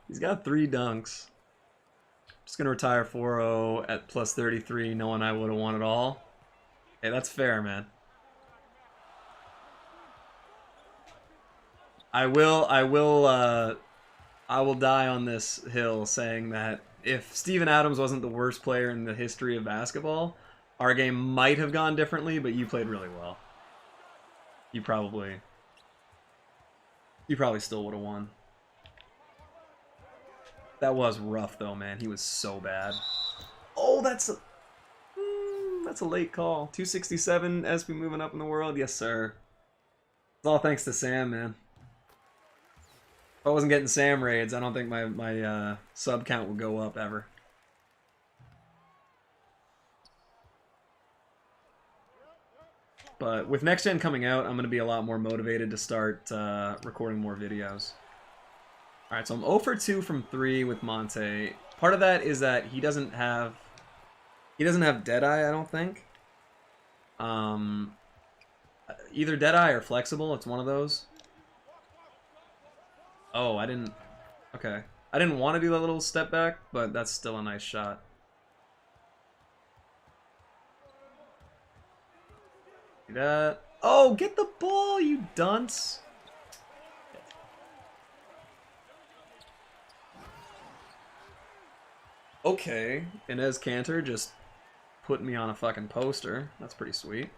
he's got 3 dunks. Just gonna retire 4-0 at plus 33, knowing I would have won it all. Hey, that's fair, man. I will die on this hill saying that if Steven Adams wasn't the worst player in the history of basketball, our game might have gone differently, but you played really well. You probably still would have won. That was rough though, man. He was so bad. Oh, that's a late call. 267, SP moving up in the world. Yes, sir. It's all thanks to Sam, man. If I wasn't getting Sam raids, I don't think my sub count would go up ever. But with next gen coming out, I'm going to be a lot more motivated to start recording more videos. All right, so I'm 0 for 2 from 3 with Monte. Part of that is that he doesn't have Deadeye, I don't think. Either Deadeye or Flexible. It's one of those. Oh, I didn't... Okay. I didn't want to do that little step back, but that's still a nice shot. See that? Oh, get the ball, you dunce! Okay, Inez Cantor just put me on a fucking poster. That's pretty sweet.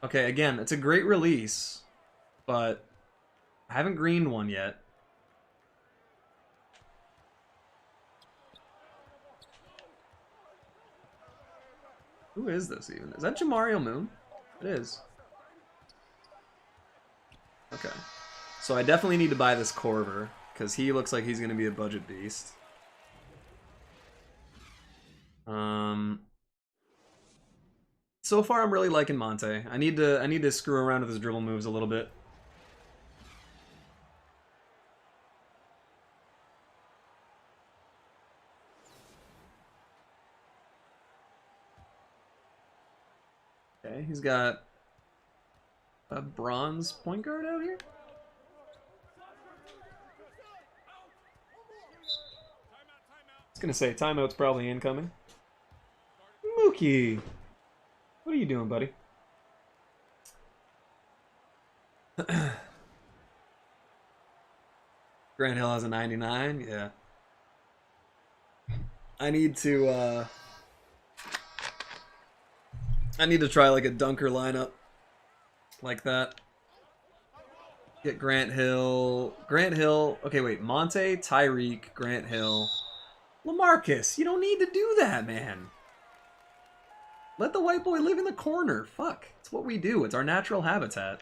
Okay, again, it's a great release. But I haven't greened one yet. Who is this even? Is that Jamario Moon? It is. Okay. So I definitely need to buy this Corver, because he looks like he's going to be a budget beast. So far I'm really liking Monte. I need to screw around with his dribble moves a little bit. Okay, he's got a bronze point guard out here. I was gonna say timeout's probably incoming. Mookie, what are you doing, buddy? Grant Hill has a 99. Yeah. I need to I need to try like a dunker lineup like that. Get Grant Hill. Grant Hill. Okay, wait. Monte, Tyreek, Grant Hill. LaMarcus, you don't need to do that, man. Let the white boy live in the corner. Fuck. It's what we do. It's our natural habitat.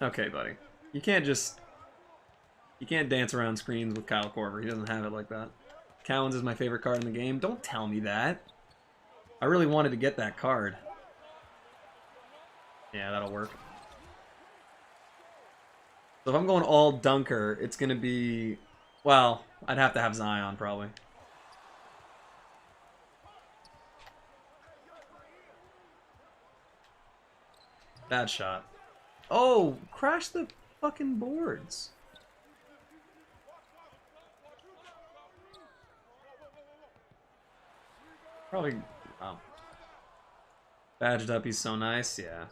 Okay, buddy. You can't dance around screens with Kyle Korver. He doesn't have it like that. Cowens is my favorite card in the game. Don't tell me that. I really wanted to get that card. Yeah, that'll work. So if I'm going all dunker, it's going to be... Well, I'd have to have Zion, probably. Bad shot. Oh, crash the fucking boards. Probably... Oh. Badged up, he's so nice, yeah.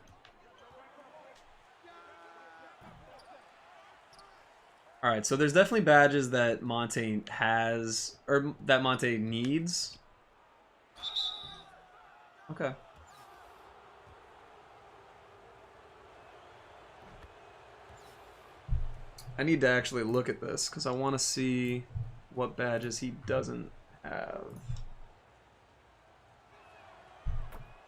Alright, so there's definitely badges that Monte has, or that Monte needs. Okay. I need to actually look at this, because I want to see what badges he doesn't have.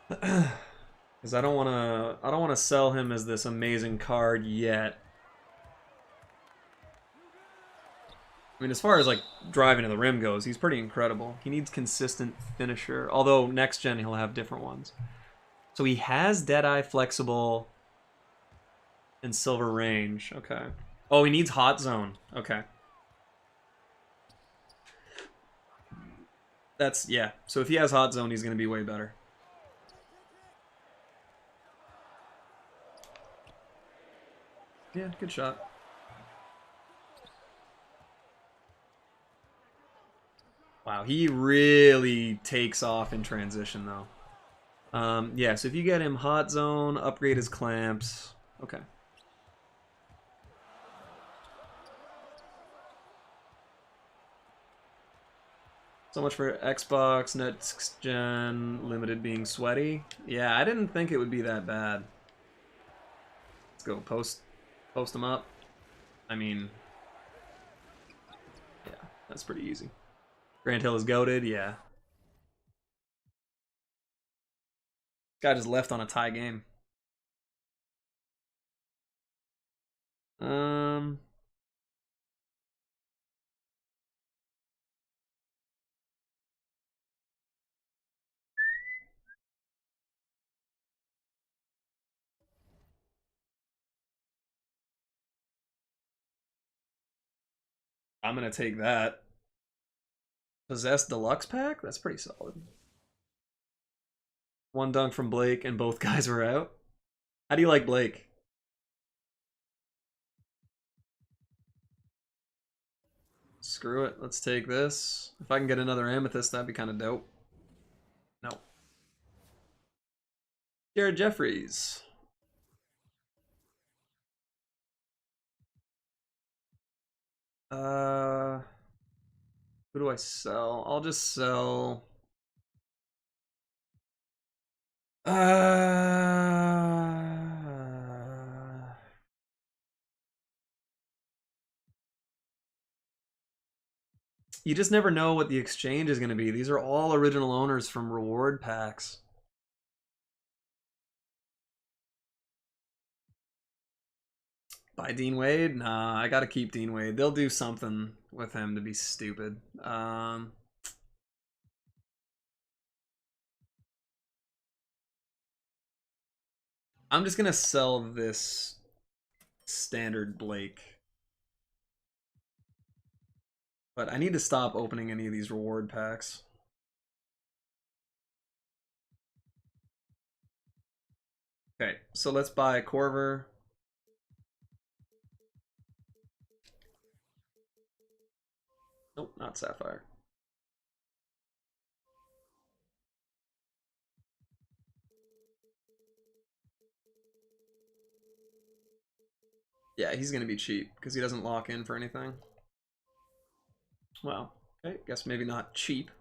Because I don't want to sell him as this amazing card yet. I mean, as far as like driving to the rim goes, he's pretty incredible. He needs consistent finisher, although next gen he'll have different ones. So he has Deadeye, Flexible, and Silver Range. Okay. Oh, he needs Hot Zone. Okay. That's, yeah. So if he has Hot Zone, he's going to be way better. Yeah, good shot. Wow, he really takes off in transition, though. Yeah, so if you get him Hot Zone, upgrade his clamps. Okay. So much for Xbox, next gen, limited being sweaty. Yeah, I didn't think it would be that bad. Let's go, post them up. I mean, yeah, that's pretty easy. Grant Hill is goated, yeah. Guy just left on a tie game. I'm gonna take that. Possessed Deluxe Pack? That's pretty solid. One dunk from Blake and both guys were out. How do you like Blake? Screw it. Let's take this. If I can get another Amethyst, that'd be kind of dope. No. Jared Jeffries. Who do I sell? I'll just sell... You just never know what the exchange is going to be. These are all original owners from reward packs. Buy Dean Wade? Nah, I gotta keep Dean Wade. They'll do something with him to be stupid. I'm just gonna sell this standard Blake. But I need to stop opening any of these reward packs. Okay, so let's buy Corver. Nope, not Sapphire. Yeah, he's gonna be cheap because he doesn't lock in for anything. Well, okay, guess maybe not cheap.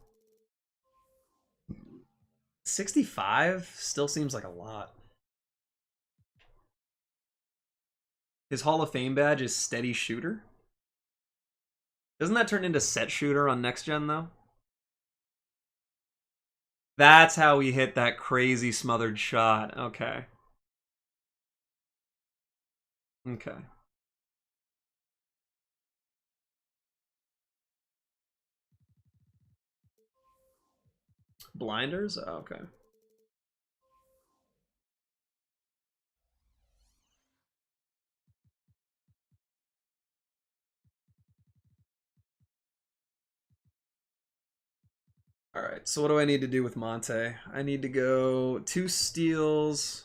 65 still seems like a lot. His Hall of Fame badge is steady shooter. Doesn't that turn into set shooter on next gen though? That's how he hit that crazy smothered shot. Okay. Okay. Blinders? Oh, okay. Alright, so what do I need to do with Monte? I need to go 2 steals,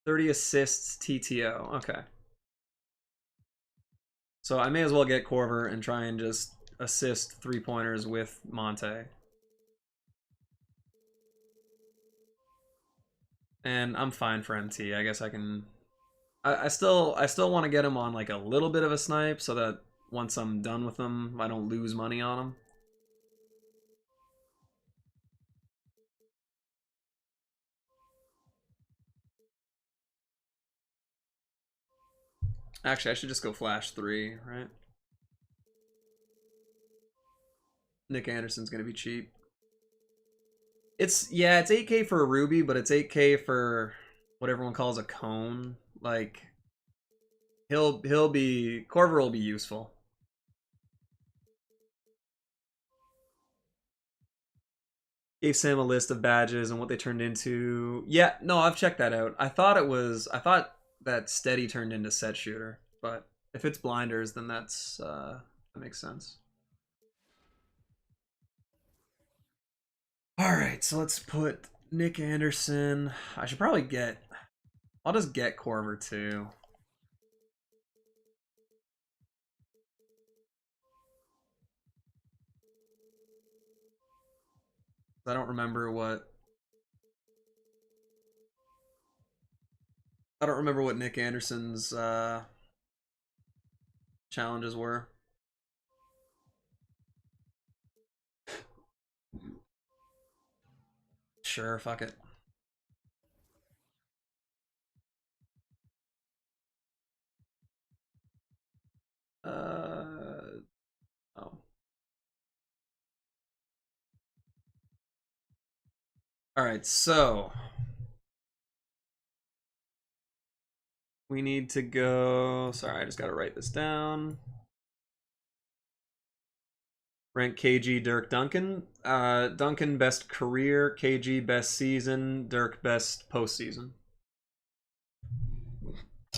30 assists, TTO. Okay. So I may as well get Corver and try and just assist 3-pointers with Monte. And I'm fine for MT. I guess I can... I still want to get him on like a little bit of a snipe so that once I'm done with him, I don't lose money on him. Actually, I should just go flash 3, right? Nick Anderson's gonna be cheap. It's 8K for a Ruby, but it's 8K for what everyone calls a cone. Like Corver will be useful. Gave Sam a list of badges and what they turned into. Yeah, no, I've checked that out. I thought that steady turned into set shooter, but if it's blinders, then that makes sense. All right, so let's put Nick Anderson. I should probably get. I'll just get Corver too. I don't remember what. I don't remember what Nick Anderson's challenges were. Sure, fuck it. Oh. Alright, so we need to go. Sorry, I just gotta write this down. Rank KG Dirk Duncan. Duncan best career, KG best season, Dirk best postseason.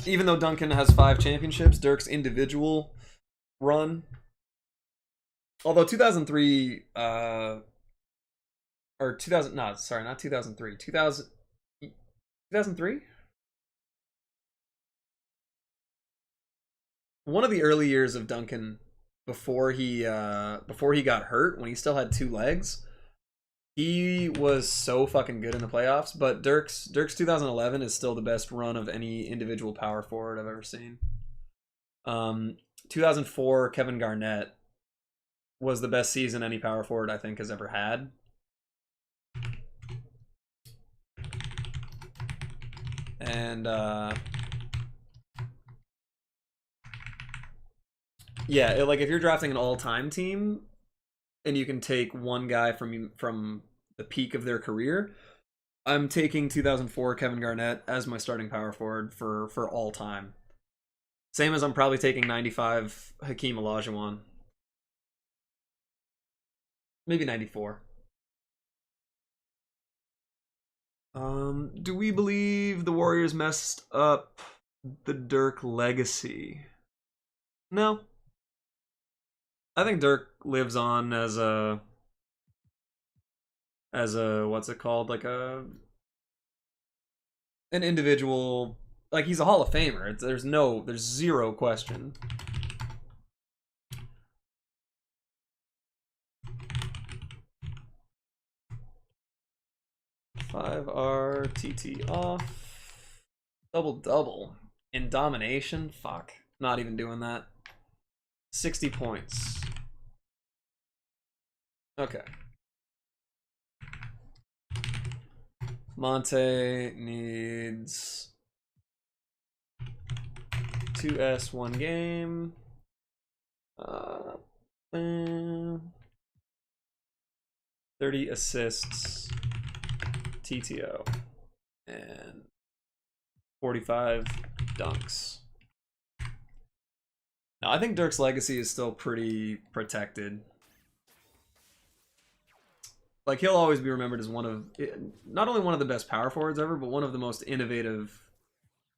Even though Duncan has 5 championships, Dirk's individual run. Although 2003, or 2000, no, sorry, not 2003, 2003? One of the early years of Duncan before he got hurt, when he still had 2 legs, he was so fucking good in the playoffs. But Dirk's 2011 is still the best run of any individual power forward I've ever seen. 2004 Kevin Garnett was the best season any power forward I think has ever had. And yeah, like if you're drafting an all-time team and you can take one guy from the peak of their career, I'm taking 2004 Kevin Garnett as my starting power forward for all time. Same as I'm probably taking 95 Hakeem Olajuwon. Maybe 94. Do we believe the Warriors messed up the Dirk legacy? No. I think Dirk lives on as a what's it called? Like an individual, like he's a Hall of Famer. There's zero question. Five RTT off. Double in domination. Fuck, not even doing that. 60 points. Okay. Monte needs 2S, 1 game. 30 assists, TTO, and 45 dunks. Now, I think Dirk's legacy is still pretty protected. Like, he'll always be remembered as one of, not only one of the best power forwards ever, but one of the most innovative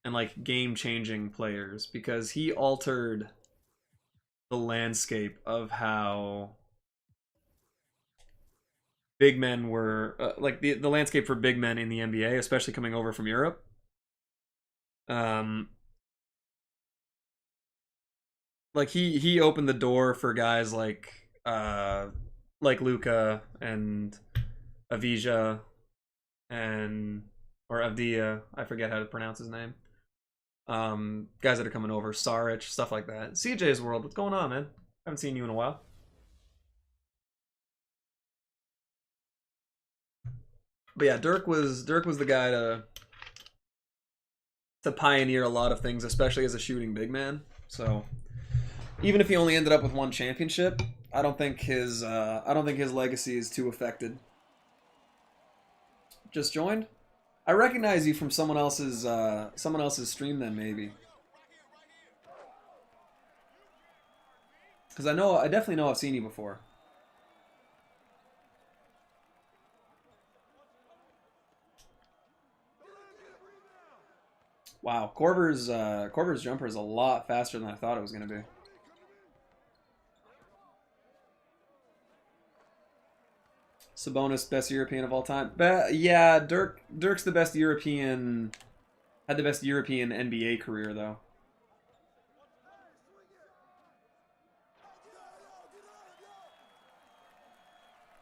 and, like, game-changing players, because he altered the landscape of how big men were, like, the landscape for big men in the NBA, especially coming over from Europe. Like, he opened the door for guys like Luka and Avija and or Avdia, I forget how to pronounce his name. Guys that are coming over, Saric, stuff like that. CJ's World, what's going on, man? Haven't seen you in a while. But yeah, Dirk was the guy to pioneer a lot of things, especially as a shooting big man. So even if he only ended up with one championship, I don't think his legacy is too affected. Just joined? I recognize you from someone else's stream then, maybe. Because I definitely know I've seen you before. Wow, Corver's jumper is a lot faster than I thought it was going to be. Sabonis, best European of all time. Yeah, Dirk's the best European. Had the best European NBA career though.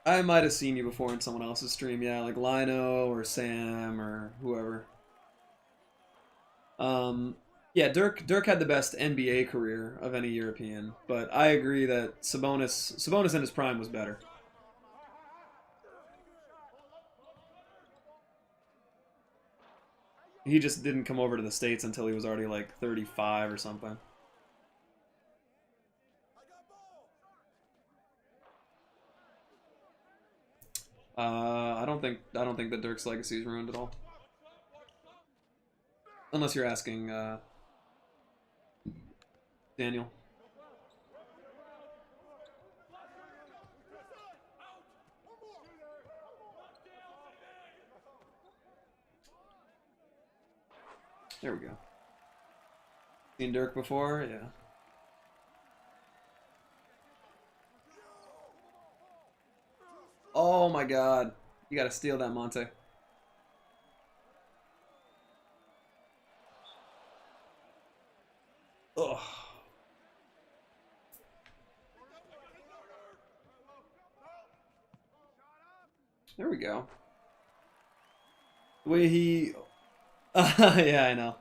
I might have seen you before in someone else's stream, yeah, like Lino or Sam or whoever. Yeah, Dirk had the best NBA career of any European, but I agree that Sabonis in his prime was better. He just didn't come over to the States until he was already like 35 or something. I don't think that Dirk's legacy is ruined at all. Unless you're asking Daniel. There we go. Seen Dirk before? Yeah. Oh my god. You gotta steal that, Monte. Ugh. There we go. The way he... yeah, I know.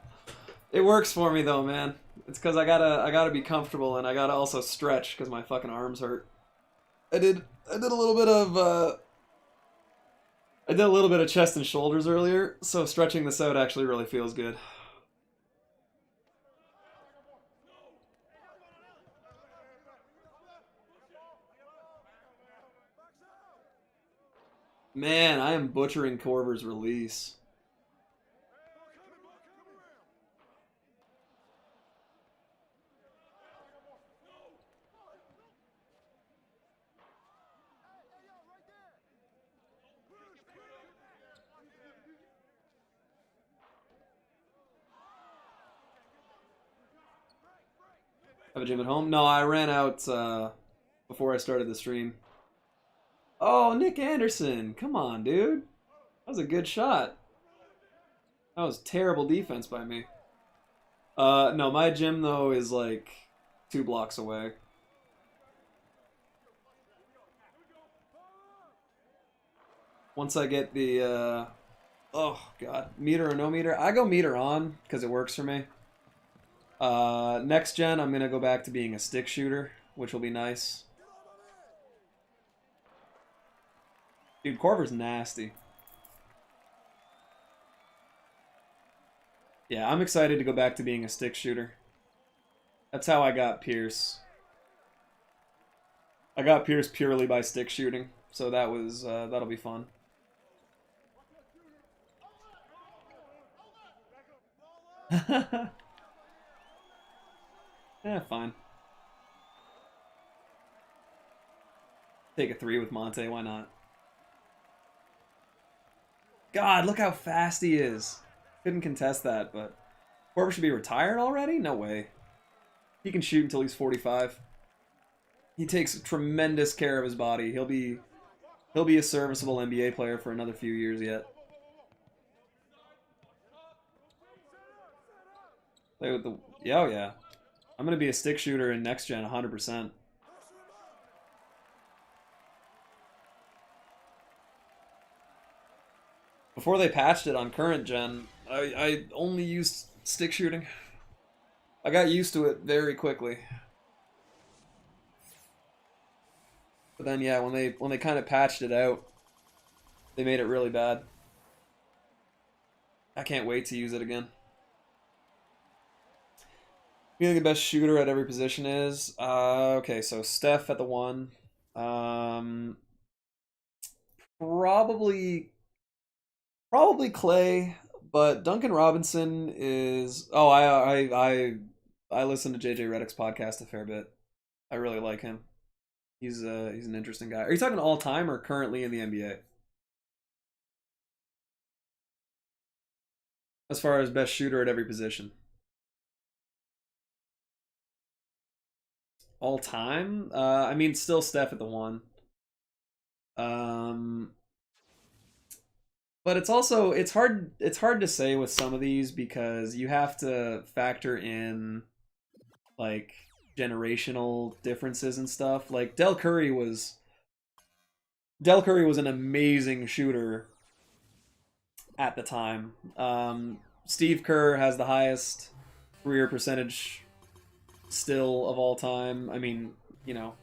It works for me though, man. It's because I gotta be comfortable and I gotta also stretch because my fucking arms hurt. I did a little bit of chest and shoulders earlier, so stretching this out actually really feels good. Man, I am butchering Corver's release. Have a gym at home? No, I ran out before I started the stream. Oh, Nick Anderson. Come on, dude. That was a good shot. That was terrible defense by me. No, my gym, though, is like 2 blocks away. Once I get the, oh, God. Meter or no meter? I go meter on because it works for me. Next gen, I'm going to go back to being a stick shooter, which will be nice. Dude, Corver's nasty. Yeah, I'm excited to go back to being a stick shooter. That's how I got Pierce. I got Pierce purely by stick shooting, so that was that'll be fun. Yeah, fine. Take a 3 with Monte, why not? God, look how fast he is. Couldn't contest that, but Corver should be retired already? No way. He can shoot until he's 45. He takes tremendous care of his body. He'll be a serviceable NBA player for another few years yet. Play with the oh yeah. I'm gonna be a stick shooter in next gen 100%. Before they patched it on current gen, I only used stick shooting. I got used to it very quickly. But then yeah, when they kind of patched it out, they made it really bad. I can't wait to use it again. Who do you think the best shooter at every position is? Okay, so Steph at the 1. Probably Clay, but Duncan Robinson is. Oh, I listen to JJ Redick's podcast a fair bit. I really like him. He's an interesting guy. Are you talking all time or currently in the NBA? As far as best shooter at every position. All time? I mean, still Steph at the 1. But it's also it's hard to say with some of these because you have to factor in like generational differences and stuff. Like Del Curry was an amazing shooter at the time. Steve Kerr has the highest career percentage still of all time. I mean, you know,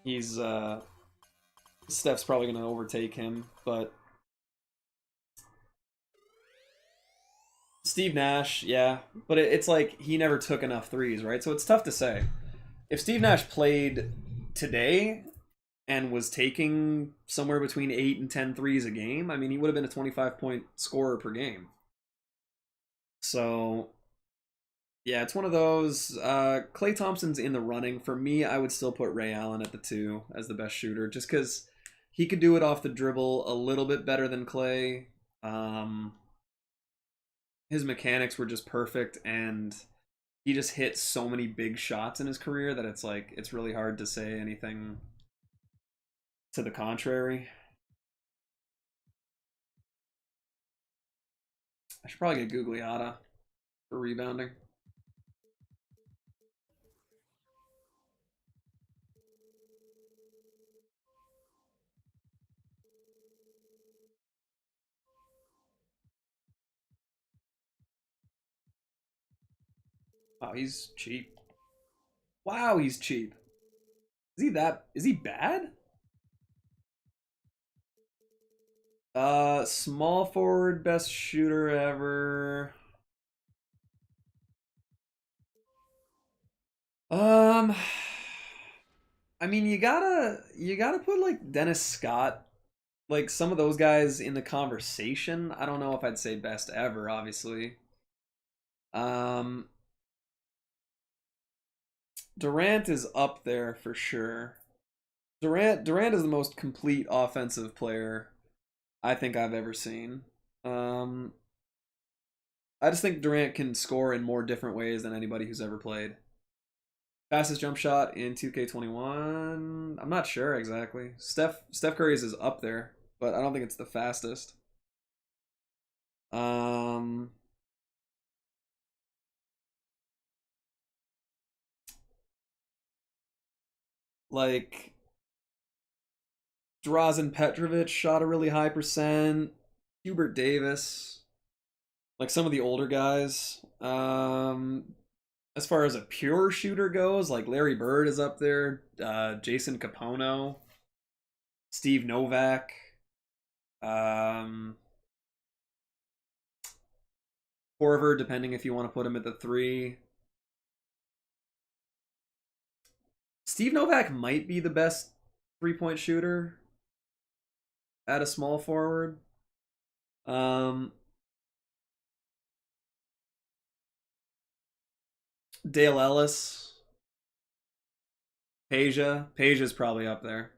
he's Steph's probably going to overtake him, but Steve Nash, yeah, but it's like he never took enough threes, right? So it's tough to say. If Steve Nash played today and was taking somewhere between 8 and 10 threes a game, I mean, he would have been a 25-point scorer per game. So, yeah, it's one of those. Klay Thompson's in the running. For me, I would still put Ray Allen at the 2 as the best shooter, just because he could do it off the dribble a little bit better than Klay. His mechanics were just perfect, and he just hit so many big shots in his career that it's like it's really hard to say anything to the contrary. I should probably get Gugliotta for rebounding. Wow, he's cheap. Wow, he's cheap. Is he bad? Small forward, best shooter ever. I mean, you gotta put like Dennis Scott, like some of those guys in the conversation. I don't know if I'd say best ever, obviously. Durant is up there for sure. Durant is the most complete offensive player I think I've ever seen. I just think Durant can score in more different ways than anybody who's ever played. Fastest jump shot in 2K21? I'm not sure exactly. Steph Curry's is up there, but I don't think it's the fastest. Like Drazen Petrovic shot a really high percent. Hubert Davis, like some of the older guys. As far as a pure shooter goes, like Larry Bird is up there. Jason Capono. Steve Novak. Corver, depending if you want to put him at the 3. Steve Novak might be the best 3-point shooter at a small forward. Dale Ellis. Peja's probably up there.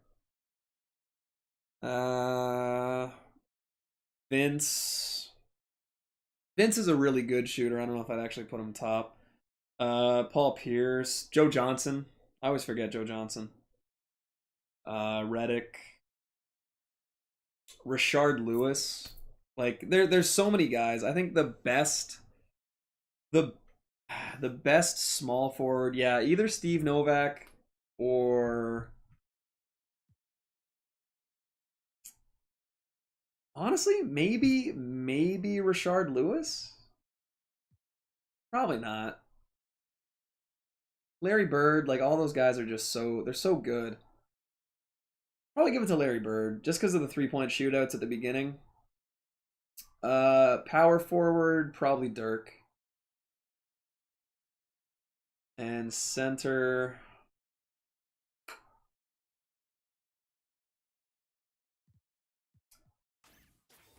Vince. Vince is a really good shooter. I don't know if I'd actually put him top. Paul Pierce. Joe Johnson. I always forget Joe Johnson. Reddick. Rashard Lewis. Like there's so many guys. I think the best small forward, yeah, either Steve Novak or honestly, maybe Rashard Lewis? Probably not. Larry Bird, like all those guys are just they're so good. Probably give it to Larry Bird just because of the 3-point shootouts at the beginning. Power forward, probably Dirk. And center,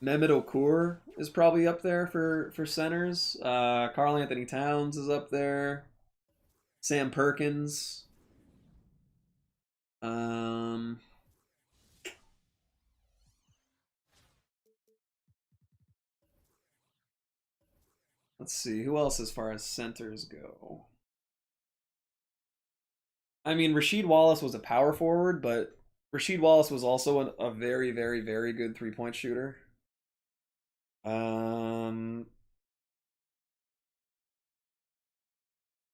Mehmet Okur is probably up there for centers. Karl Anthony Towns is up there. Sam Perkins. Let's see, who else as far as centers go? I mean, Rasheed Wallace was a power forward, but Rasheed Wallace was also a very, very, very good 3-point shooter.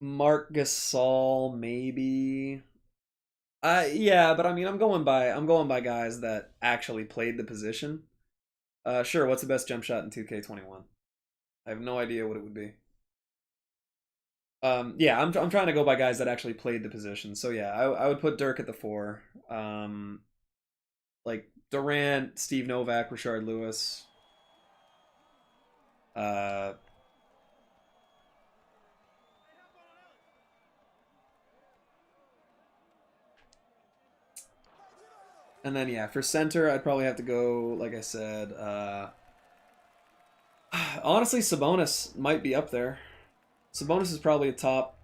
Mark Gasol, maybe. Yeah, but I mean, I'm going by guys that actually played the position. Sure. What's the best jump shot in 2K21? I have no idea what it would be. Yeah, I'm trying to go by guys that actually played the position. So yeah, I would put Dirk at the 4. Like Durant, Steve Novak, Rashard Lewis. And then yeah, for center, I'd probably have to go, like I said, honestly, Sabonis might be up there. Sabonis is probably a top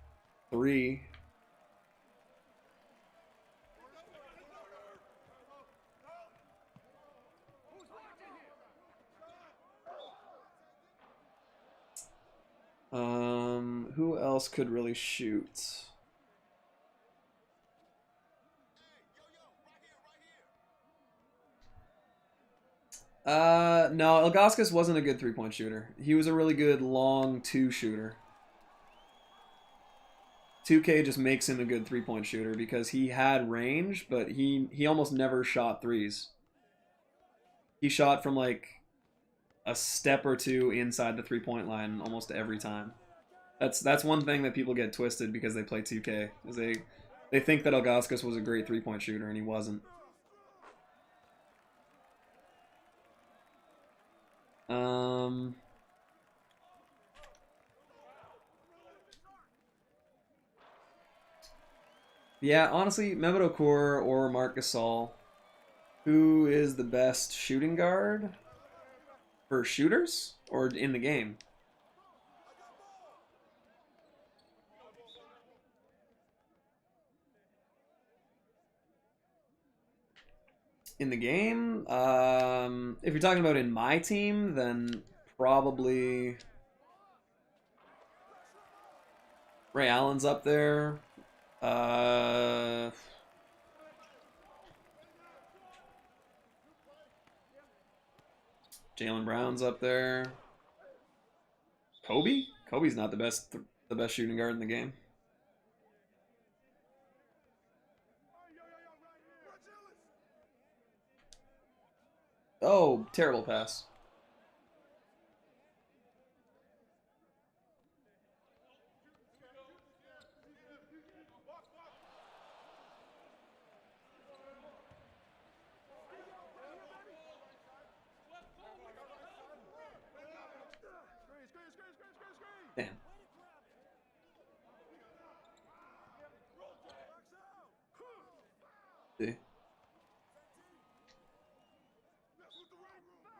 3. Who else could really shoot? No, Ilgauskas wasn't a good 3-point shooter. He was a really good long 2 shooter. 2K just makes him a good 3-point shooter because he had range, but he almost never shot threes. He shot from like a step or 2 inside the 3-point line almost every time. That's one thing that people get twisted because they play 2K. Is they think that Ilgauskas was a great 3-point shooter and he wasn't. Yeah, honestly, Mehmet Okur or Marc Gasol. Who is the best shooting guard for shooters or in the game? In the game, if you're talking about in my team, then probably Ray Allen's up there. Jaylen Brown's up there. Kobe? Kobe's not the best shooting guard in the game. Oh, terrible pass.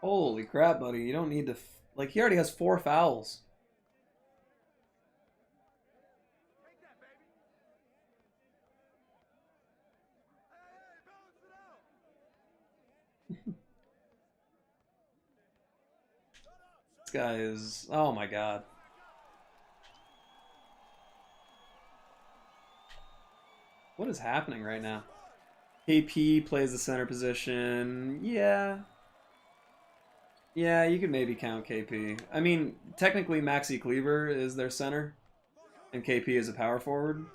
Holy crap, buddy. You don't need to... Like, he already has 4 fouls. This guy is... Oh my god. What is happening right now? KP plays the center position. Yeah. Yeah, you could maybe count KP. I mean, technically Maxi Kleber is their center, and KP is a power forward.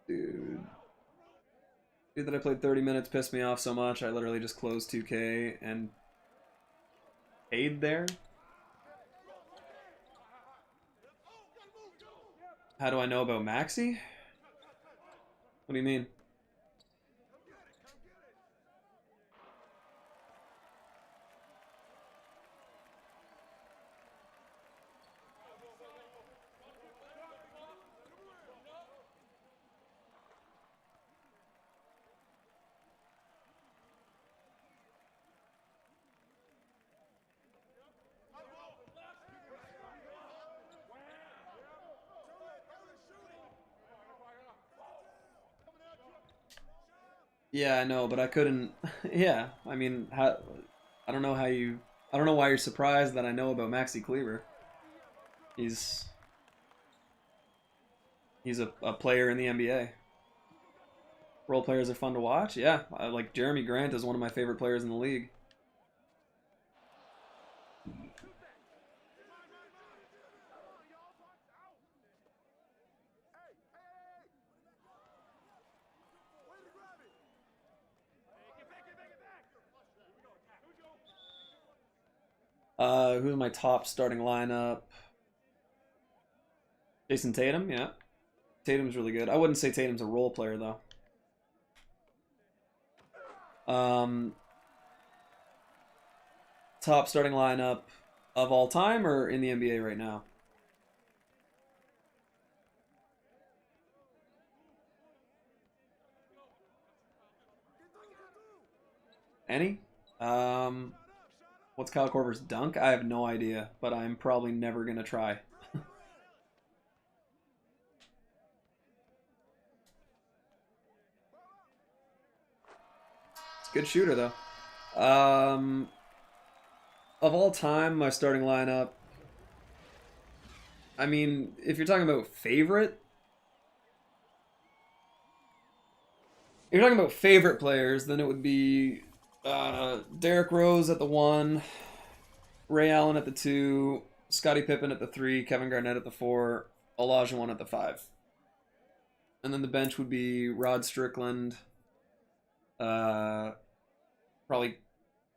Dude that I played 30 minutes pissed me off so much, I literally just closed 2K and paid there. How do I know about Maxi? What do you mean? Yeah, I know, but I couldn't. Yeah, I mean, I don't know how you. I don't know why you're surprised that I know about Maxi Kleber. He's a player in the NBA. Role players are fun to watch. Yeah, like Jeremy Grant is one of my favorite players in the league. Who's my top starting lineup? Jason Tatum, yeah. Tatum's really good. I wouldn't say Tatum's a role player though. Top starting lineup of all time or in the NBA right now? Any? What's Kyle Korver's dunk? I have no idea, but I'm probably never gonna try. It's a good shooter though. Of all time, my starting lineup. I mean, if you're talking about favorite, if you're talking about favorite players, then it would be Derrick Rose at the 1, Ray Allen at the 2, Scottie Pippen at the 3, Kevin Garnett at the 4, Olajuwon at the 5. And then the bench would be Rod Strickland, probably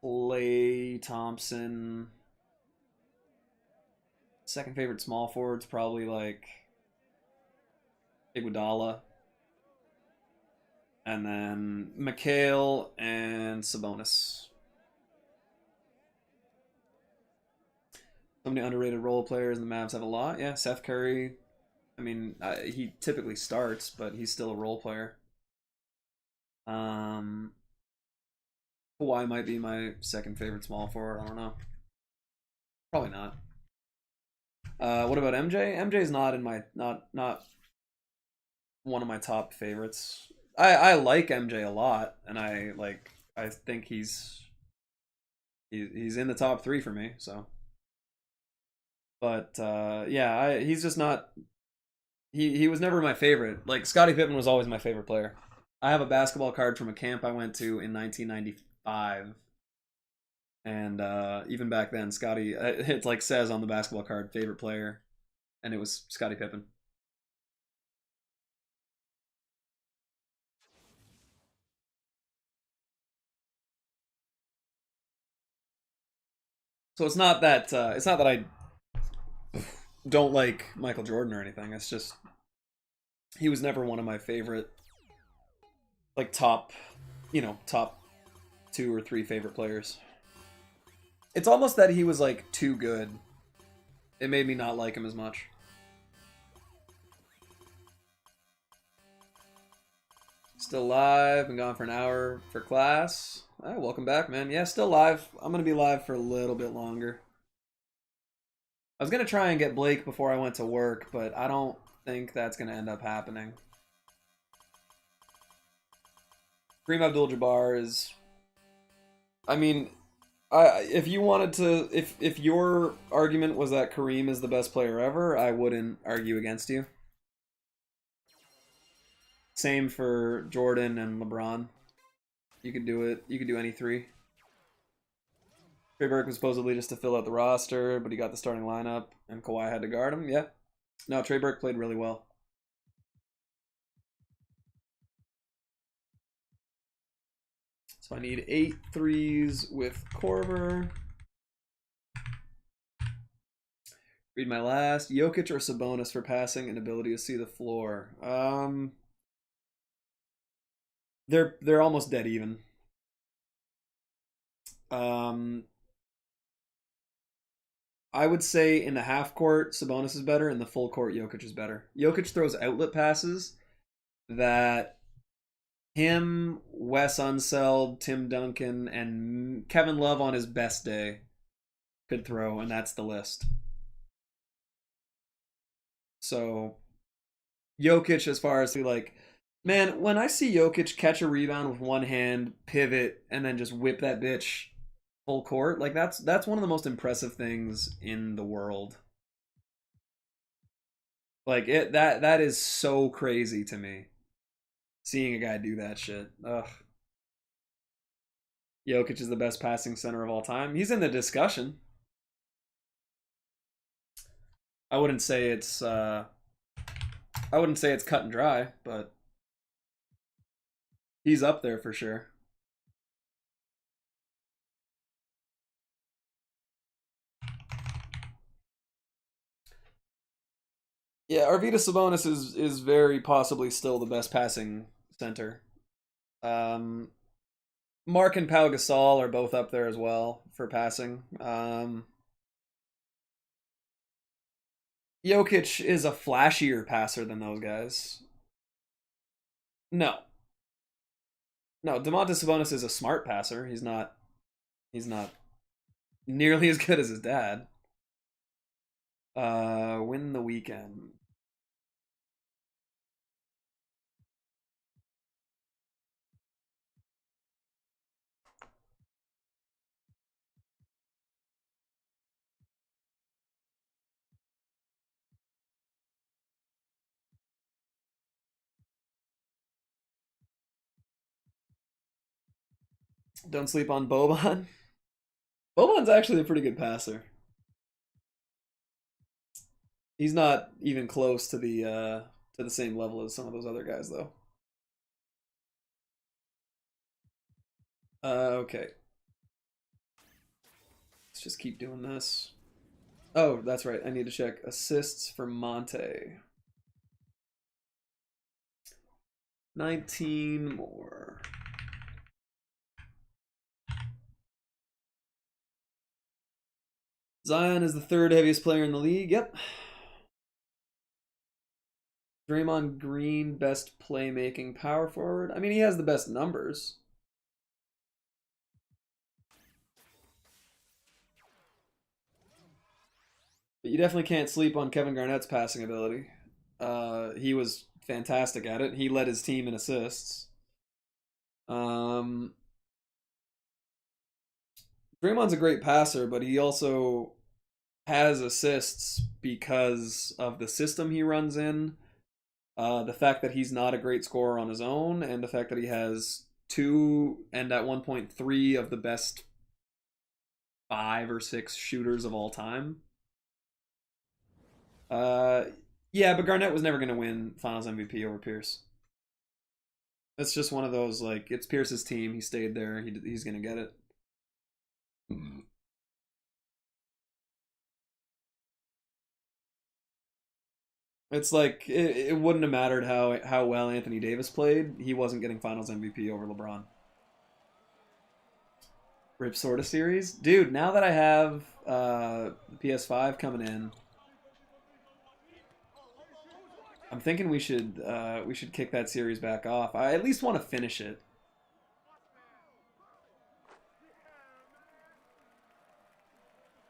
Klay Thompson. Second favorite small forward's probably like Iguodala. And then McHale and Sabonis. So many underrated role players, and the Mavs have a lot. Yeah, Seth Curry. I mean, he typically starts, but he's still a role player. Kawhi might be my second favorite small forward. I don't know. Probably not. What about MJ? MJ's not in my not one of my top favorites. I like MJ a lot, and I think he's in the top 3 for me. So, but yeah, he's just not. He was never my favorite. Like Scottie Pippen was always my favorite player. I have a basketball card from a camp I went to in 1995, and even back then, Scottie it like says on the basketball card favorite player, and it was Scottie Pippen. So it's not that I don't like Michael Jordan or anything. It's just he was never one of my favorite, like top 2 or 3 favorite players. It's almost that he was like too good. It made me not like him as much. Still live. Been gone for an hour for class. All right, welcome back, man. Yeah, still live. I'm gonna be live for a little bit longer. I was gonna try and get Blake before I went to work, but I don't think that's gonna end up happening. Kareem Abdul-Jabbar is... I mean, if you wanted to... If your argument was that Kareem is the best player ever, I wouldn't argue against you. Same for Jordan and LeBron. You could do it. You could do any three. Trey Burke was supposedly just to fill out the roster, but he got the starting lineup, and Kawhi had to guard him. Yeah. No, Trey Burke played really well. So I need 8 threes with Korver. Read my last. Jokic or Sabonis for passing and ability to see the floor. They're almost dead even. I would say in the half court, Sabonis is better. In the full court, Jokic is better. Jokic throws outlet passes that him, Wes Unseld, Tim Duncan, and Kevin Love on his best day could throw, and that's the list. So, Jokic, as far as like, man, when I see Jokic catch a rebound with one hand, pivot, and then just whip that bitch full court, like that's one of the most impressive things in the world. Like that is so crazy to me. Seeing a guy do that shit. Ugh. Jokic is the best passing center of all time. He's in the discussion. I wouldn't say it's cut and dry, but he's up there for sure. Yeah, Arvydas Sabonis is very possibly still the best passing center. Mark and Pau Gasol are both up there as well for passing. Jokic is a flashier passer than those guys. No. No, Domantas Sabonis is a smart passer. He's not nearly as good as his dad. Win the weekend. Don't sleep on Boban. Boban's actually a pretty good passer. He's not even close to the same level as some of those other guys, though. Okay. Let's just keep doing this. Oh, that's right. I need to check assists for Monte. 19 more. Zion is the 3rd heaviest player in the league. Yep. Draymond Green, best playmaking power forward. I mean, he has the best numbers. But you definitely can't sleep on Kevin Garnett's passing ability. He was fantastic at it. He led his team in assists. Draymond's a great passer, but he also has assists because of the system he runs in, the fact that he's not a great scorer on his own, and the fact that he has 2 and at 1.3 of the best 5 or 6 shooters of all time. Yeah, but Garnett was never going to win Finals MVP over Pierce. It's just one of those, like, it's Pierce's team. He stayed there. He's going to get it. It's like it wouldn't have mattered how well Anthony Davis played. He wasn't getting Finals MVP over LeBron. Rip Sorta series, dude. Now that I have the PS5 coming in, I'm thinking we should kick that series back off. I at least want to finish it.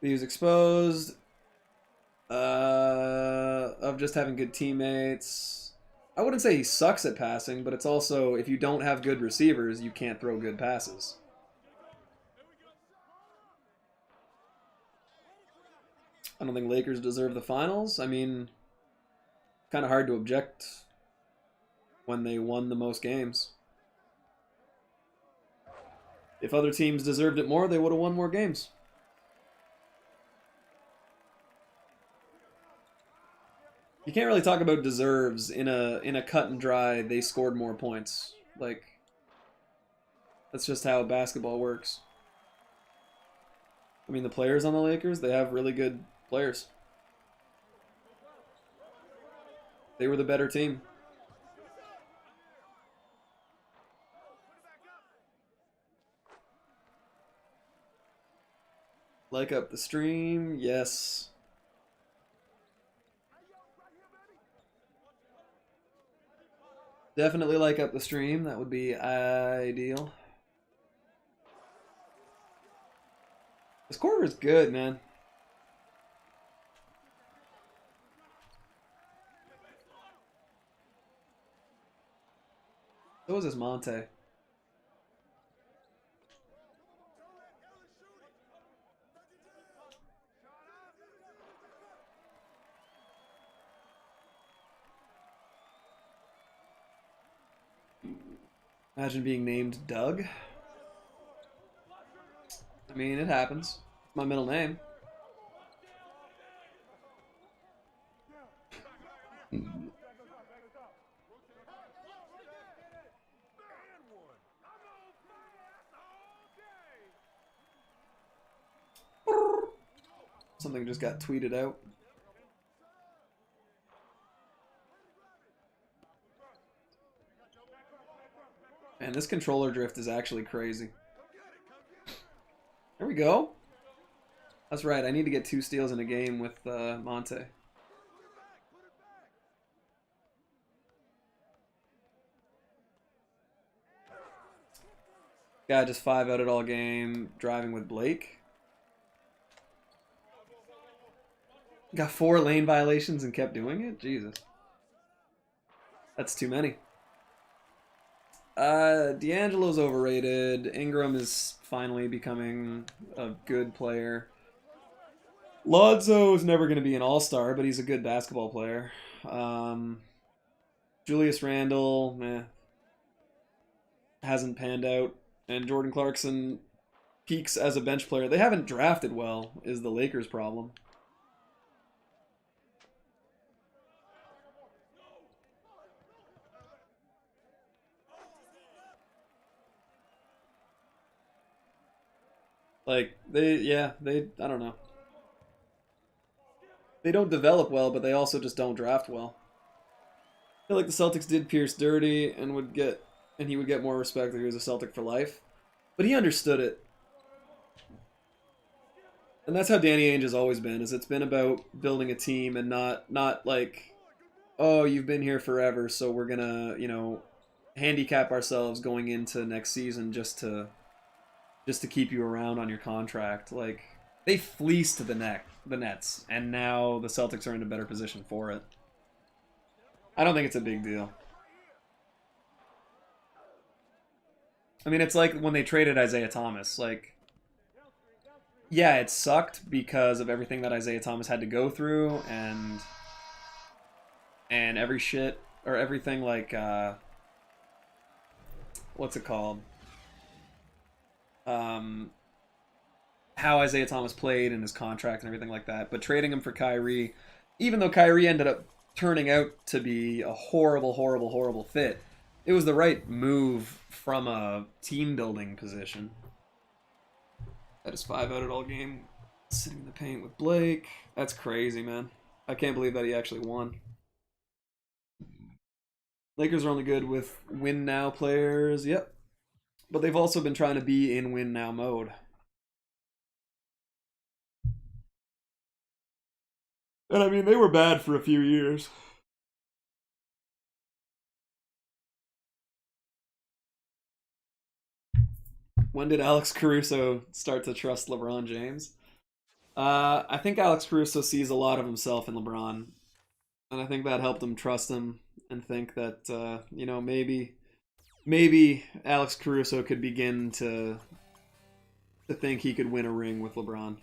He was exposed of just having good teammates. I wouldn't say he sucks at passing, but it's also if you don't have good receivers, you can't throw good passes. I don't think Lakers deserve the finals. I mean, kind of hard to object when they won the most games. If other teams deserved it more, they would have won more games. You can't really talk about deserves in a cut and dry. They scored more points. Like that's just how basketball works. I mean, the players on the Lakers, they have really good players. They were the better team. Like up the stream, yes. Definitely like up the stream. That would be ideal. This Corver's good, man. So is this Monte. Imagine being named Doug. I mean, it happens. It's my middle name. Something just got tweeted out. Man, this controller drift is actually crazy. There we go. That's right, I need to get 2 steals in a game with Monte. Guy just 5-outed all game, driving with Blake. Got 4 lane violations and kept doing it? Jesus. That's too many. D'Angelo's overrated. Ingram is finally becoming a good player. Lonzo's never going to be an all-star, but he's a good basketball player. Julius Randle, hasn't panned out. And Jordan Clarkson peaks as a bench player. They haven't drafted well, is the Lakers' problem. Like, I don't know. They don't develop well, but they also just don't draft well. I feel like the Celtics did Pierce dirty and he would get more respect if he was a Celtic for life. But he understood it. And that's how Danny Ainge has always been, is it's been about building a team and not like, oh, you've been here forever, so we're gonna, handicap ourselves going into next season just to keep you around on your contract. Like, they fleeced the Nets, and now the Celtics are in a better position for it. I don't think it's a big deal. I mean, it's like when they traded Isaiah Thomas. Like, yeah, it sucked because of everything that Isaiah Thomas had to go through, and everything like, what's it called? How Isaiah Thomas played and his contract and everything like that. But trading him for Kyrie, even though Kyrie ended up turning out to be a horrible, horrible, horrible fit, it was the right move from a team building position. That is 5-outed all game, sitting in the paint with Blake. That's crazy, man. I can't believe that he actually won. Lakers are only good with win now players. Yep. But they've also been trying to be in win now mode. And I mean, they were bad for a few years. When did Alex Caruso start to trust LeBron James? I think Alex Caruso sees a lot of himself in LeBron, and I think that helped him trust him and think that you know, maybe Alex Caruso could begin to think he could win a ring with LeBron.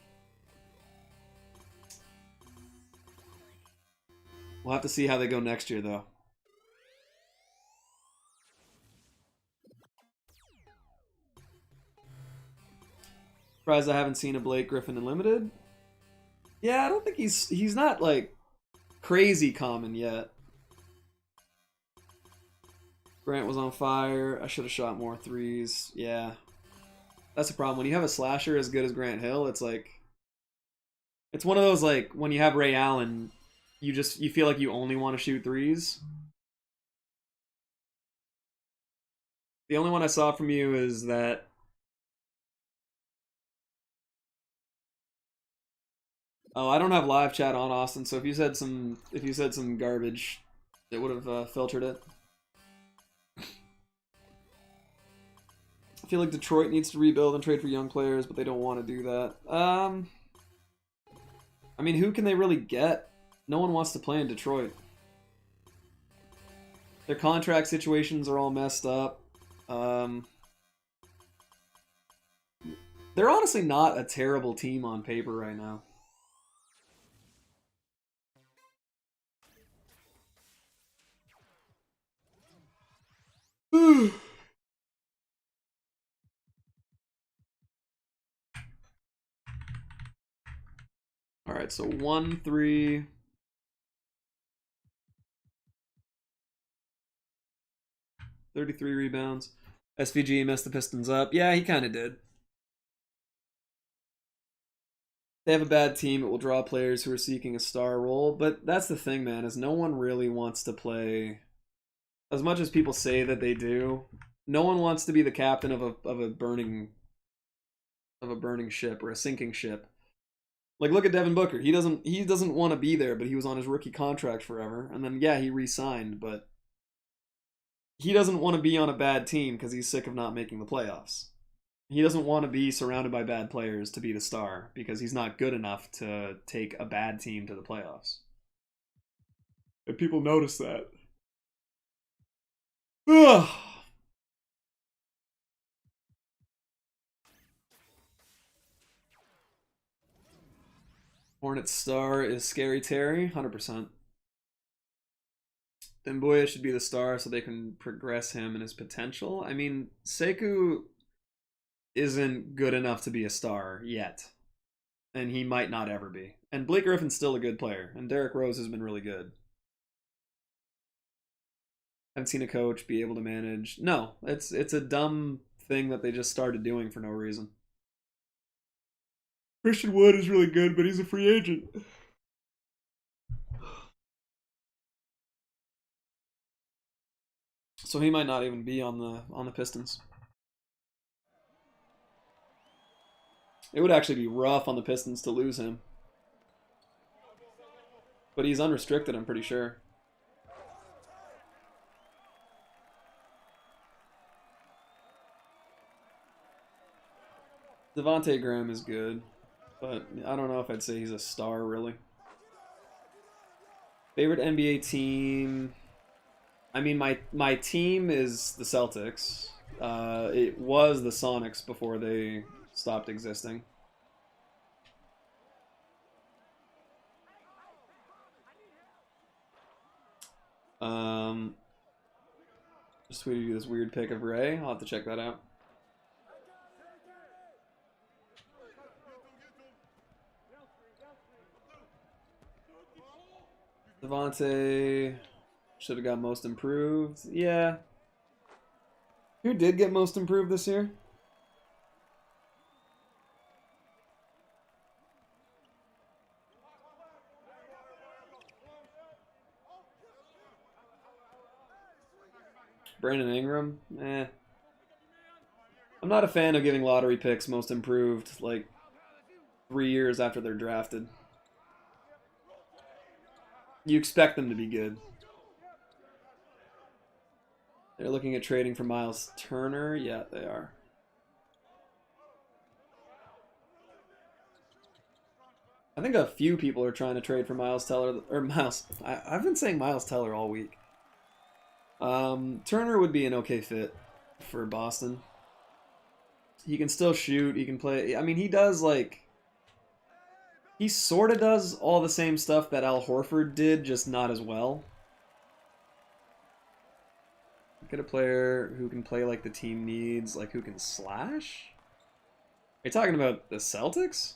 We'll have to see how they go next year, though. Surprised I haven't seen a Blake Griffin Unlimited. Yeah, I don't think he's not like crazy common yet. Grant was on fire. I should have shot more threes. Yeah. That's the problem. When you have a slasher as good as Grant Hill, it's like it's one of those like when you have Ray Allen, you feel like you only want to shoot threes. The only one I saw from you is that oh, I don't have live chat on, Austin, so if you said some garbage, it would have filtered it. I feel like Detroit needs to rebuild and trade for young players, but they don't want to do that. I mean, who can they really get? No one wants to play in Detroit. Their contract situations are all messed up. They're honestly not a terrible team on paper right now. All right, so 1-3. $33 rebounds. SVG messed the Pistons up. Yeah, he kind of did. They have a bad team. It will draw players who are seeking a star role. But that's the thing, man, is no one really wants to play. As much as people say that they do, no one wants to be the captain of a burning ship or a sinking ship. Like, look at Devin Booker. He doesn't want to be there, but he was on his rookie contract forever. And then yeah, he re-signed, but he doesn't want to be on a bad team because he's sick of not making the playoffs. He doesn't want to be surrounded by bad players to be the star because he's not good enough to take a bad team to the playoffs. And people notice that. Ugh. Hornet star is Scary Terry, 100%. Demboya should be the star so they can progress him and his potential. I mean, Sekou isn't good enough to be a star yet. And he might not ever be. And Blake Griffin's still a good player. And Derrick Rose has been really good. Haven't seen a coach be able to manage. No, it's a dumb thing that they just started doing for no reason. Christian Wood is really good, but he's a free agent. So he might not even be on the Pistons. It would actually be rough on the Pistons to lose him. But he's unrestricted, I'm pretty sure. Devontae Graham is good, but I don't know if I'd say he's a star, really. Favorite NBA team? I mean, my team is the Celtics. It was the Sonics before they stopped existing. Just tweeted you this weird pic of Ray. I'll have to check that out. Devontae should have got most improved. Yeah. Who did get most improved this year? Brandon Ingram? Eh. I'm not a fan of giving lottery picks most improved like 3 years after they're drafted. You expect them to be good. They're looking at trading for Miles Turner. Yeah, they are. I think a few people are trying to trade for Miles Teller, or Miles. I've been saying Miles Teller all week. Turner would be an okay fit for Boston. He can still shoot. He can play. I mean, he does like. He sort of does all the same stuff that Al Horford did, just not as well. Get a player who can play like the team needs, like who can slash. Are you talking about the Celtics?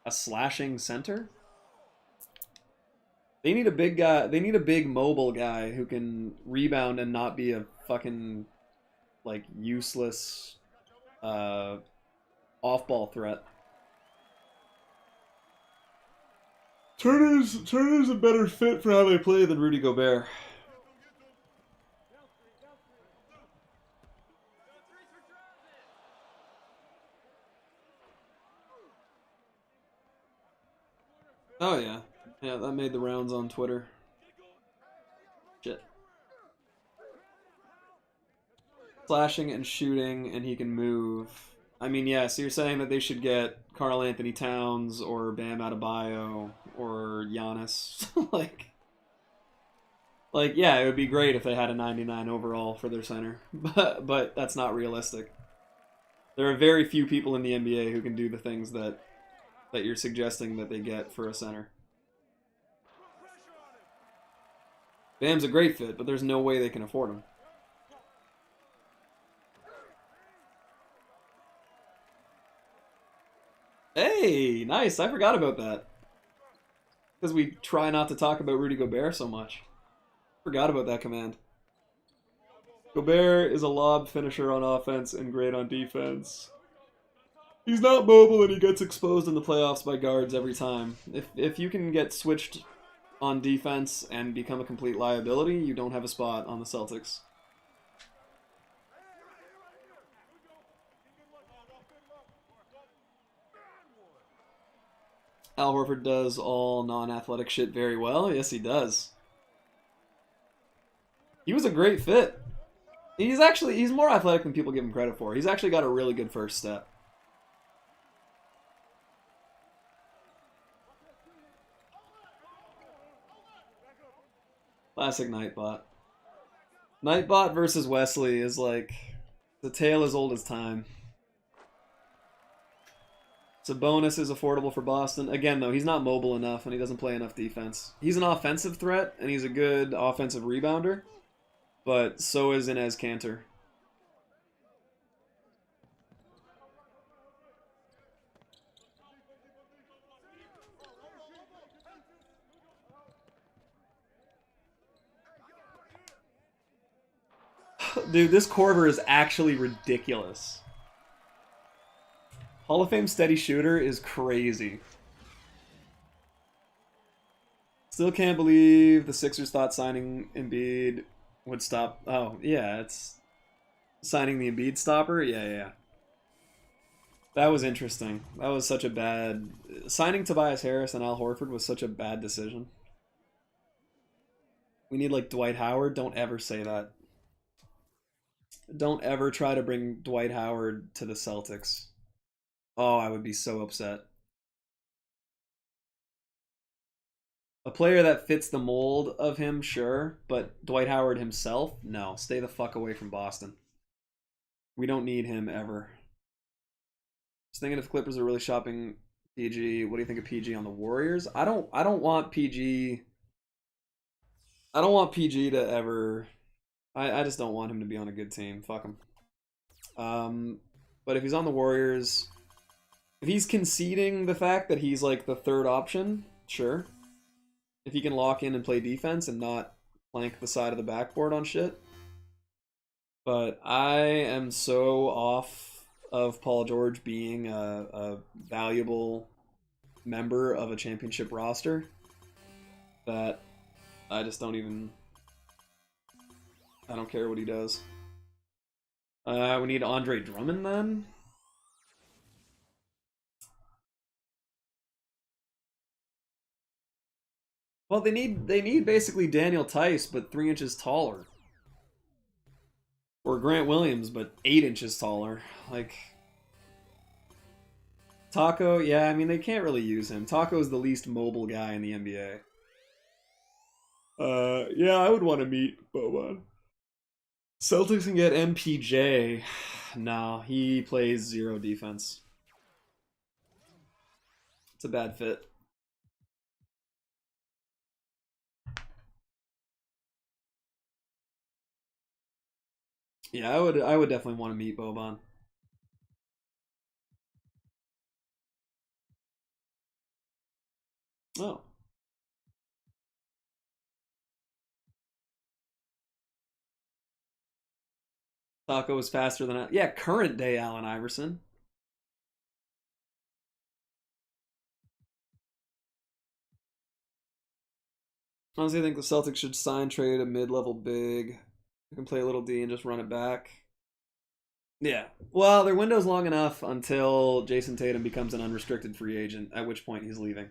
A slashing center? They need a big guy. They need a big mobile guy who can rebound and not be a fucking like useless off-ball threat. Turner's a better fit for how they play than Rudy Gobert. Oh yeah. Yeah, that made the rounds on Twitter. Shit. Slashing and shooting, and he can move. I mean, yeah, so you're saying that they should get Karl Anthony Towns or Bam Adebayo or Giannis. like, yeah, it would be great if they had a 99 overall for their center. But that's not realistic. There are very few people in the NBA who can do the things that you're suggesting that they get for a center. Bam's a great fit, but there's no way they can afford him. Hey, nice. I forgot about that. Because we try not to talk about Rudy Gobert so much. Forgot about that command. Gobert is a lob finisher on offense and great on defense. He's not mobile and he gets exposed in the playoffs by guards every time. If you can get switched on defense and become a complete liability, you don't have a spot on the Celtics. Al Horford does all non-athletic shit very well. Yes, he does. He was a great fit. He's more athletic than people give him credit for. He's actually got a really good first step. Classic Nightbot. Nightbot versus Wesley is like the tale as old as time. Sabonis is affordable for Boston. Again, though, he's not mobile enough and he doesn't play enough defense. He's an offensive threat and he's a good offensive rebounder, but so is Inez Kanter. Dude, this Korver is actually ridiculous. Hall of Fame steady shooter is crazy. Still can't believe the Sixers thought signing Embiid would stop. Oh, yeah, it's signing the Embiid stopper. Yeah. That was interesting. That was such a bad... Signing Tobias Harris and Al Horford was such a bad decision. We need, like, Dwight Howard. Don't ever say that. Don't ever try to bring Dwight Howard to the Celtics. Oh, I would be so upset. A player that fits the mold of him, sure, but Dwight Howard himself, no. Stay the fuck away from Boston. We don't need him ever. Just thinking if Clippers are really shopping PG, what do you think of PG on the Warriors? I don't want PG. I don't want PG to ever. I just don't want him to be on a good team. Fuck him. But if he's on the Warriors, if he's conceding the fact that he's like the third option, sure. If he can lock in and play defense and not plank the side of the backboard on shit. But I am so off of Paul George being a valuable member of a championship roster that I just don't even... I don't care what he does. We need Andre Drummond then? Well, they need basically Daniel Tice, but 3 inches taller. Or Grant Williams, but 8 inches taller. Like, Taco, yeah, I mean, they can't really use him. Taco is the least mobile guy in the NBA. Yeah, I would want to meet Boban. Celtics can get MPJ. No, he plays zero defense. It's a bad fit. Yeah, I would definitely want to meet Boban. Oh. Taco is faster than yeah, current day Allen Iverson. Honestly, I think the Celtics should sign trade a mid-level big who can play a little D and just run it back. Yeah. Well, their window's long enough until Jason Tatum becomes an unrestricted free agent, at which point he's leaving.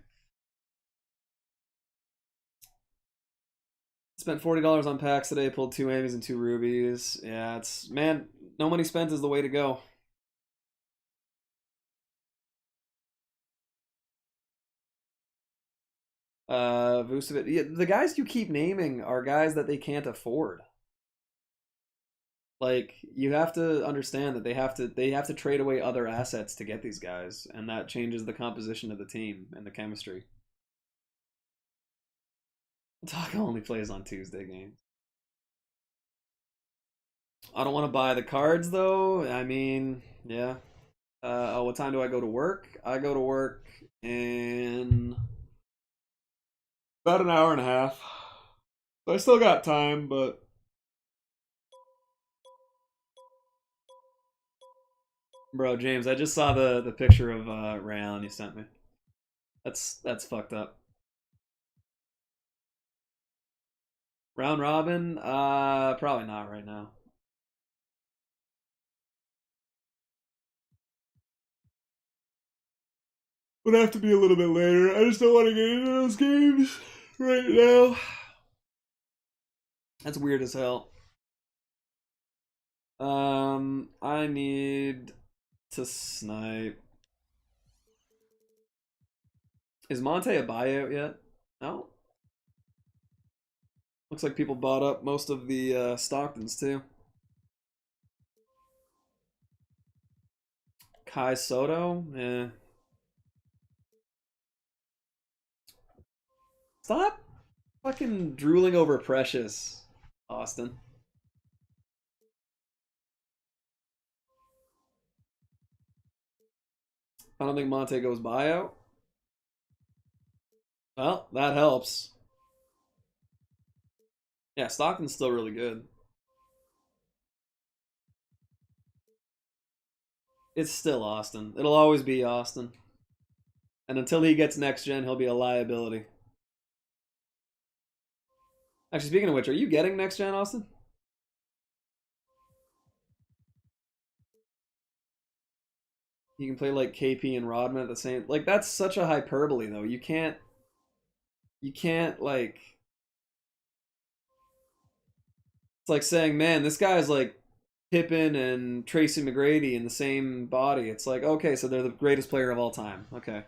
Spent $40 on packs today, pulled 2 Amy's and 2 rubies. Yeah, it's man, no money spent is the way to go. Vucevic. Yeah, the guys you keep naming are guys that they can't afford. Like you have to understand that they have to trade away other assets to get these guys, and that changes the composition of the team and the chemistry. Taco only plays on Tuesday games. I don't want to buy the cards though. I mean, yeah. Oh, what time do I go to work? I go to work in about an hour and a half. So I still got time, but bro, James, I just saw the picture of Ray Allen you sent me. That's fucked up. Round robin? Probably not right now. Would have to be a little bit later. I just don't want to get into those games right now. That's weird as hell. I need to snipe. Is Monte a buyout yet? No. Looks like people bought up most of the Stocktons too. Kai Soto? Eh. Stop fucking drooling over Precious, Austin. I don't think Monte goes buyout. Well, that helps. Yeah, Stockton's still really good. It's still Austin. It'll always be Austin. And until he gets next gen, he'll be a liability. Actually, speaking of which, are you getting next gen, Austin? You can play like KP and Rodman at the same. Like that's such a hyperbole, though. You can't. You can't like. It's like saying, man, this guy's like Pippen and Tracy McGrady in the same body. It's like, okay, so they're the greatest player of all time. Okay.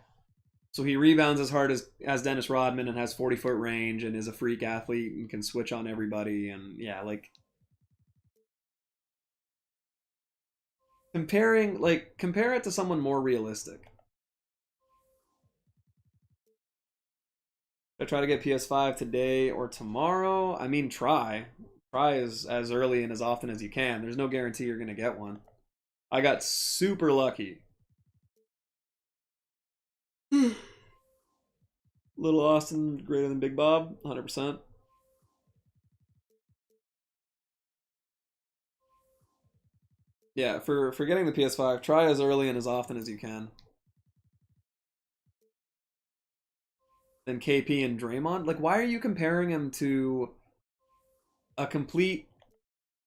So he rebounds as hard as Dennis Rodman and has 40-foot range and is a freak athlete and can switch on everybody. And yeah, like compare it to someone more realistic. I try to get PS5 today or tomorrow. I mean, try. Try as early and as often as you can. There's no guarantee you're gonna get one. I got super lucky. Little Austin greater than Big Bob, 100%. Yeah, for getting the PS5, try as early and as often as you can. Then KP and Draymond, like why are you comparing him to a complete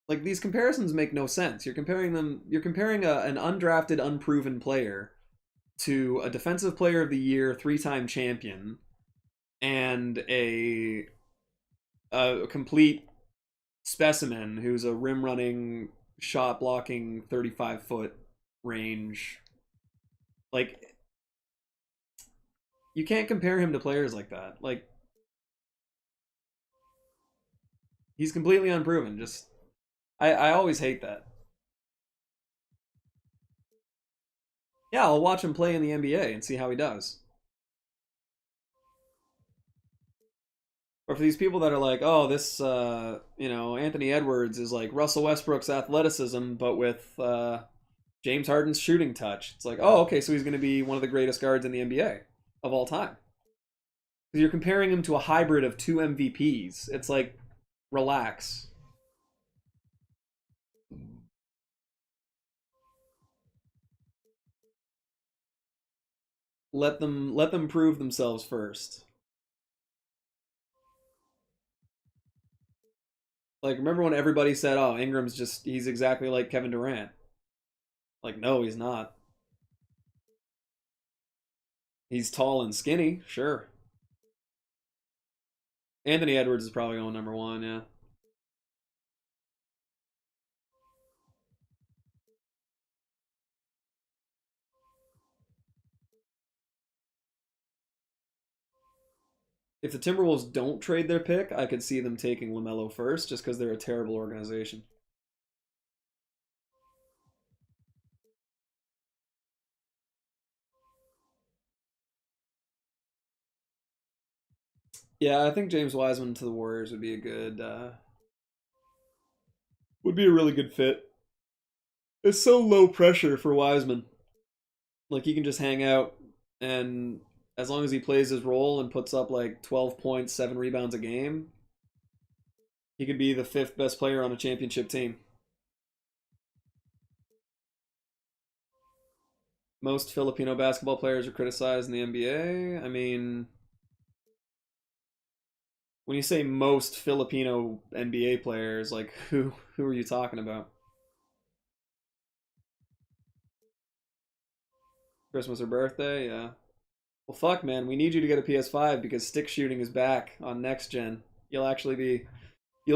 like these comparisons make no sense. You're comparing an undrafted, unproven player to a defensive player of the year, 3-time champion, and a complete specimen who's a rim running, shot blocking, 35-foot range. Like You can't compare him to players like that. Like, he's completely unproven. Just, I always hate that. Yeah, I'll watch him play in the NBA and see how he does. Or for these people that are like, oh, this, Anthony Edwards is like Russell Westbrook's athleticism, but with James Harden's shooting touch. It's like, oh, okay, so he's going to be one of the greatest guards in the NBA of all time. Because you're comparing him to a hybrid of two MVPs. It's like, relax. Let them prove themselves first. Like, remember when everybody said, oh, he's exactly like Kevin Durant. Like, no, he's not. He's tall and skinny, sure. Anthony Edwards is probably going number one, yeah. If the Timberwolves don't trade their pick, I could see them taking LaMelo first, just because they're a terrible organization. Yeah, I think James Wiseman to the Warriors would be a good, would be a really good fit. It's so low pressure for Wiseman. Like, he can just hang out, and as long as he plays his role and puts up like 12 points, 7 rebounds a game, he could be the 5th best player on a championship team. Most Filipino basketball players are criticized in the NBA. I mean, when you say most Filipino NBA players, like who are you talking about? Christmas or birthday? Yeah. Well, fuck, man. We need you to get a PS5 because stick shooting is back on next gen. You'll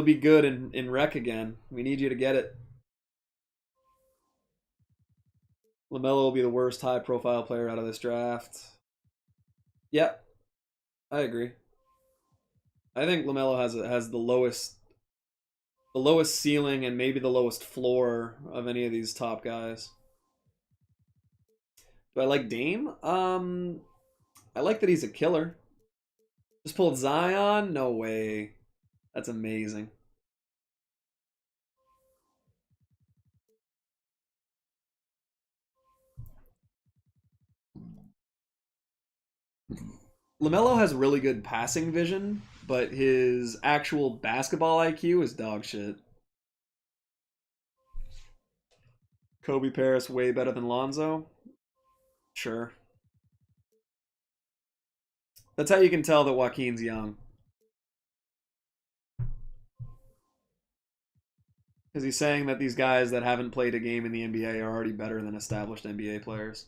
be good in rec again. We need you to get it. LaMelo will be the worst high-profile player out of this draft. Yep, I agree. I think LaMelo has the lowest ceiling and maybe the lowest floor of any of these top guys. Do I like Dame? I like that he's a killer. Just pulled Zion? No way. That's amazing. LaMelo has really good passing vision, but his actual basketball IQ is dog shit. Kobe Paris way better than Lonzo? Sure. That's how you can tell that Joaquin's young. Because he's saying that these guys that haven't played a game in the NBA are already better than established NBA players.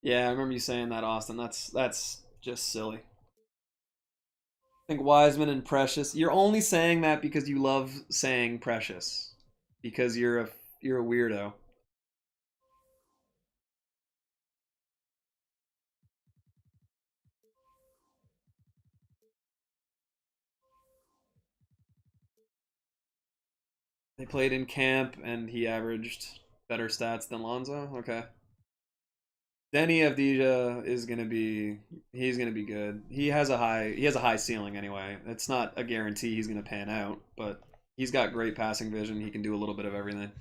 Yeah, I remember you saying that, Austin. That's just silly. I think Wiseman and Precious. You're only saying that because you love saying Precious, because you're a weirdo. They played in camp and he averaged better stats than Lonzo. Okay. Denny Avdija is gonna be he's gonna be good. He has a high ceiling anyway. It's not a guarantee he's gonna pan out, but he's got great passing vision. He can do a little bit of everything.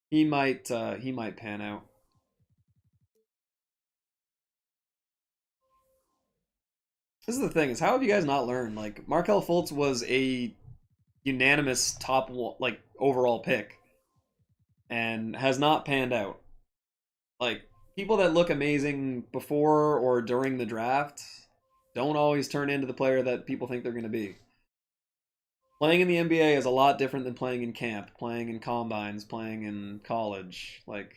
He might pan out. This is the thing, is how have you guys not learned? Like, Markelle Fultz was a unanimous top like overall pick. and has not panned out. Like, people that look amazing before or during the draft don't always turn into the player that people think they're going to be. Playing in the NBA is a lot different than playing in camp, playing in combines, playing in college. Like,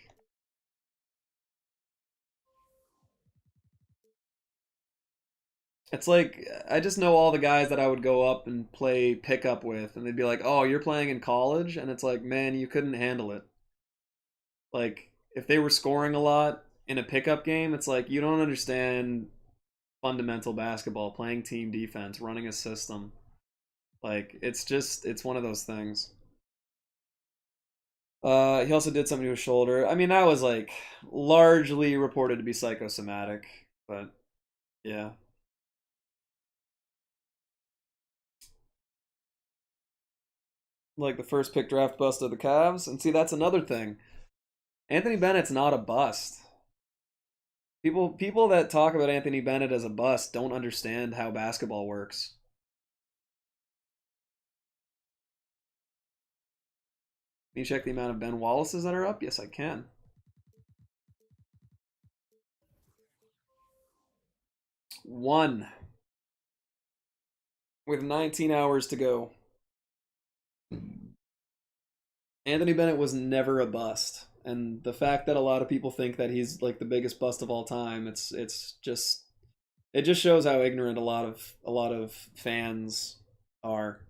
it's like, I just know all the guys that I would go up and play pickup with, and they'd be like, "Oh, you're playing in college?" And it's like, man, you couldn't handle it. Like, if they were scoring a lot in a pickup game, it's like, you don't understand fundamental basketball, playing team defense, running a system. Like, it's one of those things. He also did something to his shoulder. I mean, that was like largely reported to be psychosomatic, but yeah. Like the first pick draft bust of the Cavs. And see, that's another thing. Anthony Bennett's not a bust. People that talk about Anthony Bennett as a bust don't understand how basketball works. Can you check the amount of Ben Wallaces that are up? Yes, I can. One. With 19 hours to go. Anthony Bennett was never a bust. And the fact that a lot of people think that he's like the biggest bust of all time, it's just it just shows how ignorant a lot of fans are.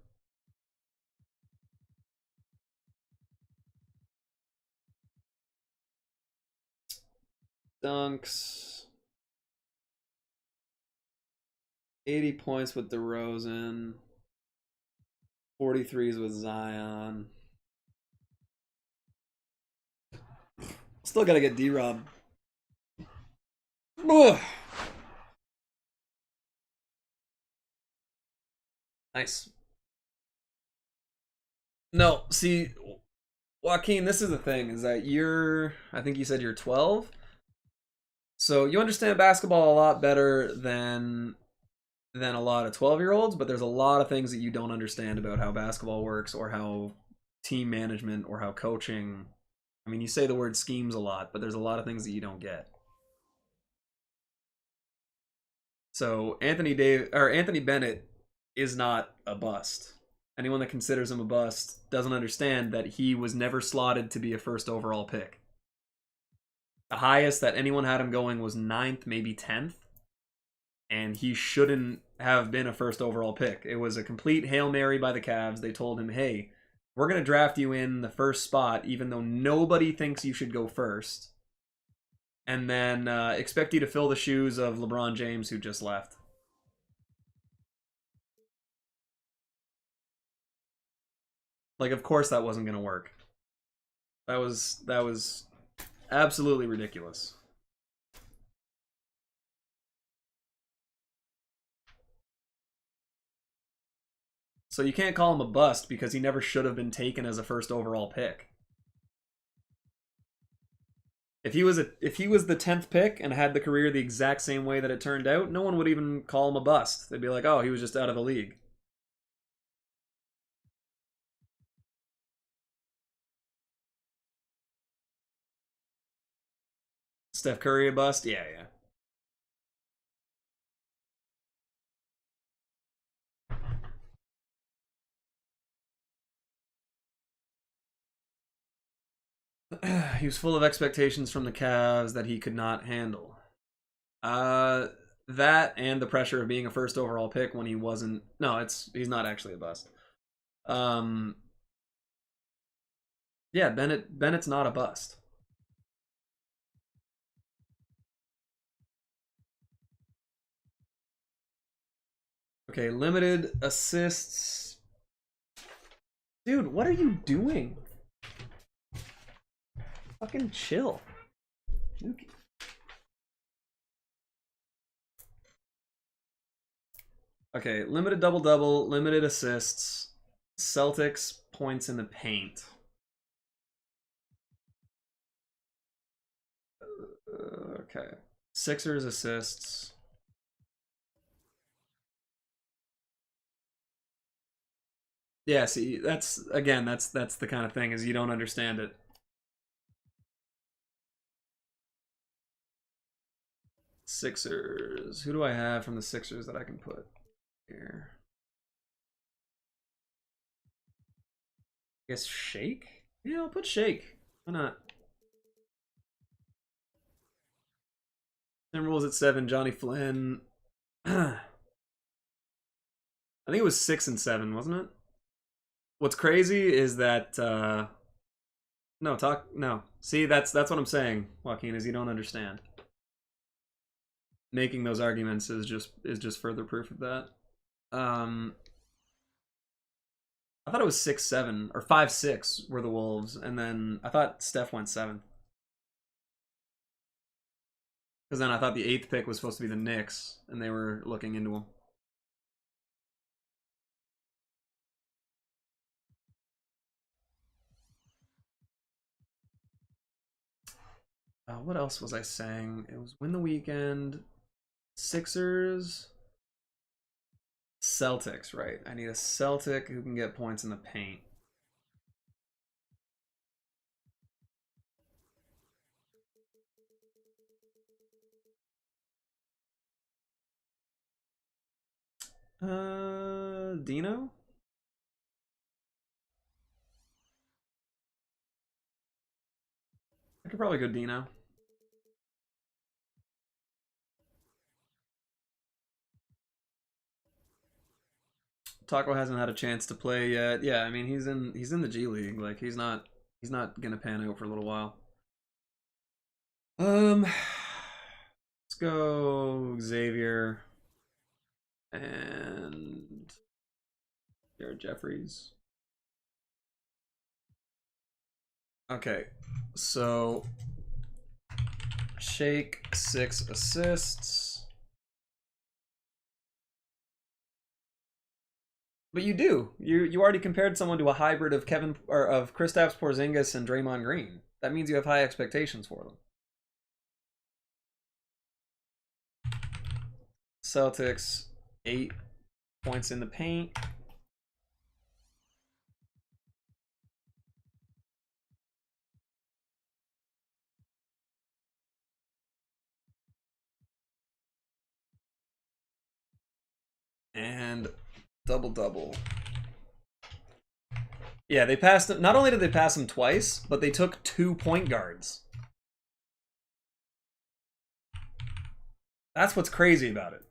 Dunks. 80 points with DeRozan. 43s with Zion. Still gotta get D-Rob. Nice. No, see, Joaquin, this is the thing, is that I think you said you're 12. So you understand basketball a lot better than a lot of 12-year-olds, but there's a lot of things that you don't understand about how basketball works or how team management or how coaching. I mean, you say the word schemes a lot, but there's a lot of things that you don't get. So Anthony Bennett is not a bust. Anyone that considers him a bust doesn't understand that he was never slotted to be a first overall pick. The highest that anyone had him going was 9th, maybe 10th. And he shouldn't have been a first overall pick. It was a complete Hail Mary by the Cavs. They told him, hey, we're going to draft you in the first spot, even though nobody thinks you should go first. And then expect you to fill the shoes of LeBron James, who just left. Like, of course that wasn't going to work. That was absolutely ridiculous. So you can't call him a bust because he never should have been taken as a first overall pick. If he was the 10th pick and had the career the exact same way that it turned out, no one would even call him a bust. They'd be like, "Oh, he was just out of the league." Steph Curry a bust? Yeah, yeah. He was full of expectations from the Cavs that he could not handle. That and the pressure of being a first overall pick when he wasn't. No, he's not actually a bust. Yeah, Bennett's not a bust. Okay, limited assists. Dude, what are you doing? Fucking chill. Okay, limited double-double, limited assists. Celtics points in the paint. Okay. Sixers assists. Yeah, see, that's the kind of thing is you don't understand it. Sixers. Who do I have from the Sixers that I can put here? I guess Shake? Yeah, I'll put Shake. Why not? Timberwolves at 7, Johnny Flynn. I think it was 6 and 7, wasn't it? What's crazy is that no. See, that's what I'm saying, Joaquin, is you don't understand. Making those arguments is just further proof of that. I thought it was 6-7 or 5-6 were the Wolves, and then I thought Steph went 7th. Because then I thought the 8th pick was supposed to be the Knicks, and they were looking into them. What else was I saying? It was win the weekend, Sixers, Celtics, right? I need a Celtic who can get points in the paint. Dino? I could probably go Dino. Taco hasn't had a chance to play yet. Yeah, I mean he's in the G League. Like he's not gonna pan out for a little while. Let's go Xavier and Jared Jeffries. Okay, so Shake 6 assists. But you do. You already compared someone to a hybrid of Kristaps Porzingis and Draymond Green. That means you have high expectations for them. Celtics 8 points in the paint. And double. Yeah, they passed him. Not only did they pass him twice, but they took 2 point guards. That's what's crazy about it.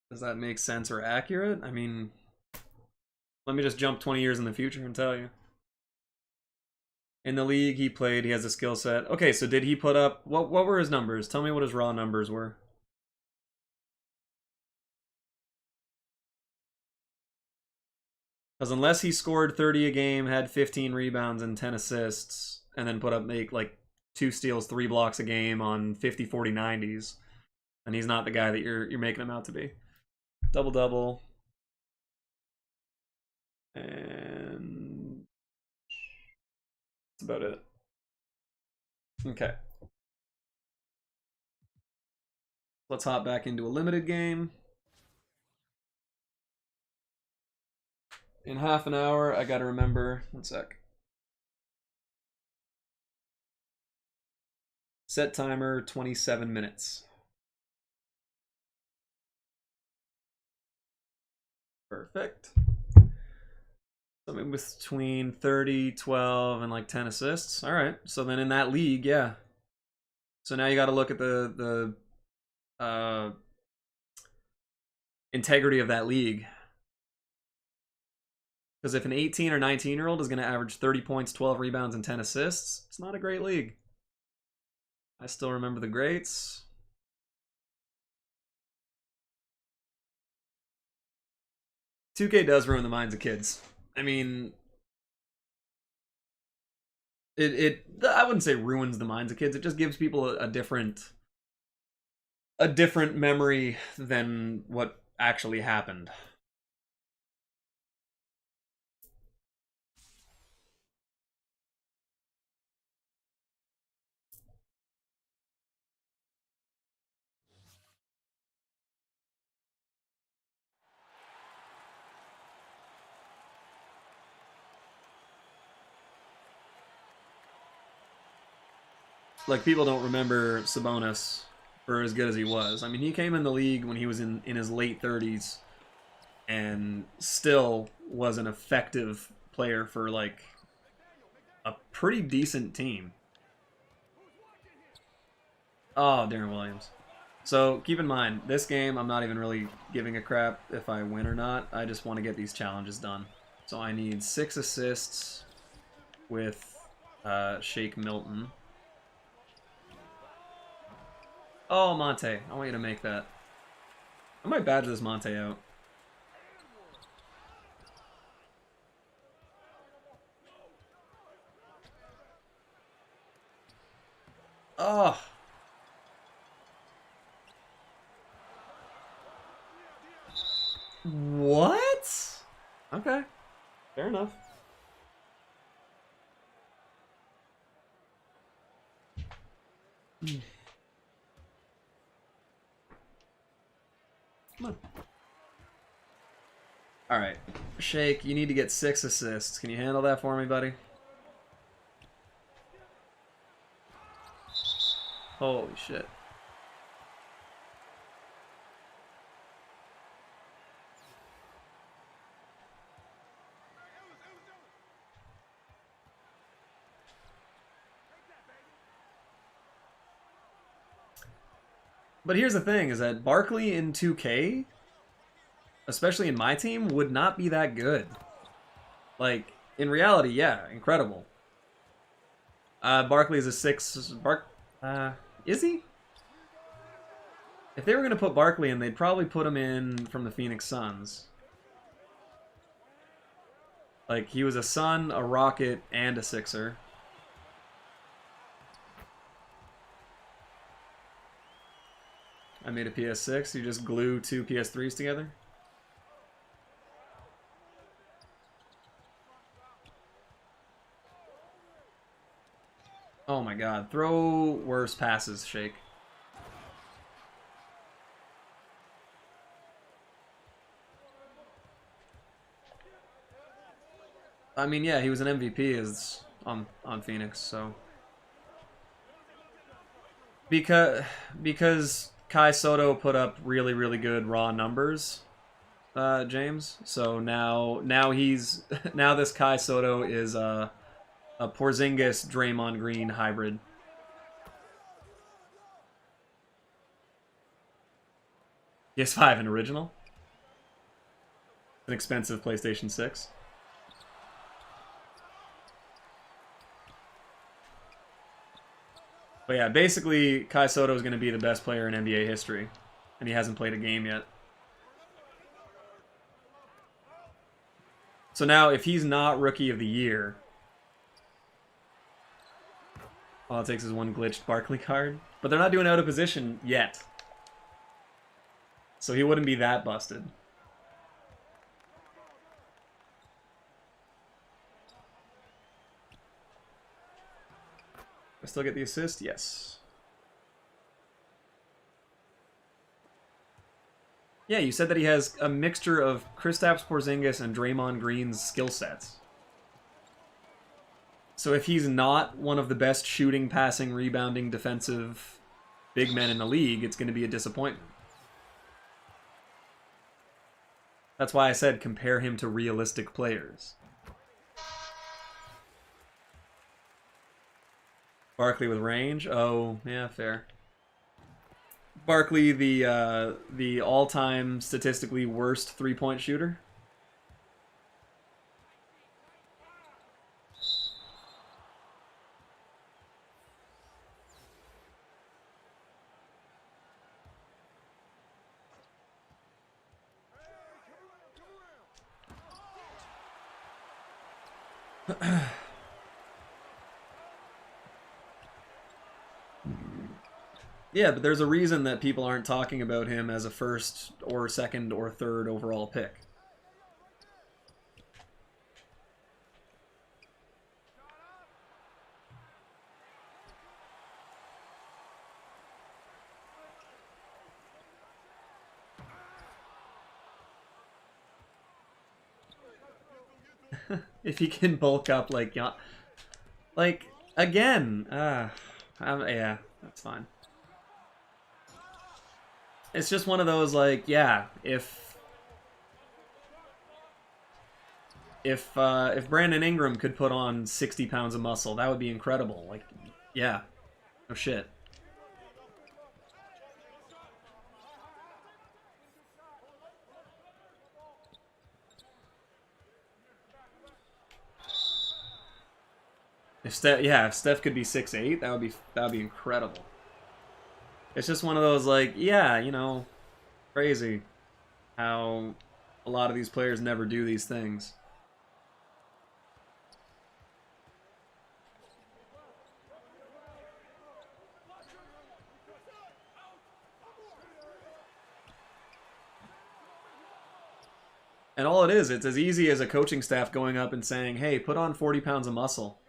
Does that make sense or accurate? I mean, let me just jump 20 years in the future and tell you. In the league he played, he has a skill set. Okay, so did he put up... What were his numbers? Tell me what his raw numbers were. Because unless he scored 30 a game, had 15 rebounds and 10 assists, and then make like 2 steals, 3 blocks a game on 50, 40, 90s, and he's not the guy that you're making him out to be. Double. And that's about it. Okay. Let's hop back into a limited game. In half an hour, I gotta remember. 1 sec. Set timer 27 minutes. Perfect. Something between 30, 12, and like 10 assists. All right. So then in that league, yeah. So now you got to look at the integrity of that league. Because if an 18 or 19-year-old is going to average 30 points, 12 rebounds, and 10 assists, it's not a great league. I still remember the greats. $2K does ruin the minds of kids. I mean, I wouldn't say ruins the minds of kids. It just gives people a different memory than what actually happened. like people don't remember Sabonis for as good as he was. I mean, he came in the league when he was in his late 30s and still was an effective player for like a pretty decent team. Oh, Darren Williams. So keep in mind, this game I'm not even really giving a crap if I win or not. I just want to get these challenges done. So I need 6 assists with Shake Milton. Oh, Monte. I want you to make that. I might badge this Monte out. Oh. What? Okay. Fair enough. Come on. Alright. Shake, you need to get 6 assists. Can you handle that for me, buddy? Holy shit. But here's the thing, is that Barkley in 2K, especially in my team, would not be that good. Like, in reality, yeah, incredible. Barkley is a 6... is he? If they were going to put Barkley in, they'd probably put him in from the Phoenix Suns. Like, he was a Sun, a Rocket, and a Sixer. I made a PS6. You just glue 2 PS3s together? Oh my god. Throw worse passes, Shake. I mean, yeah, he was an MVP on Phoenix, so... Because Kai Soto put up really, really good raw numbers, James. So now he's now this Kai Soto is a Porzingis Draymond Green hybrid. PS5 and original. An expensive PlayStation 6. But yeah, basically, Kai Soto is going to be the best player in NBA history, and he hasn't played a game yet. So now, if he's not Rookie of the Year, all it takes is one glitched Barkley card. But they're not doing out of position yet. So he wouldn't be that busted. I still get the assist? Yes. Yeah, you said that he has a mixture of Kristaps Porzingis and Draymond Green's skill sets. So if he's not one of the best shooting, passing, rebounding, defensive big men in the league, it's going to be a disappointment. That's why I said compare him to realistic players. Barkley with range? Oh, yeah, fair. Barkley, the all-time statistically worst three-point shooter? Yeah, but there's a reason that people aren't talking about him as a first or second or third overall pick. If he can bulk up like again, Yeah, that's fine. It's just one of those, like, yeah, if Brandon Ingram could put on 60 pounds of muscle, that would be incredible. Like, yeah, no shit. If Steph could be 6'8", that would be incredible. It's just one of those, like, yeah, you know, crazy how a lot of these players never do these things. And all it is, it's as easy as a coaching staff going up and saying, hey, put on 40 pounds of muscle.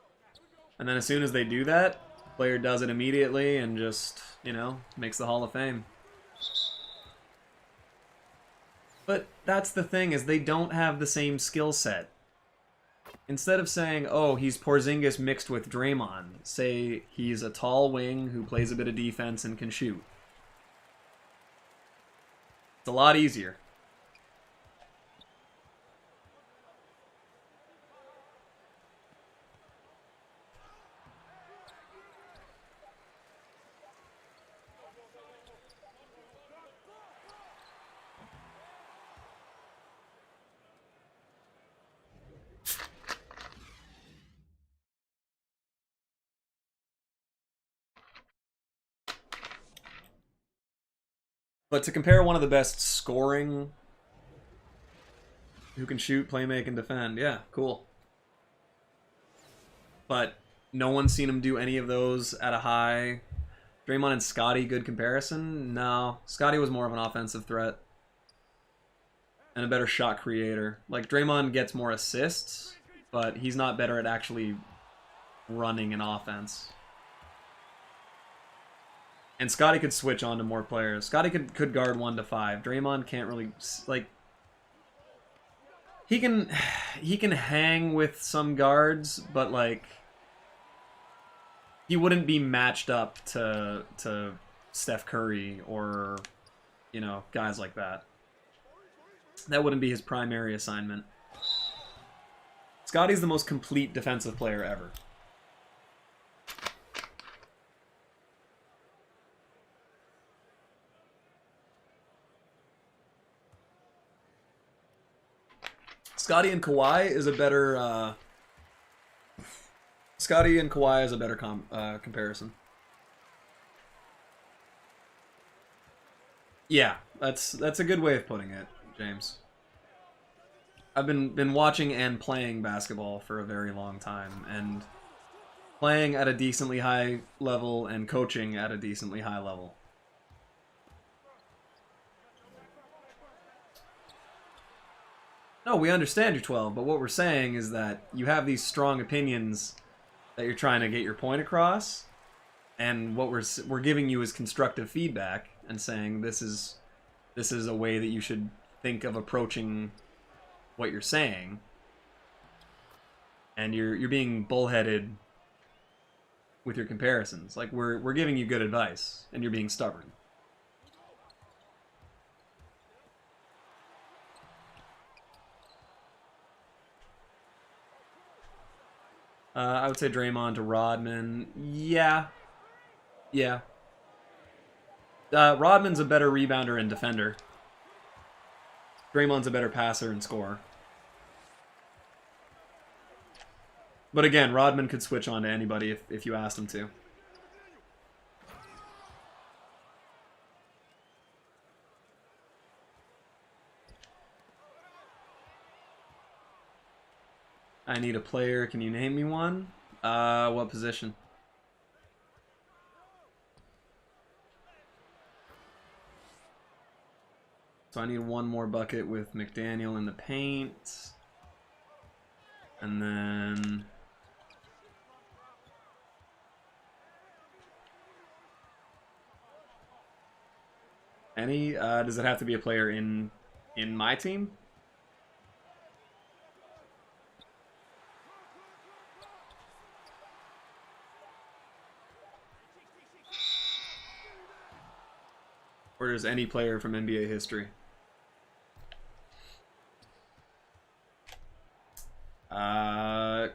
And then as soon as they do that, the player does it immediately and just, you know, makes the Hall of Fame. But that's the thing, is they don't have the same skill set. Instead of saying, oh, he's Porzingis mixed with Draymond, say he's a tall wing who plays a bit of defense and can shoot. It's a lot easier. But to compare one of the best scoring who can shoot, play, make, and defend, yeah, cool. But no one's seen him do any of those at a high. Draymond and Scotty, good comparison? No. Scotty was more of an offensive threat. And a better shot creator. Like, Draymond gets more assists, but he's not better at actually running an offense. And Scotty could switch on to more players. Scotty could guard 1 to 5. Draymond can't really, like, he can hang with some guards, but like he wouldn't be matched up to Steph Curry or, you know, guys like that. That wouldn't be his primary assignment. Scotty's the most complete defensive player ever. Scotty and Kawhi is a better comparison. Yeah, that's a good way of putting it, James. I've been watching and playing basketball for a very long time, and playing at a decently high level and coaching at a decently high level. No, we understand you're 12, but what we're saying is that you have these strong opinions that you're trying to get your point across, and what we're giving you is constructive feedback and saying this is a way that you should think of approaching what you're saying, and you're being bullheaded with your comparisons. Like, we're giving you good advice, and you're being stubborn. I would say Draymond to Rodman. Yeah. Yeah. Rodman's a better rebounder and defender. Draymond's a better passer and scorer. But again, Rodman could switch on to anybody if you asked him to. I need a player. Can you name me one? What position? So I need one more bucket with McDaniel in the paint. And then... any? Does it have to be a player in my team? or just any player from NBA history.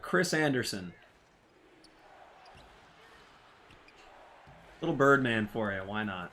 Chris Anderson. Little Birdman for you, why not?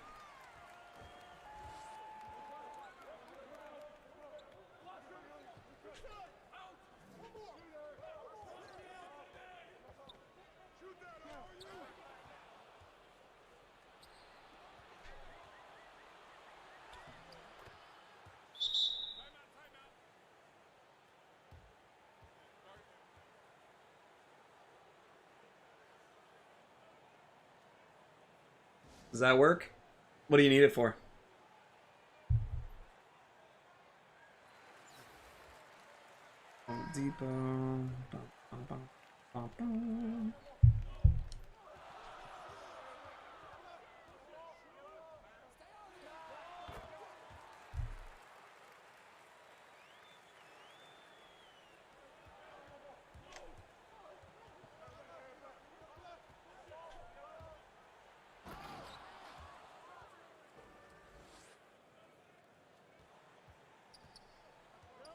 Does that work? What do you need it for? Depot.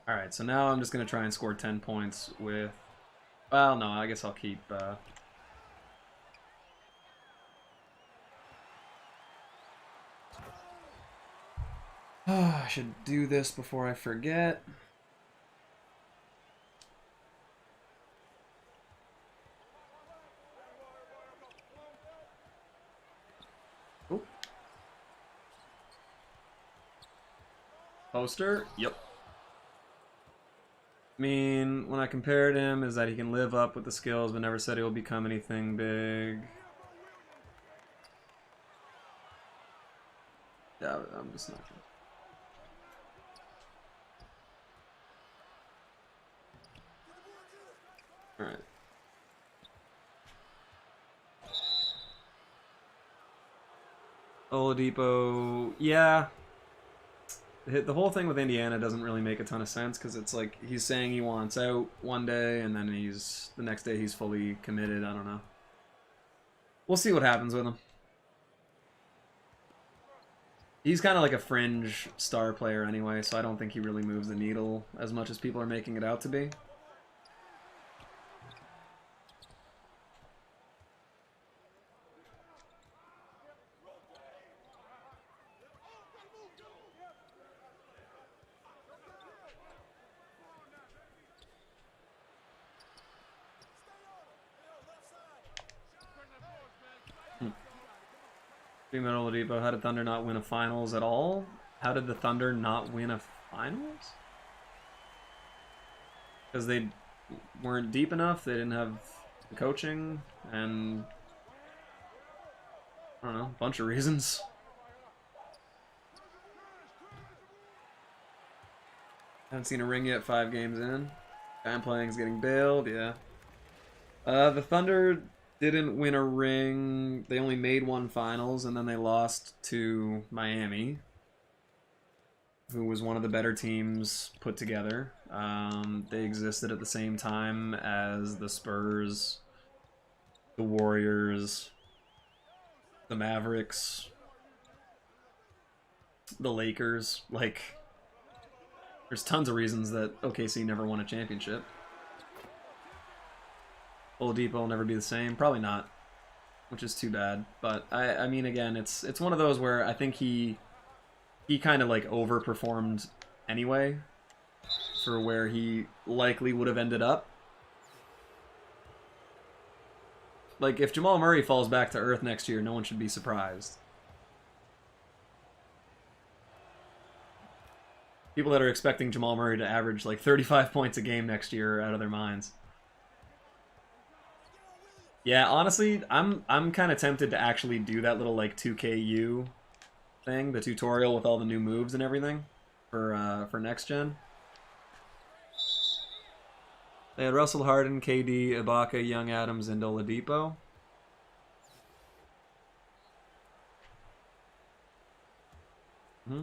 Alright, so now I'm just going to try and score 10 points with... Well, no, I guess I'll keep... I should do this before I forget. Oh. Poster? Yep. I mean, when I compared him, is that he can live up with the skills, but never said he will become anything big. Yeah, I'm just not gonna... Alright. Oladipo, yeah. The whole thing with Indiana doesn't really make a ton of sense because it's like he's saying he wants out one day and then the next day he's fully committed. I don't know. We'll see what happens with him. He's kind of like a fringe star player anyway, so I don't think he really moves the needle as much as people are making it out to be. Oladipo, how did Thunder not win a finals at all? How did the Thunder not win a finals? Because they weren't deep enough, they didn't have the coaching, and I don't know, a bunch of reasons. Haven't seen a ring yet, 5 games in. Guy I'm playing is getting bailed, yeah. The Thunder didn't win a ring. They only made one finals, and then they lost to Miami, who was one of the better teams put together. They existed at the same time as the Spurs, the Warriors, the Mavericks, the Lakers. Like, there's tons of reasons that OKC never won a championship. Oladipo will never be the same. Probably not, which is too bad. But I mean, again, it's one of those where I think he kind of like overperformed anyway for where he likely would have ended up. Like, if Jamal Murray falls back to earth next year, no one should be surprised. People that are expecting Jamal Murray to average like 35 points a game next year are out of their minds. Yeah, honestly, I'm kind of tempted to actually do that little like 2KU thing, the tutorial with all the new moves and everything for next gen. They had Russell Harden, KD, Ibaka, Young Adams, and Oladipo. Hmm.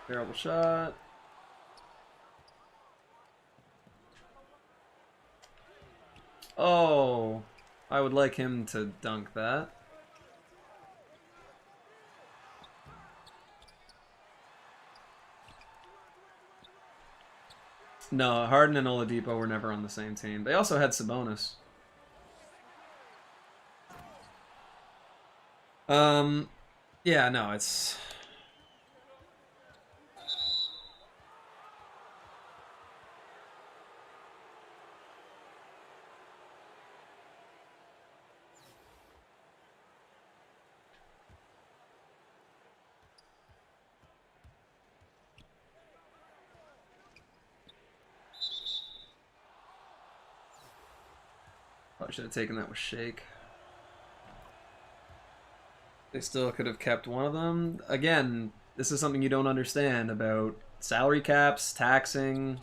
Terrible shot. Oh, I would like him to dunk that. No, Harden and Oladipo were never on the same team. They also had Sabonis. Yeah, no, it's... Probably should have taken that with Shake. They still could have kept one of them. Again, this is something you don't understand about salary caps, taxing,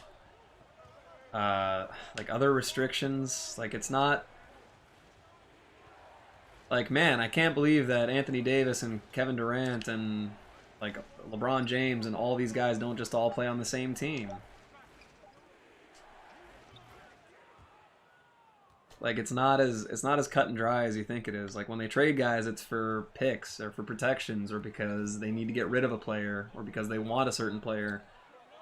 like other restrictions. Like, it's not... Like, man, I can't believe that Anthony Davis and Kevin Durant and, like, LeBron James and all these guys don't just all play on the same team. Like, it's not as cut and dry as you think it is. Like, when they trade guys, it's for picks or for protections or because they need to get rid of a player or because they want a certain player,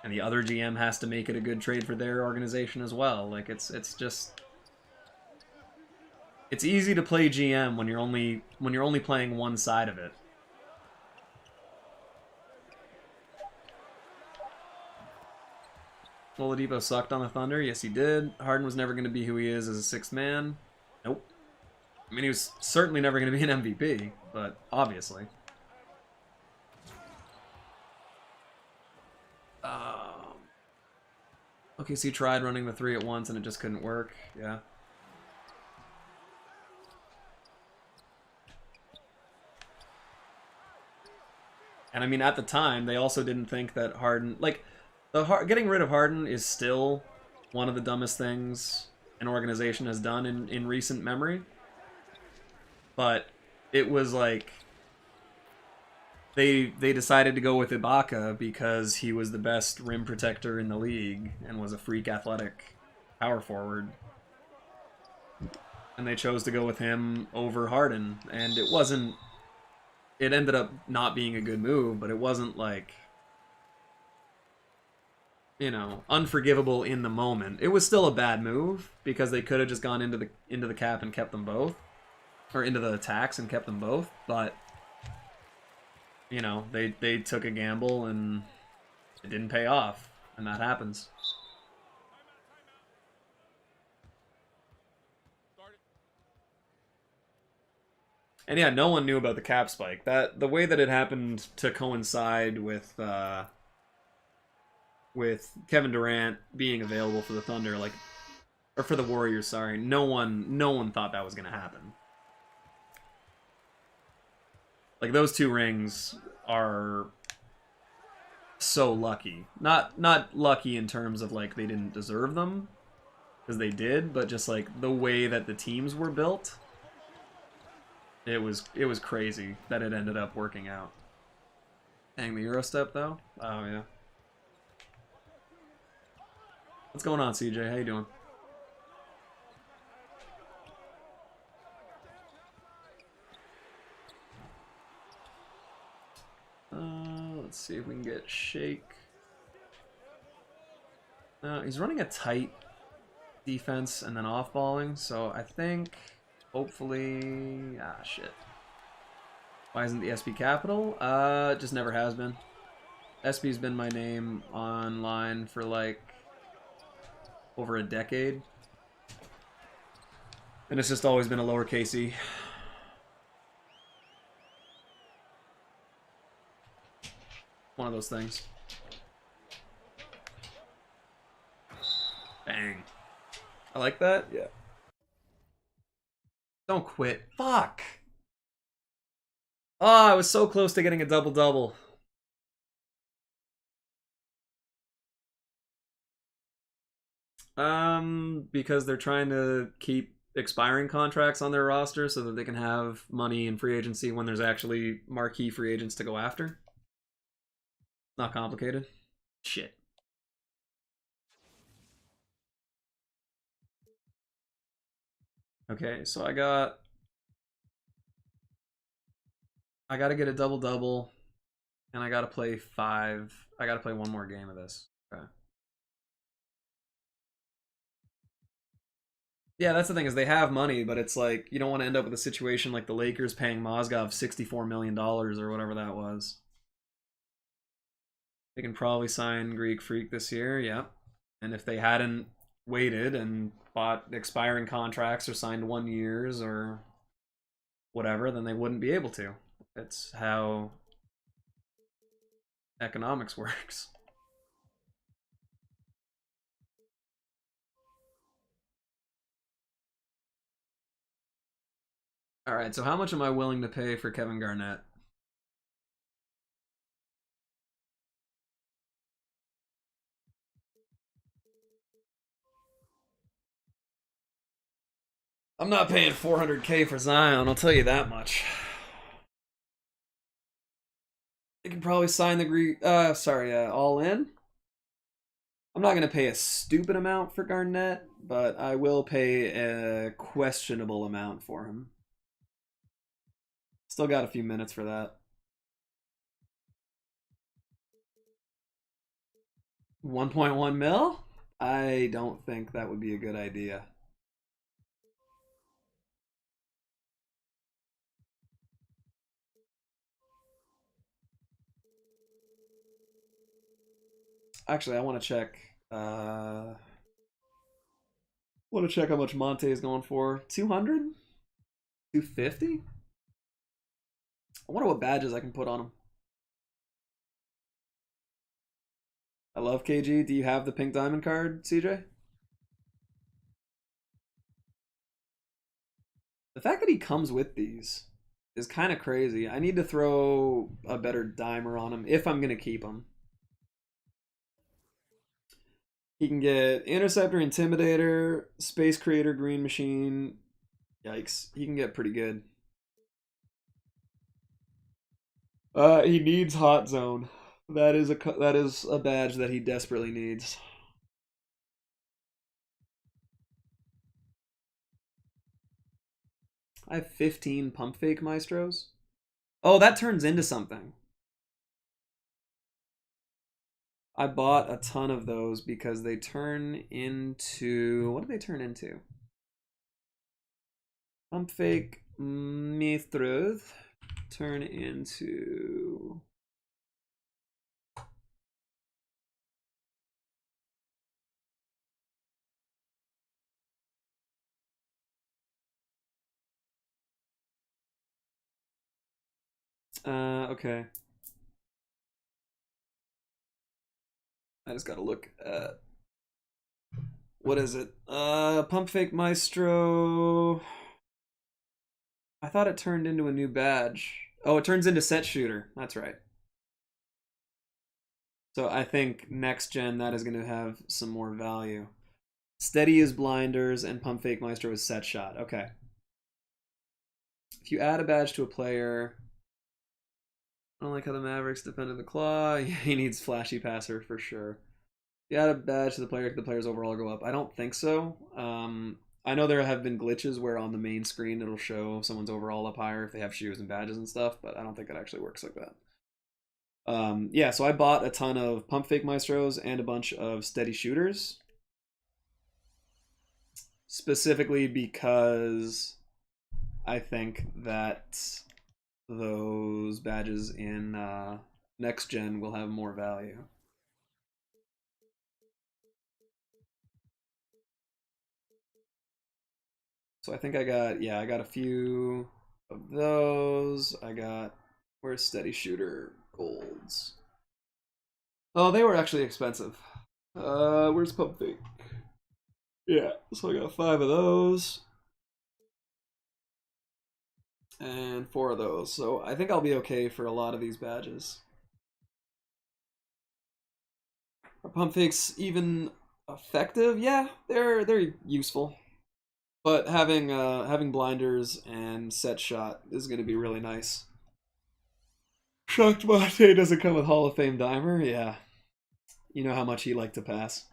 and the other GM has to make it a good trade for their organization as well. Like, it's just... It's easy to play GM when you're only playing one side of it. Oladipo sucked on the Thunder. Yes, he did. Harden was never going to be who he is as a sixth man. Nope. I mean, he was certainly never going to be an MVP, but obviously. Okay, so he tried running the three at once and it just couldn't work. Yeah. And I mean, at the time, they also didn't think that Harden... Like, getting rid of Harden is still one of the dumbest things an organization has done in recent memory. But it was like... They decided to go with Ibaka because he was the best rim protector in the league and was a freak athletic power forward. And they chose to go with him over Harden. And it wasn't... It ended up not being a good move, but it wasn't like, you know, unforgivable in the moment. It was still a bad move because they could have just gone into the cap and kept them both, or into the tax and kept them both. But you know, they took a gamble and it didn't pay off, and that happens. And yeah, no one knew about the cap spike. The way that it happened to coincide with Kevin Durant being available for the Thunder, like, or for the Warriors, sorry, no one thought that was gonna happen. Like, those two rings are so lucky. Not lucky in terms of like they didn't deserve them, because they did, but just like the way that the teams were built. It was crazy that it ended up working out. Dang, the Euro step though? Oh yeah. What's going on, CJ? How you doing? Let's see if we can get Shake. He's running a tight defense and then off-balling, so I think... Hopefully... Ah, shit. Why isn't the SB capital? Just never has been. SB's been my name online for, like, over a decade. And it's just always been a lowercase e. One of those things. Bang. I like that? Yeah. Don't quit. Fuck! Oh, I was so close to getting a double-double. Because they're trying to keep expiring contracts on their roster so that they can have money in free agency when there's actually marquee free agents to go after. Not complicated. Shit. Okay, so I got to get a double-double, and I got to play 5. I got to play one more game of this. Okay. Yeah, that's the thing, is they have money, but it's like, you don't want to end up with a situation like the Lakers paying Mozgov $64 million or whatever that was. They can probably sign Greek Freak this year, yeah. And if they hadn't waited and bought expiring contracts or signed 1 years or whatever, then they wouldn't be able to. That's how economics works. All right, so how much am I willing to pay for Kevin Garnett? I'm not paying $400K for Zion, I'll tell you that much. They can probably sign the Greek, all in. I'm not going to pay a stupid amount for Garnett, but I will pay a questionable amount for him. Still got a few minutes for that. 1.1 mil? I don't think that would be a good idea. Actually, I want to check. Want to check how much Monte is going for. 200? 250? I wonder what badges I can put on him. I love KG. Do you have the pink diamond card, CJ? The fact that he comes with these is kind of crazy. I need to throw a better dimer on him if I'm going to keep him. He can get Interceptor, Intimidator, Space Creator, Green Machine. Yikes. He can get pretty good. He needs Hot Zone. That is a badge that he desperately needs. I have 15 Pump Fake Maestros. Oh, that turns into something. I bought a ton of those because they turn into... What do they turn into? Pump Fake Maestros turn into... Okay. I just gotta look at... What is it? Pump Fake Maestro... I thought it turned into a new badge. Oh, it turns into Set Shooter. That's right. So I think next gen that is going to have some more value. Steady is Blinders and Pump Fake Maestro is Set Shot. Okay. If you add a badge to a player... I don't like how the Mavericks defended the Claw. He needs Flashy Passer for sure. If you add a badge to the player's overall go up. I don't think so. I know there have been glitches where on the main screen it'll show someone's overall up higher if they have shoes and badges and stuff, but I don't think it actually works like that. Yeah, so I bought a ton of Pump Fake Maestros and a bunch of Steady Shooters. Specifically because I think that those badges in next gen will have more value. So I think I got a few of those. I got, where's Steady Shooter golds? Oh, they were actually expensive. Where's Pump Fake? Yeah, so I got 5 of those. And 4 of those. So I think I'll be okay for a lot of these badges. Are Pump Fakes even effective? Yeah, they're useful. But having blinders and set shot is going to be really nice. Shocked Monte doesn't come with Hall of Fame Dimer? Yeah. You know how much he liked to pass.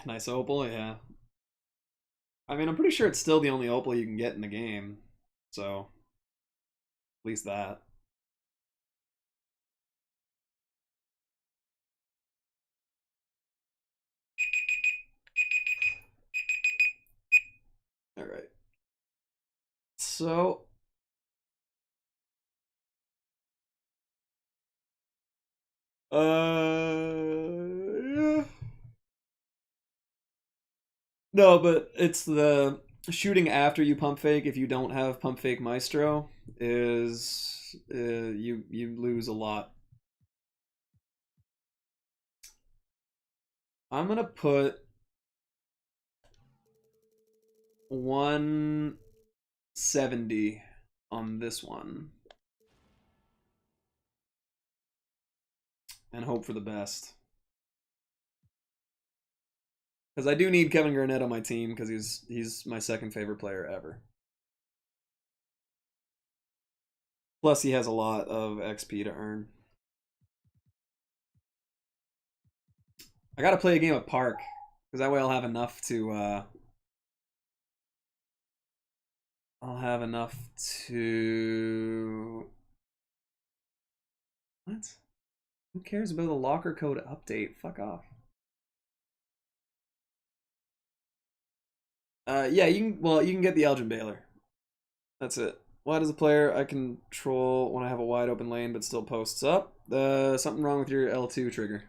Nice opal, yeah. I mean, I'm pretty sure it's still the only opal you can get in the game. So, at least that. All right. So, yeah. No, but it's the shooting after you pump fake. If you don't have pump fake maestro, is you lose a lot. I'm gonna put 170 on this one and hope for the best. Because I do need Kevin Garnett on my team because he's my second favorite player ever. Plus, he has a lot of XP to earn. I gotta play a game of Park because that way I'll have enough to. I'll have enough to. What? Who cares about the locker code update? Fuck off. Yeah, you can. Well, you can get the Elgin Baylor. That's it. Wide as a player, I control when I have a wide open lane, but still posts up. Something wrong with your L2 trigger.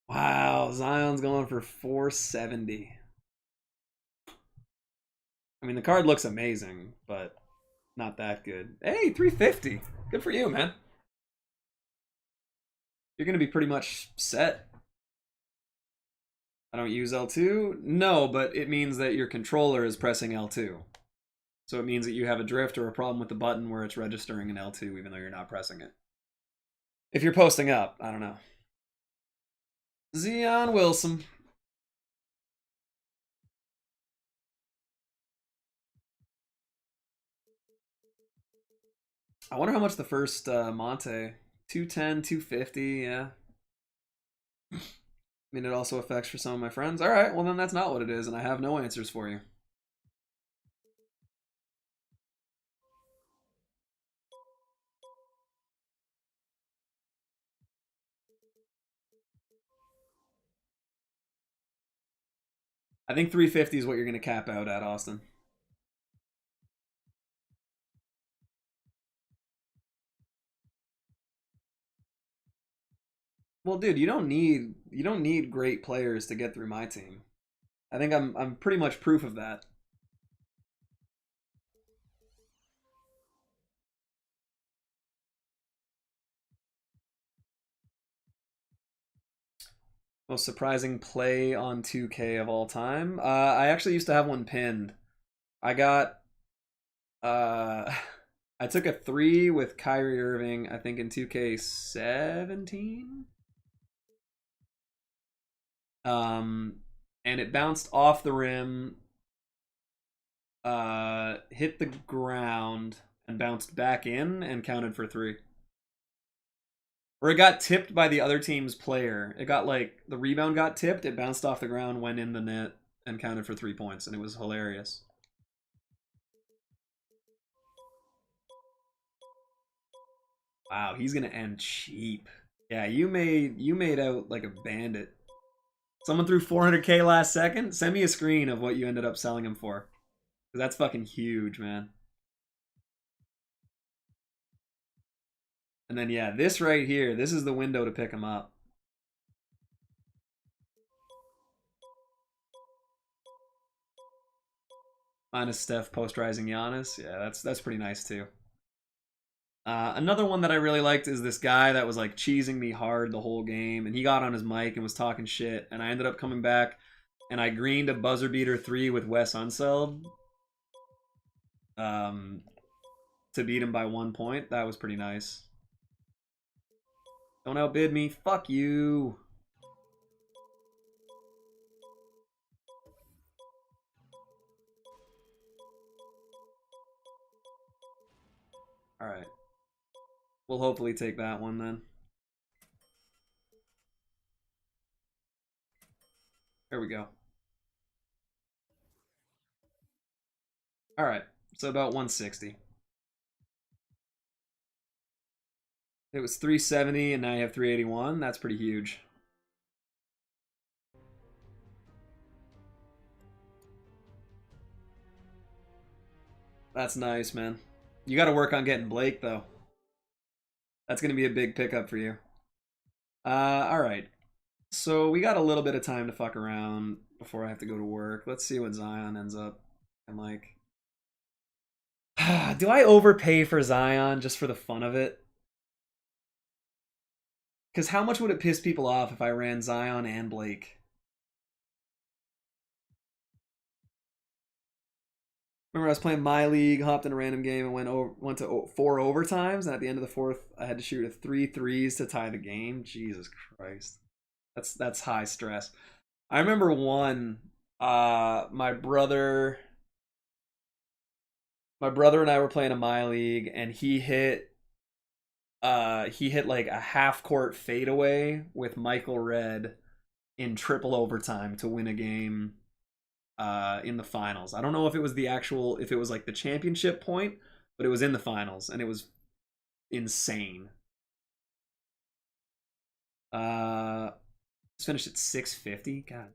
Wow, Zion's going for 470. I mean, the card looks amazing, but not that good. Hey, 350. Good for you, man. You're going to be pretty much set. I don't use L2? No, but it means that your controller is pressing L2. So it means that you have a drift or a problem with the button where it's registering an L2 even though you're not pressing it. If you're posting up, I don't know. Zion Wilson. I wonder how much the first Monte. 210, 250, yeah. I mean, it also affects for some of my friends. All right, well then that's not what it is, and I have no answers for you. I think 350 is what you're going to cap out at, Austin. Well, dude, you don't need great players to get through my team. I think I'm pretty much proof of that. Most surprising play on 2K of all time. I actually used to have one pinned. I got I took a 3 with Kyrie Irving, I think in 2K17. And it bounced off the rim, hit the ground, and bounced back in and counted for 3. Or it got tipped by the other team's player. It got like the rebound got tipped, it bounced off the ground, went in the net, and counted for 3 points, and it was hilarious. Wow, he's gonna end cheap. Yeah, you made out like a bandit. Someone threw 400K last second. Send me a screen of what you ended up selling him for, because that's fucking huge, man. And then yeah, this right here, this is the window to pick him up. Minus Steph post rising Giannis. Yeah, that's pretty nice too. Another one that I really liked is this guy that was like cheesing me hard the whole game, and he got on his mic and was talking shit, and I ended up coming back and I greened a buzzer beater 3 with Wes Unseld to beat him by 1 point. That was pretty nice. Don't outbid me. Fuck you. Alright. We'll hopefully take that one then. There we go. Alright. So about 160. It was 370 and now you have 381. That's pretty huge. That's nice, man. You got to work on getting Blake, though. That's going to be a big pickup for you. Alright. So we got a little bit of time to fuck around before I have to go to work. Let's see what Zion ends up. I'm like... do I overpay for Zion just for the fun of it? Because how much would it piss people off if I ran Zion and Blake? Remember I was playing my league, hopped in a random game, and went to 4 overtimes, and at the end of the 4th, I had to shoot a 3 threes to tie the game. Jesus Christ. That's high stress. I remember one, my brother and I were playing a my league, and he hit like a half-court fadeaway with Michael Redd in triple overtime to win a game in the finals. I don't know if it was if it was like the championship point, but it was in the finals, and it was insane. Just finished at 650. God.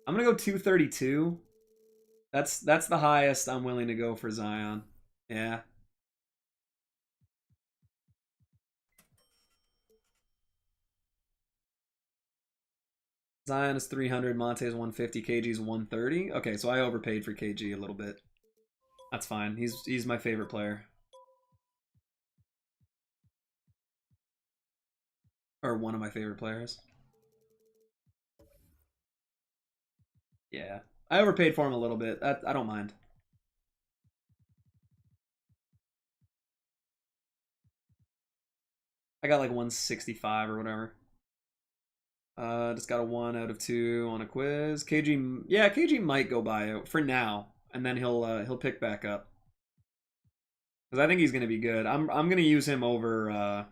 I'm gonna go 232. That's the highest I'm willing to go for Zion. Yeah. Zion is 300, Monte is 150, KG is 130. Okay, so I overpaid for KG a little bit. That's fine. He's my favorite player. Or one of my favorite players. Yeah. I overpaid for him a little bit. I don't mind. I got like 165 or whatever. Just got a 1 out of 2 on a quiz. KG, yeah, KG might go buyout for now, and then he'll pick back up. Because I think he's gonna be good. I'm gonna use him over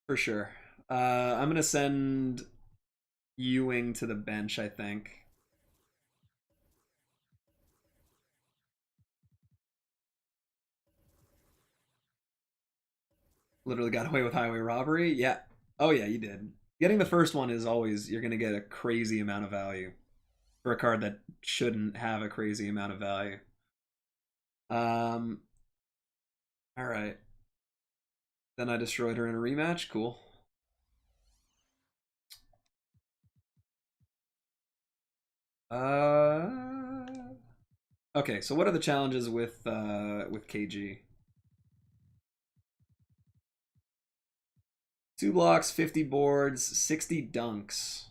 for sure. I'm gonna send Ewing to the bench, I think. Literally got away with highway robbery. Yeah. Oh yeah, you did. Getting the first one is always, you're gonna get a crazy amount of value for a card that shouldn't have a crazy amount of value. All right. Then I destroyed her in a rematch. Cool. Okay, so what are the challenges with KG? 2 blocks, 50 boards, 60 dunks.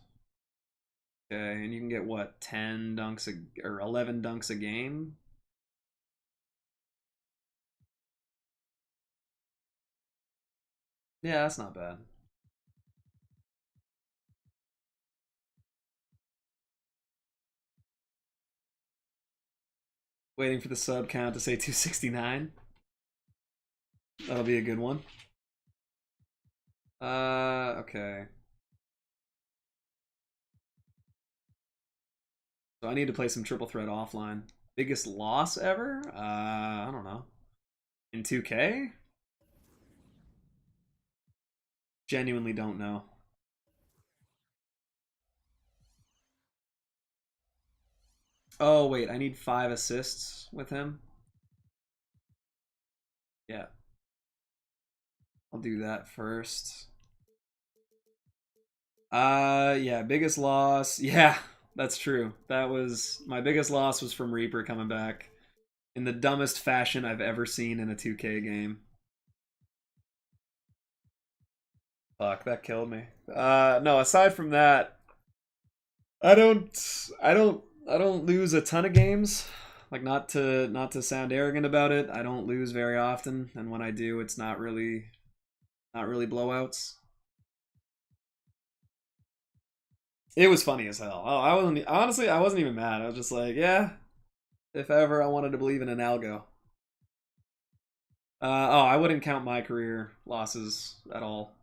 Okay, and you can get what, 10 dunks or 11 dunks a game? Yeah, that's not bad. Waiting for the sub count to say 269. That'll be a good one. Okay. So I need to play some triple threat offline. Biggest loss ever? I don't know. In 2K? Genuinely don't know. Oh, wait, I need 5 assists with him? Yeah. I'll do that first. Yeah, biggest loss. Yeah, that's true. That was my biggest loss was from Reaper coming back in the dumbest fashion I've ever seen in a 2K game. Fuck, that killed me. No, aside from that, I don't lose a ton of games. Like not to sound arrogant about it, I don't lose very often, and when I do, it's not really blowouts. It was funny as hell. Oh, I wasn't even mad. I was just like, yeah, if ever I wanted to believe in an algo. Oh, I wouldn't count my career losses at all.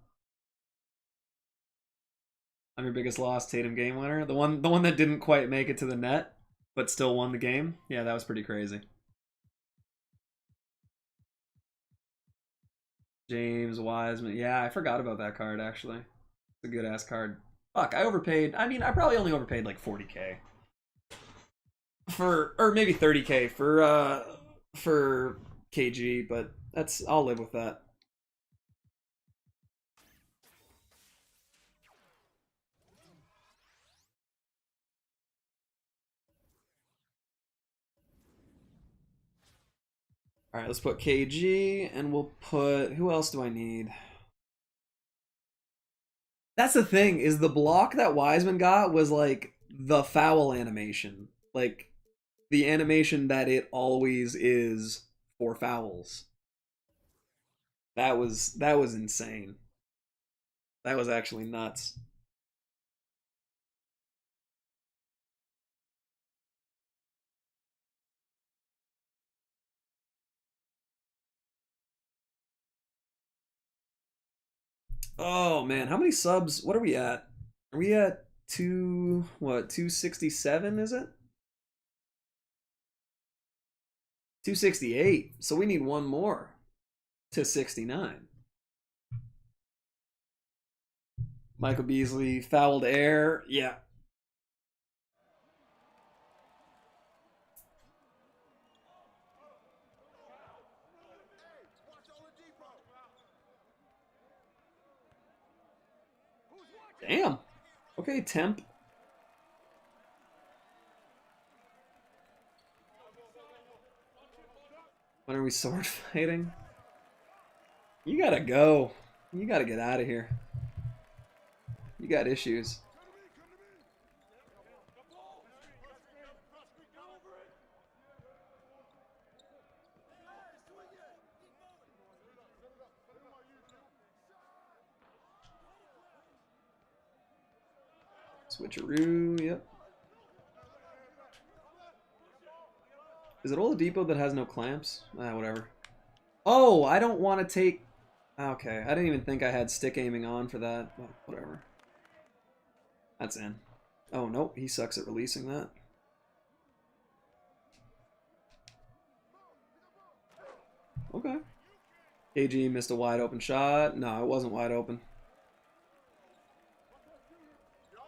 I'm your biggest loss, Tatum game winner. The one that didn't quite make it to the net, but still won the game. Yeah, that was pretty crazy. James Wiseman. Yeah, I forgot about that card actually. It's a good ass card. Fuck, I overpaid. I mean, I probably only overpaid like 40K for, or maybe 30K for KG, but I'll live with that. All right, let's put KG, and we'll put, who else do I need? That's the thing, is the block that Wiseman got was like the foul animation. Like the animation that it always is for fouls. That was insane. That was actually nuts. Oh man, how many subs? What are we at? Are we at 267 is it? 268. So we need one more to 69. Michael Beasley fouled air. Yeah. Damn. Okay, temp. When are we sword fighting? You gotta go. You gotta get out of here. You got issues. Switcheroo, yep. Is it Oladipo that has no clamps? Ah, whatever. Oh, I don't want to take... Okay, I didn't even think I had stick aiming on for that, but whatever. That's in. Oh, nope, he sucks at releasing that. Okay. KG missed a wide open shot. No, it wasn't wide open.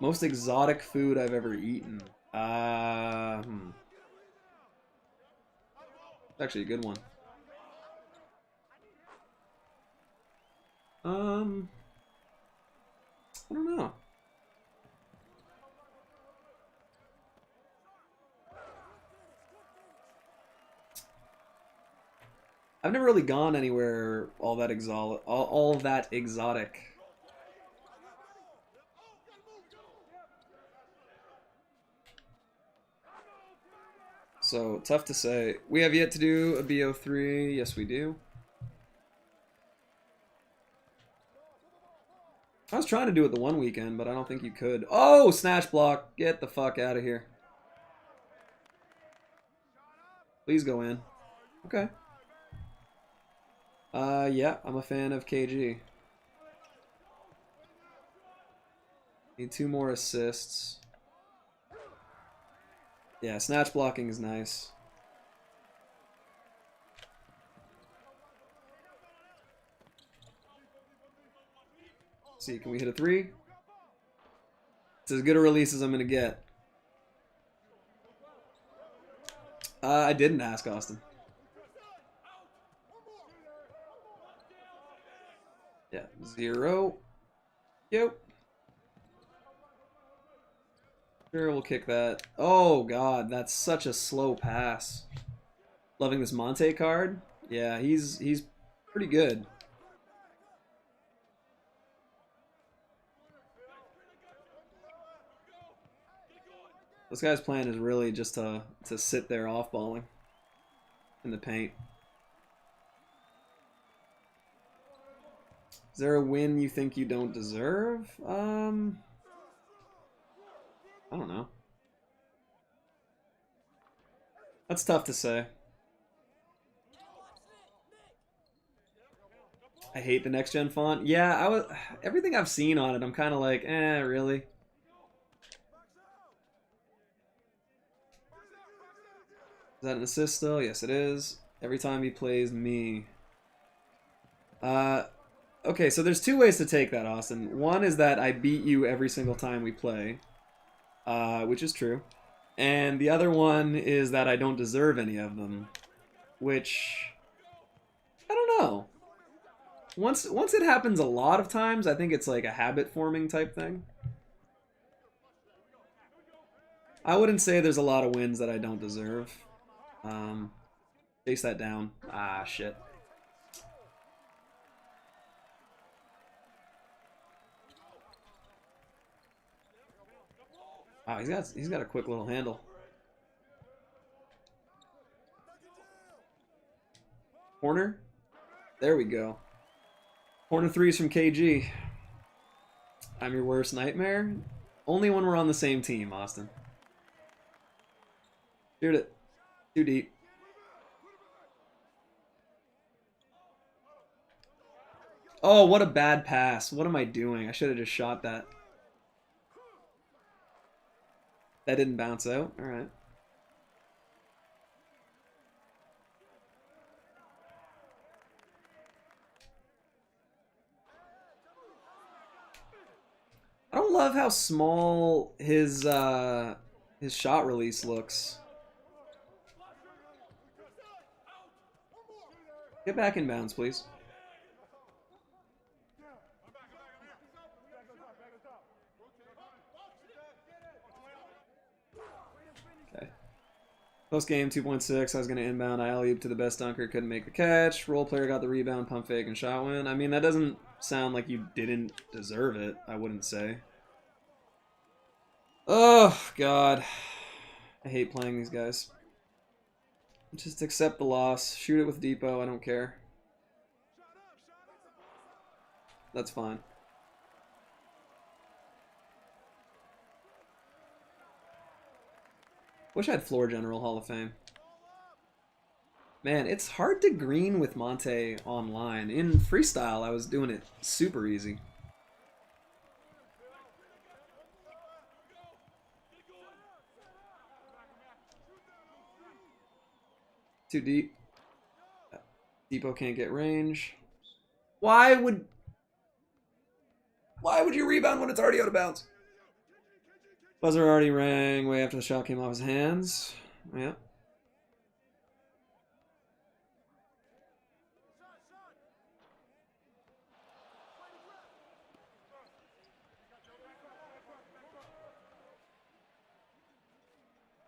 Most exotic food I've ever eaten. It's actually a good one. I don't know. I've never really gone anywhere all that all that exotic. So tough to say. We have yet to do a BO3. Yes, we do. I was trying to do it the one weekend, but I don't think you could. Oh, snatch block. Get the fuck out of here. Please go in. Okay. Yeah, I'm a fan of KG. Need 2 more assists. Yeah, snatch blocking is nice. Let's see, can we hit a 3? It's as good a release as I'm gonna get. I didn't ask Austin. Yeah, 0. Yep. Sure, we'll kick that. Oh god, that's such a slow pass. Loving this Monte card. Yeah, he's pretty good. This guy's plan is really just to sit there off balling in the paint. Is there a win you think you don't deserve? I don't know. That's tough to say. I hate the next gen font. Yeah, everything I've seen on it, I'm kind of like, really? Is that an assist still? Yes, it is. Every time he plays me. Okay, so there's two ways to take that, Austin. One is that I beat you every single time we play, which is true. And the other one is that I don't deserve any of them, which I don't know. Once it happens a lot of times, I think it's like a habit forming type thing. I wouldn't say there's a lot of wins that I don't deserve. Chase that down. Ah, shit. Wow, he's got a quick little handle. Corner. There we go. Corner threes from KG. I'm your worst nightmare. Only when we're on the same team, Austin. Shoot it. Too deep. Oh, what a bad pass. What am I doing? I should have just shot that. That didn't bounce out. All right. I don't love how small his shot release looks. Get back in bounds, please. Okay. Post game 2.6. I was gonna inbound. I alley-oop to the best dunker. Couldn't make the catch. Role player got the rebound. Pump fake and shot win. I mean, that doesn't sound like you didn't deserve it. I wouldn't say. Oh god, I hate playing these guys. Just accept the loss. Shoot it with Depot. I don't care. That's fine. Wish I had Floor General Hall of Fame. Man, it's hard to green with Monte online. In freestyle, I was doing it super easy. Too deep. Depot can't get range. Why would you rebound when it's already out of bounds? Buzzer already rang way after the shot came off his hands. Yeah.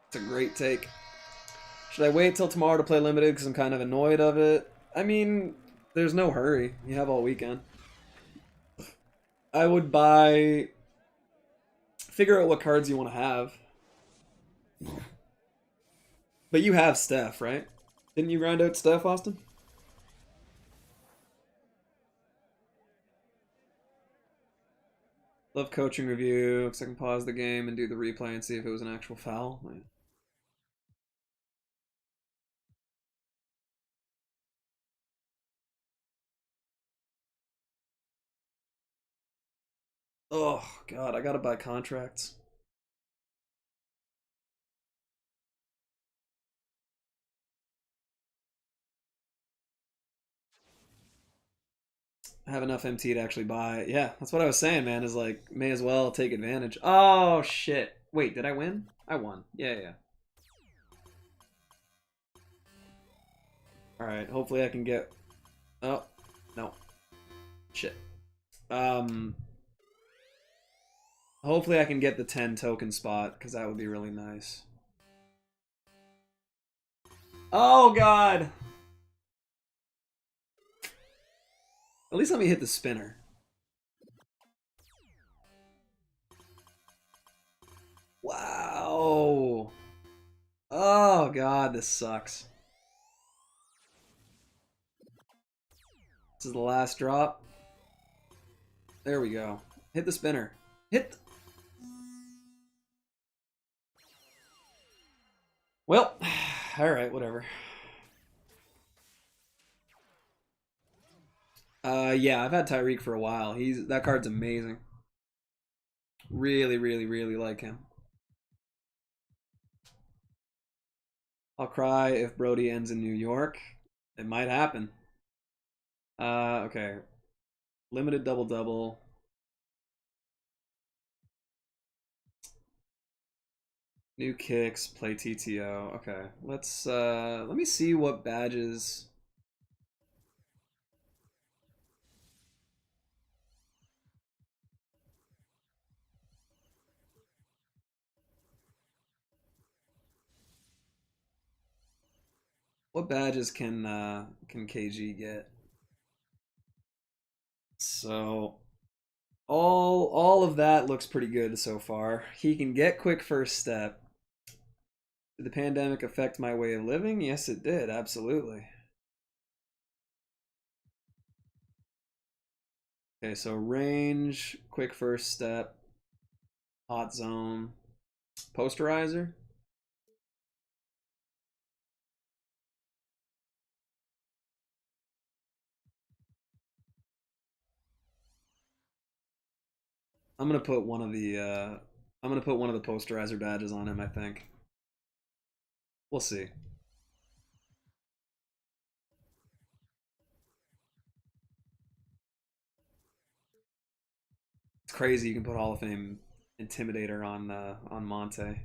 It's a great take. Should I wait till tomorrow to play limited because I'm kind of annoyed of it? I mean, there's no hurry. You have all weekend. I would buy... Figure out what cards you want to have. But you have Steph, right? Didn't you grind out Steph, Austin? Love coaching review, because I can pause the game and do the replay and see if it was an actual foul. Oh, God, I gotta buy contracts. I have enough MT to actually buy it. Yeah, that's what I was saying, man, is like, may as well take advantage. Oh, shit. Wait, did I win? I won. Yeah. Alright, hopefully I can get... Oh, no. Shit. Hopefully I can get the 10 token spot, because that would be really nice. Oh, God! At least let me hit the spinner. Wow! Oh, God, this sucks. This is the last drop. There we go. Hit the spinner. Hit. Well, alright, whatever. Yeah, I've had Tyreek for a while. That card's amazing. Really, really, really like him. I'll cry if Brody ends in New York. It might happen. Okay. Limited double-double. New kicks, play TTO. Okay, let me see what badges. What badges can KG get? So all of that looks pretty good so far. He can get quick first step. Did the pandemic affect my way of living? Yes, it did. Absolutely. Okay, so range, quick first step, hot zone, posterizer. I'm gonna put one of the posterizer badges on him, I think. We'll see. It's crazy you can put Hall of Fame Intimidator on Monte.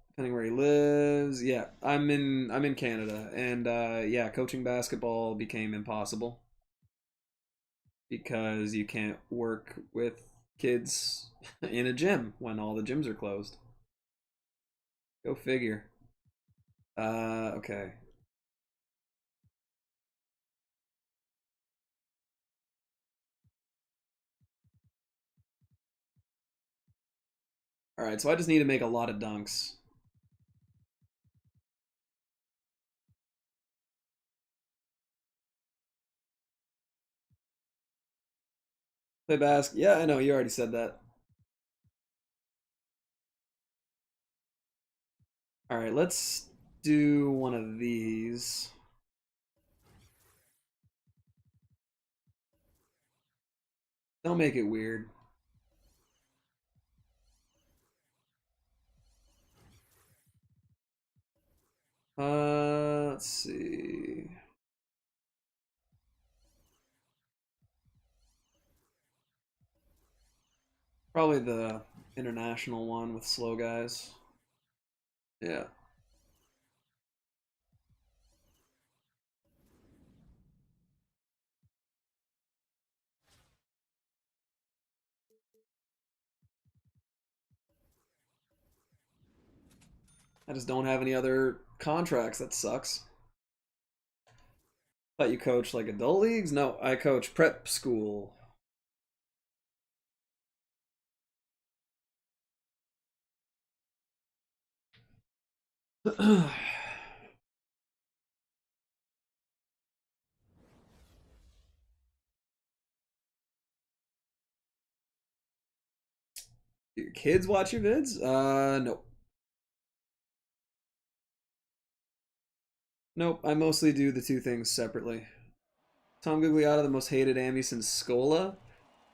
Depending where he lives. Yeah, I'm in Canada, and yeah, coaching basketball became impossible because you can't work with kids in a gym when all the gyms are closed. Go figure. Okay. All right, so I just need to make a lot of dunks. Play basket. Yeah, I know. You already said that. All right, let's do one of these. Don't make it weird. Let's see. Probably the international one with slow guys. Yeah. I just don't have any other contracts. That sucks. Thought you coach like adult leagues? No, I coach prep school. Do your kids watch your vids? No. Nope, I mostly do the two things separately. Tom Gugliotta, the most hated Ami since Scola.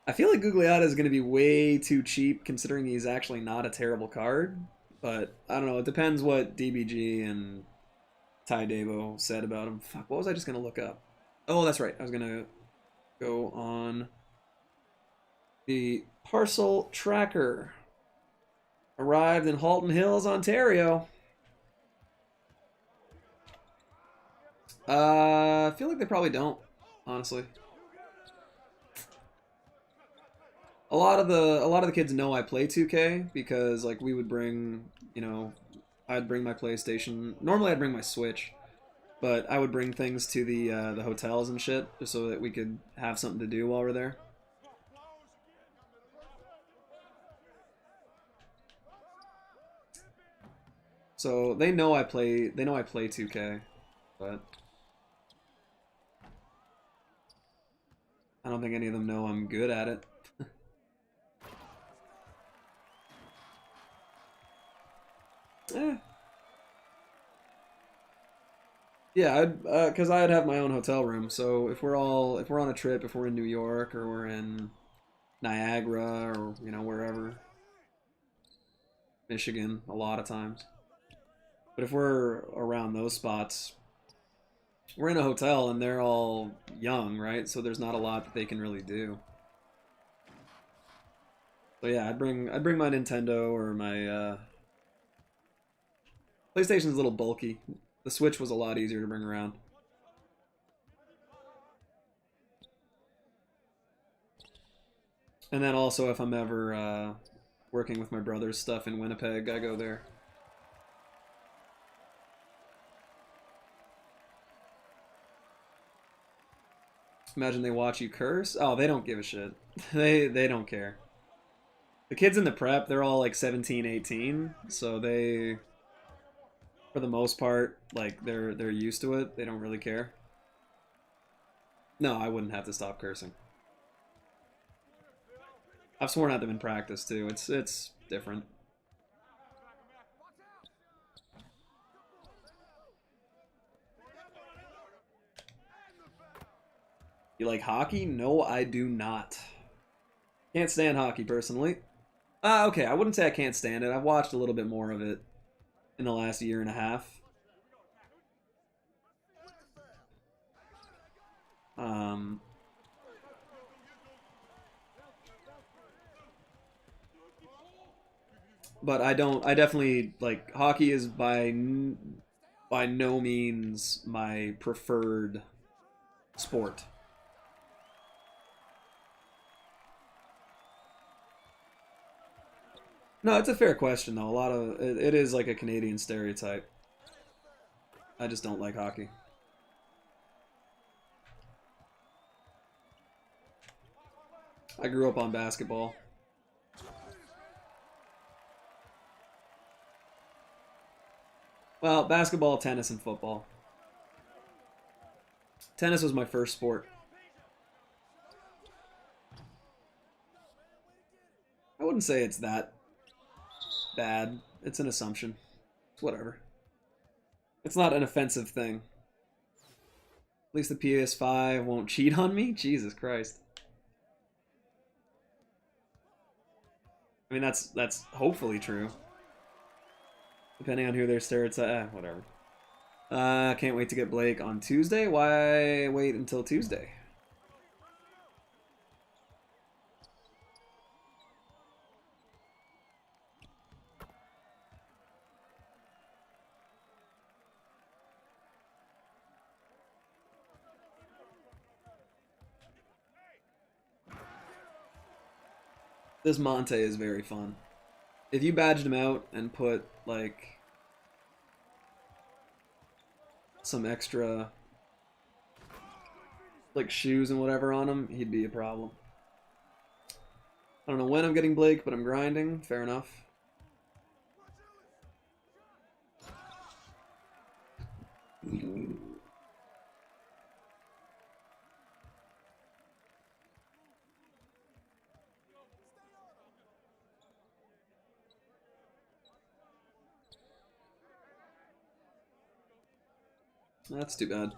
I feel like Gugliotta is going to be way too cheap considering he's actually not a terrible card. But I don't know, it depends what DBG and Ty Dabo said about him. Fuck, what was I just going to look up? Oh, that's right. I was going to go on the parcel tracker. Arrived in Halton Hills, Ontario. I feel like they probably don't, honestly. a lot of the kids know I play 2K because like we would bring, you know, I'd bring my PlayStation. Normally I'd bring my Switch, but I would bring things to the hotels and shit just so that we could have something to do while we're there. So they know I play 2K, but I don't think any of them know I'm good at it. Eh. Yeah, I'd because I'd have my own hotel room. So if we're on a trip, if we're in New York or we're in Niagara or you know wherever, Michigan, a lot of times. But if we're around those spots, we're in a hotel and they're all young, right? So there's not a lot that they can really do. So yeah, I'd bring my Nintendo or my PlayStation's a little bulky. The Switch was a lot easier to bring around. And then also if I'm ever working with my brother's stuff in Winnipeg, I go there. Imagine they watch you curse. Oh, they don't give a shit. They don't care. The kids in the prep, they're all like 17, 18, so they for the most part, like they're used to it. They don't really care. No, I wouldn't have to stop cursing. I've sworn at them in practice too. It's different. You like hockey? No, I do not. Can't stand hockey personally. Okay, I wouldn't say I can't stand it. I've watched a little bit more of it in the last year and a half. But I don't. I definitely like hockey is by no means my preferred sport. No, it's a fair question though. A lot of it is like a Canadian stereotype. I just don't like hockey. I grew up on basketball. Well, basketball, tennis, and football. Tennis was my first sport. I wouldn't say it's that bad. It's an assumption. It's whatever. It's not an offensive thing. At least the PS5 won't cheat on me? Jesus Christ. I mean, that's hopefully true. Depending on who their stereotype, whatever. Can't wait to get Blake on Tuesday. Why wait until Tuesday? This Monte is very fun. If you badged him out and put, like, some extra, like, shoes and whatever on him, he'd be a problem. I don't know when I'm getting Blake, but I'm grinding. Fair enough. That's too bad.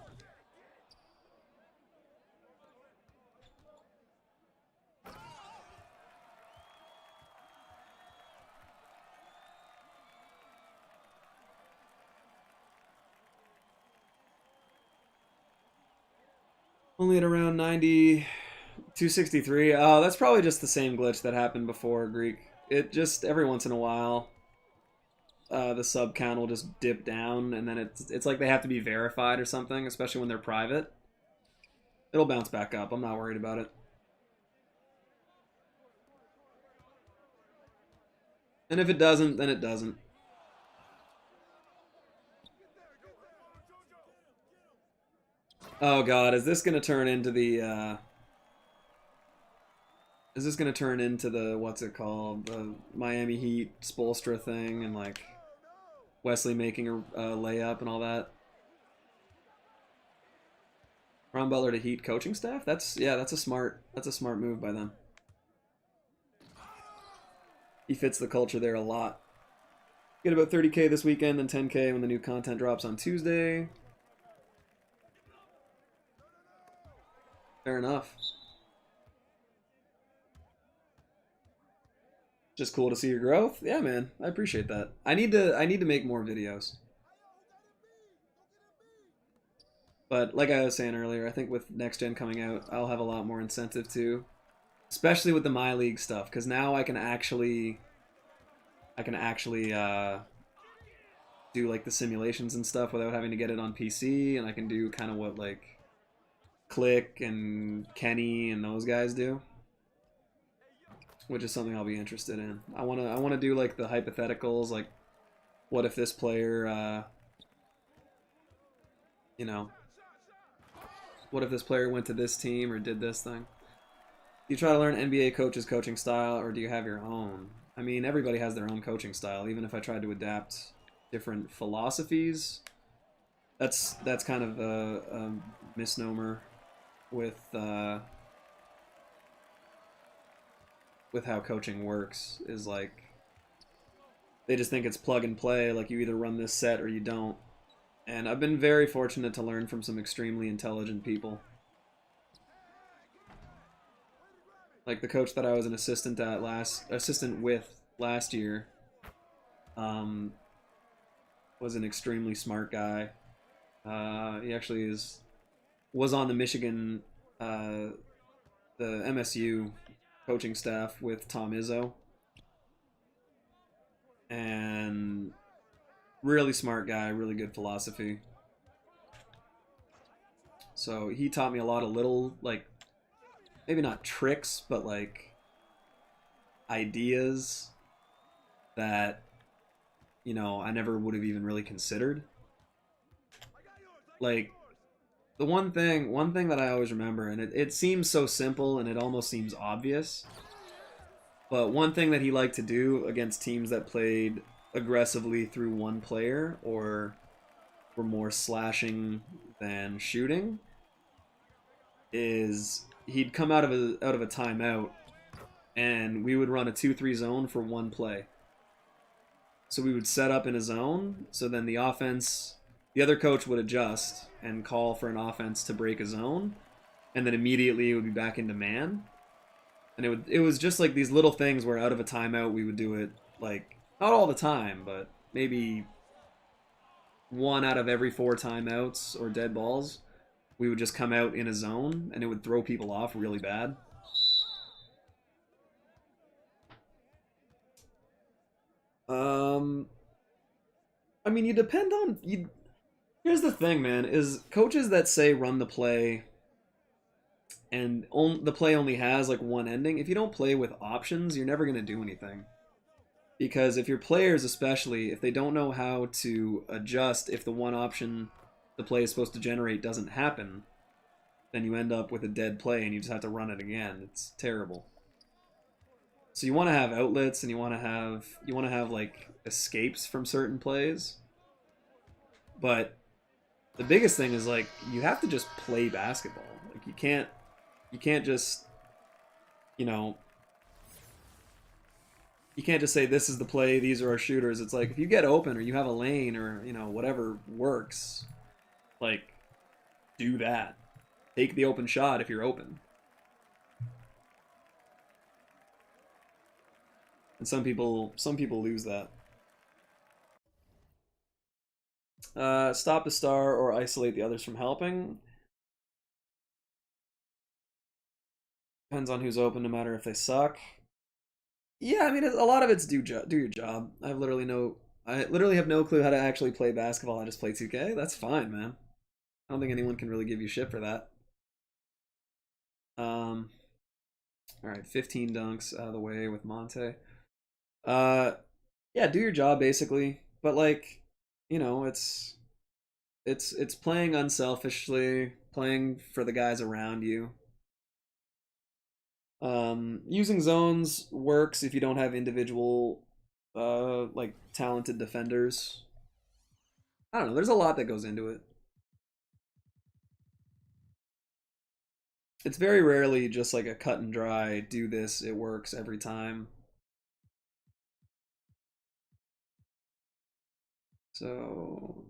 Only at around 90, 263. Oh, that's probably just the same glitch that happened before, Greek. It just, every once in a while, the sub count will just dip down, and then it's like they have to be verified or something, especially when they're private. It'll bounce back up. I'm not worried about it. And if it doesn't, then it doesn't. Oh god, is this gonna turn into the is this gonna turn into the what's it called? The Miami Heat Spoelstra thing and like Wesley making a layup and all that? Ron Butler to Heat coaching staff? That's a smart move by them. He fits the culture there a lot. Get about 30K this weekend, then 10K when the new content drops on Tuesday. Fair enough. Just cool to see your growth. Yeah, man, I appreciate that. I need to make more videos. But like I was saying earlier, I think with next gen coming out, I'll have a lot more incentive to, especially with the My League stuff, because now I can actually do like the simulations and stuff without having to get it on PC, and I can do kind of what like Click and Kenny and those guys do, which is something I'll be interested in. I wanna do like the hypotheticals, like what if this player, you know, what if this player went to this team or did this thing? Do you try to learn NBA coaches' coaching style, or do you have your own? I mean, everybody has their own coaching style. Even if I tried to adapt different philosophies, that's kind of a misnomer with how coaching works. Is like they just think it's plug and play. Like you either run this set or you don't. And I've been very fortunate to learn from some extremely intelligent people. Like the coach that I was an assistant with last year, was an extremely smart guy. He actually was on the Michigan, the MSU coaching staff with Tom Izzo, and really smart guy, really good philosophy. So he taught me a lot of little, like, maybe not tricks, but like ideas that, you know, I never would have even really considered. Like the one thing that I always remember, and it seems so simple and it almost seems obvious, but one thing that he liked to do against teams that played aggressively through one player or were more slashing than shooting is he'd come out of a timeout and we would run a 2-3 zone for one play. So we would set up in a zone, so then the other coach would adjust and call for an offense to break a zone, and then immediately it would be back into man. And it was just like these little things where out of a timeout we would do it, like not all the time, but maybe 1 out of every 4 timeouts or dead balls, we would just come out in a zone and it would throw people off really bad. I mean, you depend on you. Here's the thing, man: is coaches that say run the play, and the play only has like one ending. If you don't play with options, you're never gonna do anything. Because if your players, especially if they don't know how to adjust, if the one option the play is supposed to generate doesn't happen, then you end up with a dead play and you just have to run it again. It's terrible. So you want to have outlets and you want to have like escapes from certain plays. But the biggest thing is like you have to just play basketball. Like you can't just, you know, you can't just say this is the play, these are our shooters. It's like if you get open or you have a lane or, you know, whatever works, like do that. Take the open shot if you're open. And some people lose that. Stop the star or isolate the others from helping. Depends on who's open, no matter if they suck. Yeah, I mean, a lot of it's do your job. I literally have no clue how to actually play basketball. I just play 2K. That's fine, man. I don't think anyone can really give you shit for that. All right, 15 dunks out of the way with Monte. Yeah, do your job basically. But like, you know, it's playing unselfishly, playing for the guys around you. Using zones works if you don't have individual like talented defenders. I don't know, there's a lot that goes into it. It's very rarely just like a cut and dry, do this, it works every time. So,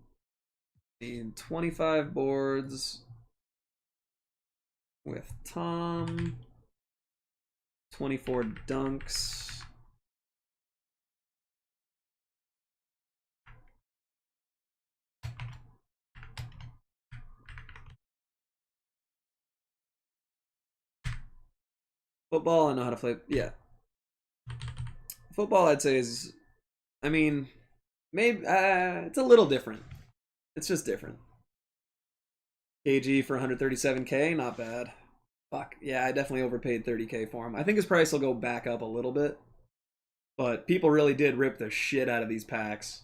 need 25 boards with Tom, 24 dunks. Football, I know how to play. Yeah. Football, I'd say is, I mean, maybe it's a little different. It's just different. KG for 137K, not bad. Fuck, yeah, I definitely overpaid 30K for him. I think his price will go back up a little bit. But people really did rip the shit out of these packs.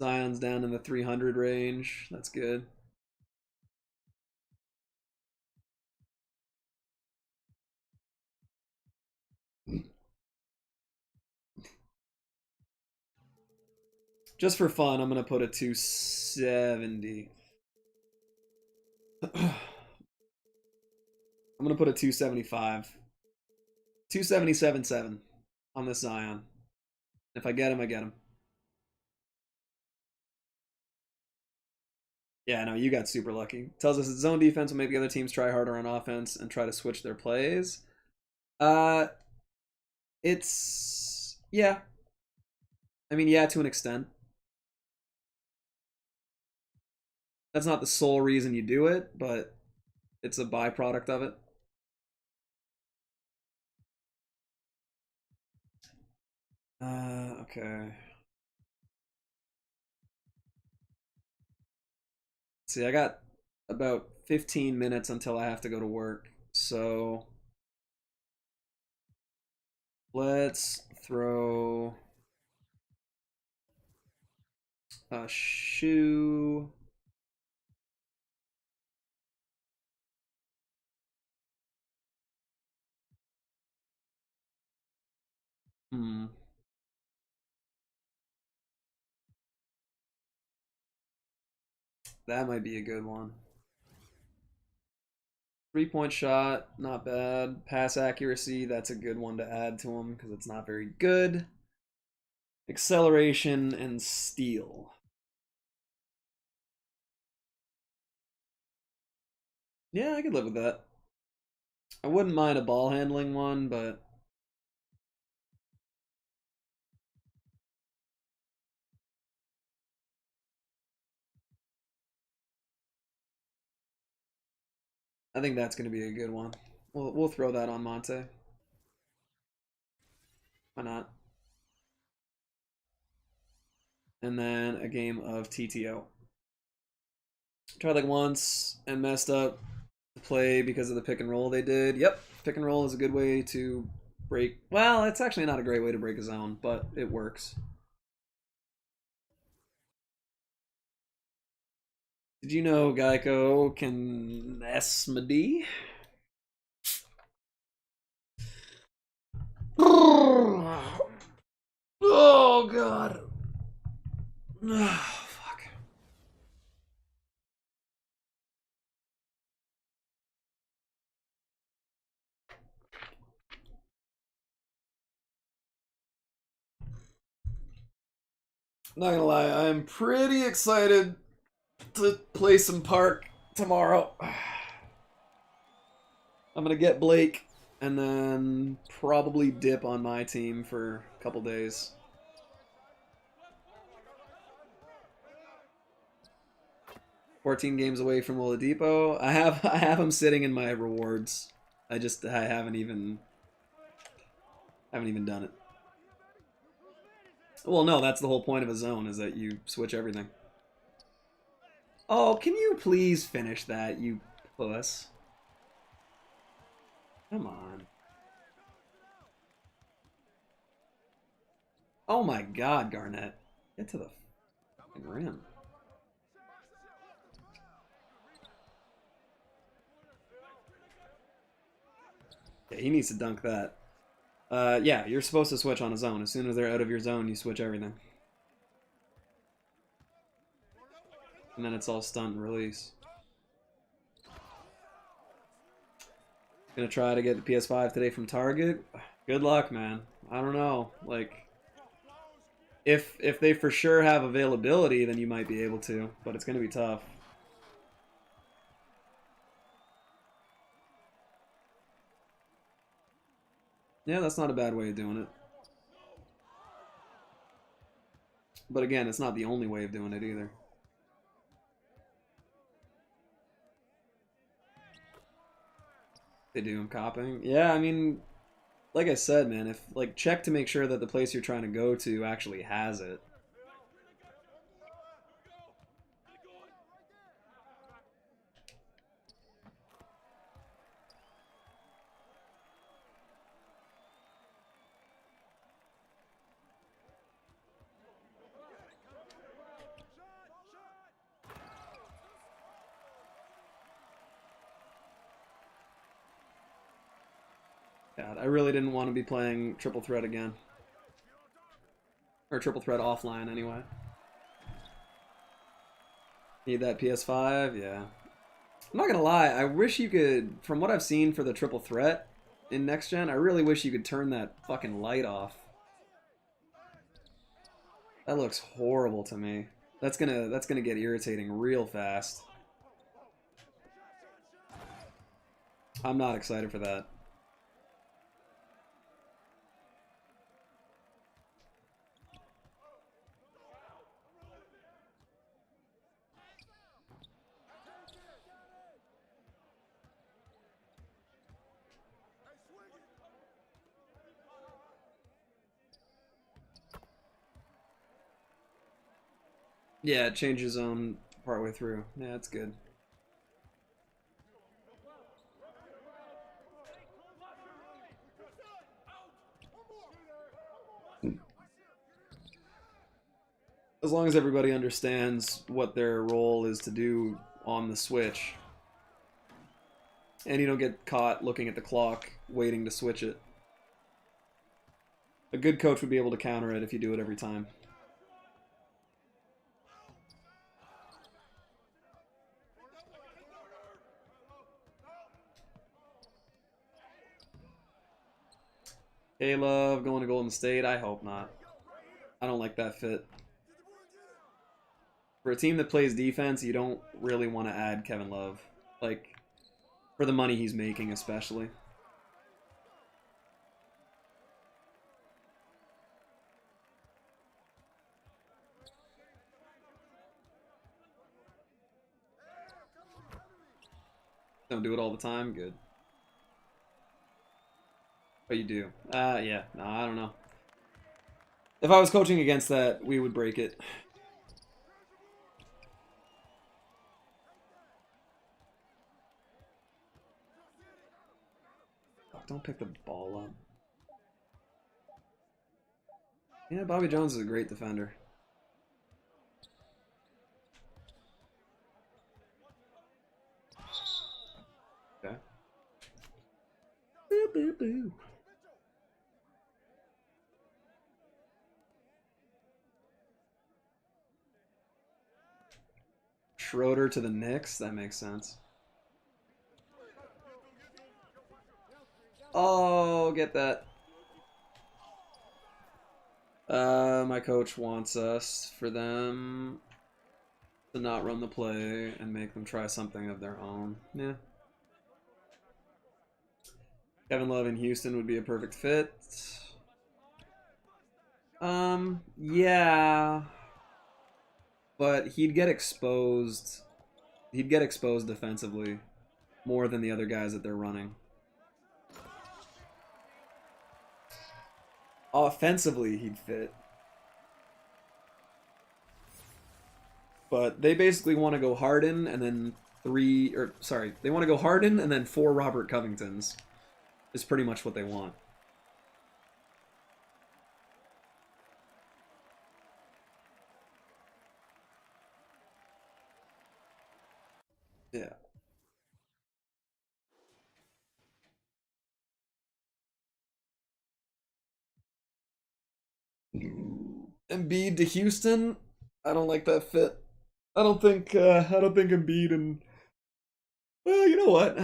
Zion's down in the 300 range. That's good. Just for fun, I'm going to put a 270. I'm going to put a 275. 277.7 on this Zion. If I get him, I get him. Yeah, no, you got super lucky. Tells us that zone defense will make the other teams try harder on offense and try to switch their plays. It's yeah. I mean, yeah, to an extent. That's not the sole reason you do it, but it's a byproduct of it. Okay. See, I got about 15 minutes until I have to go to work. So let's throw a shoe. That might be a good one. 3-point shot, not bad. Pass accuracy, that's a good one to add to him because it's not very good. Acceleration and steal. Yeah, I could live with that. I wouldn't mind a ball handling one, but I think that's going to be a good one. We'll throw that on Monte. Why not? And then a game of TTO. Tried like once and messed up the play because of the pick and roll they did. Yep, pick and roll is a good way to break. Well, it's actually not a great way to break a zone, but it works. Did you know Geico can Esmody? Oh god. Oh, fuck. Not gonna lie, I'm pretty excited to play some park tomorrow. I'm gonna get Blake and then probably dip on my team for a couple days. $14 games away from Oladipo. I have him sitting in my rewards. I haven't even done it. Well, no, that's the whole point of a zone is that you switch everything. Oh, can you please finish that, you puss? Come on. Oh my god, Garnett. Get to the fucking rim. Yeah, he needs to dunk that. Yeah, you're supposed to switch on a zone. As soon as they're out of your zone, you switch everything. And then it's all stunt and release. Gonna try to get the PS5 today from Target. Good luck, man. I don't know. Like, if they for sure have availability, then you might be able to, but it's gonna be tough. Yeah, that's not a bad way of doing it. But again, it's not the only way of doing it either. They do, I'm copying. Yeah, I mean, like I said, man, if like check to make sure that the place you're trying to go to actually has it. God, I really didn't want to be playing Triple Threat again. Or Triple Threat offline, anyway. Need that PS5? Yeah. I'm not gonna lie, I wish you could, from what I've seen for the Triple Threat in Next Gen, I really wish you could turn that fucking light off. That looks horrible to me. That's gonna get irritating real fast. I'm not excited for that. Yeah, it changes zone partway through. Yeah, that's good. As long as everybody understands what their role is to do on the switch. And you don't get caught looking at the clock, waiting to switch it. A good coach would be able to counter it if you do it every time. Hey, Love, going to Golden State? I hope not. I don't like that fit. For a team that plays defense, you don't really want to add Kevin Love. Like, for the money he's making, especially. Don't do it all the time? Good. But you do. Yeah. No, I don't know. If I was coaching against that, we would break it. Fuck, don't pick the ball up. Yeah, Bobby Jones is a great defender. Okay. Boo, boo, boo. Schroeder to the Knicks? That makes sense. Oh, get that. My coach wants us for them to not run the play and make them try something of their own. Yeah. Kevin Love in Houston would be a perfect fit. Yeah. But he'd get exposed. He'd get exposed defensively more than the other guys that they're running. Offensively, he'd fit. But they basically want to go Harden and then they want to go Harden and then 4 Robert Covingtons. Is pretty much what they want. Embiid to Houston. I don't like that fit. I don't think Embiid and well, you know what?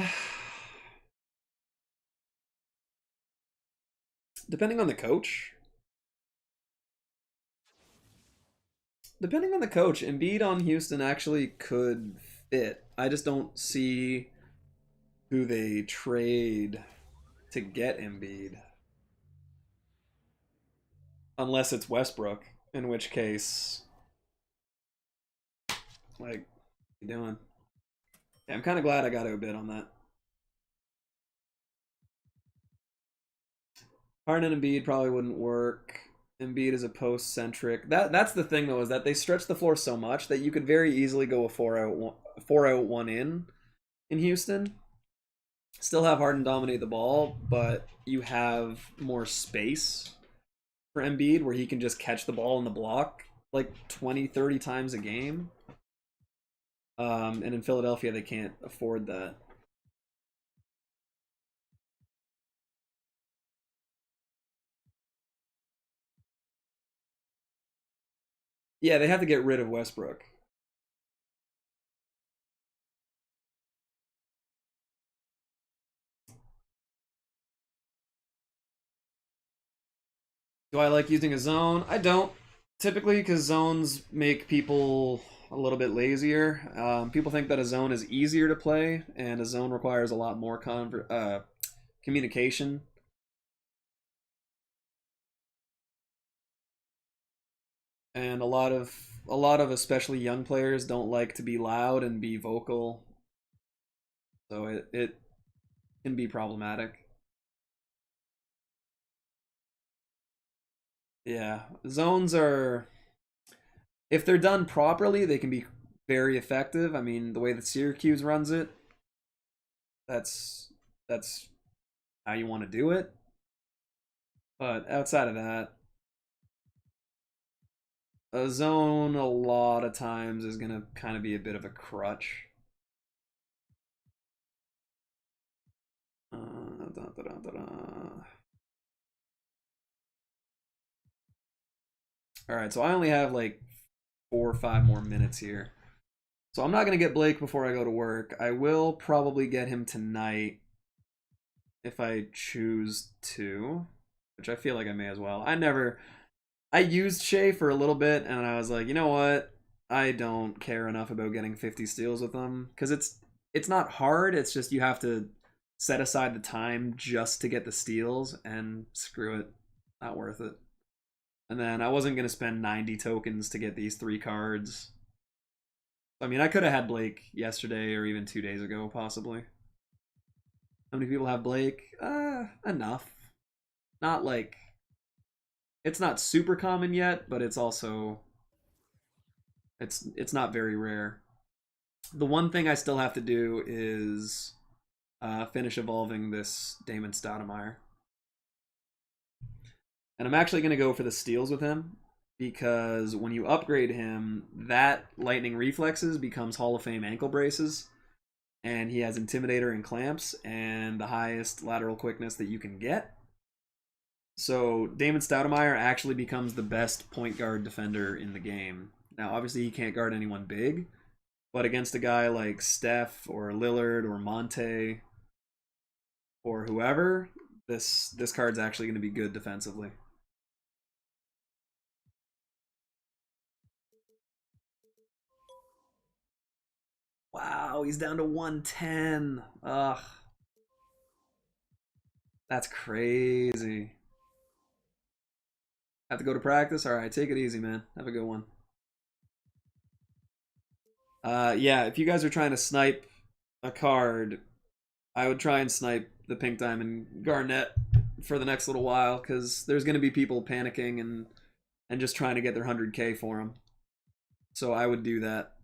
Depending on the coach. Depending on the coach, Embiid on Houston actually could fit. I just don't see who they trade to get Embiid. Unless it's Westbrook, in which case, like, what are you doing? Yeah, I'm kind of glad I got a bid on that. Harden and Embiid probably wouldn't work. Embiid is a post-centric. That's the thing though, is that they stretch the floor so much that you could very easily go a 4-out 1 in Houston. Still have Harden dominate the ball, but you have more space for Embiid where he can just catch the ball in the block like 20, 30 times a game. And in Philadelphia, they can't afford that. Yeah, they have to get rid of Westbrook. Do I like using a zone? I don't. Typically, because zones make people a little bit lazier. People think that a zone is easier to play, and a zone requires a lot more communication. And a lot of especially young players don't like to be loud and be vocal, so it can be problematic. Yeah, zones are, if they're done properly, they can be very effective. I mean, the way that Syracuse runs it, that's how you want to do it. But outside of that, a zone a lot of times is gonna kind of be a bit of a crutch. Da, da, da, da. All right, so I only have like 4 or 5 more minutes here. So I'm not going to get Blake before I go to work. I will probably get him tonight if I choose to, which I feel like I may as well. I used Shea for a little bit and I was like, you know what? I don't care enough about getting 50 steals with him because it's not hard. It's just you have to set aside the time just to get the steals, and screw it, not worth it. And then I wasn't going to spend 90 tokens to get these 3 cards. I mean, I could have had Blake yesterday or even 2 days ago, possibly. How many people have Blake? Enough. Not like, it's not super common yet, but it's also, it's not very rare. The one thing I still have to do is finish evolving this Damon Stoudemire. And I'm actually going to go for the steals with him, because when you upgrade him, that lightning reflexes becomes Hall of Fame ankle braces, and he has Intimidator and clamps and the highest lateral quickness that you can get. So Damon Stoudemire actually becomes the best point guard defender in the game. Now, obviously, he can't guard anyone big, but against a guy like Steph or Lillard or Monte or whoever, this card's actually going to be good defensively. Wow, he's down to 110. Ugh. That's crazy. Have to go to practice? Alright, take it easy, man. Have a good one. Yeah, if you guys are trying to snipe a card, I would try and snipe the Pink Diamond Garnet for the next little while, because there's going to be people panicking and just trying to get their 100k for them. So I would do that.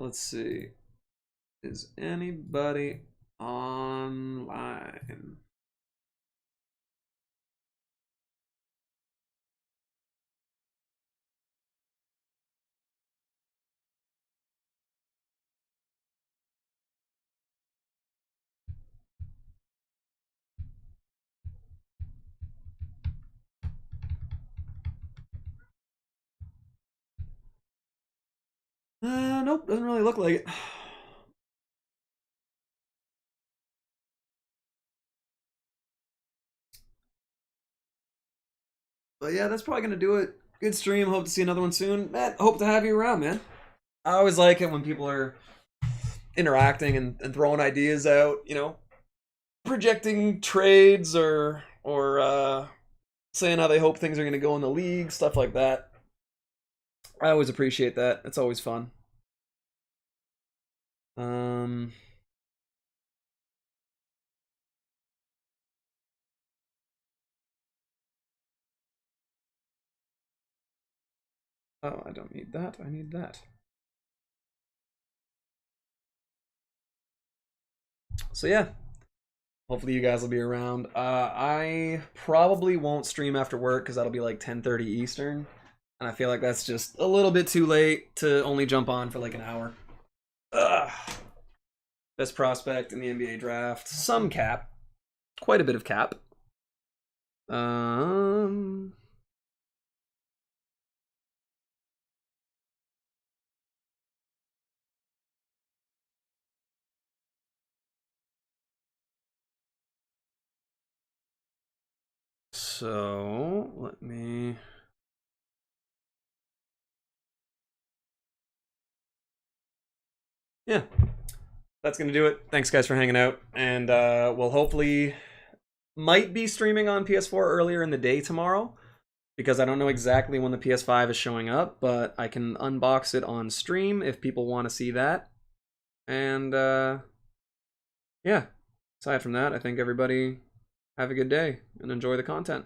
Let's see. Is anybody online? Nope, doesn't really look like it. But yeah, that's probably gonna do it. Good stream. Hope to see another one soon. Matt, hope to have you around, man. I always like it when people are interacting and throwing ideas out, you know, projecting trades or saying how they hope things are gonna go in the league, stuff like that. I always appreciate that. It's always fun. Oh, I don't need that. I need that. So yeah, hopefully you guys will be around. I probably won't stream after work because that'll be like 10:30 Eastern, and I feel like that's just a little bit too late to only jump on for like an hour. Ugh. Best prospect in the NBA draft. Some cap. Quite a bit of cap. So, let me... Yeah. That's going to do it. Thanks, guys, for hanging out. And we'll hopefully... Might be streaming on PS4 earlier in the day tomorrow, because I don't know exactly when the PS5 is showing up, but I can unbox it on stream if people want to see that. And, yeah. Aside from that, I think everybody have a good day and enjoy the content.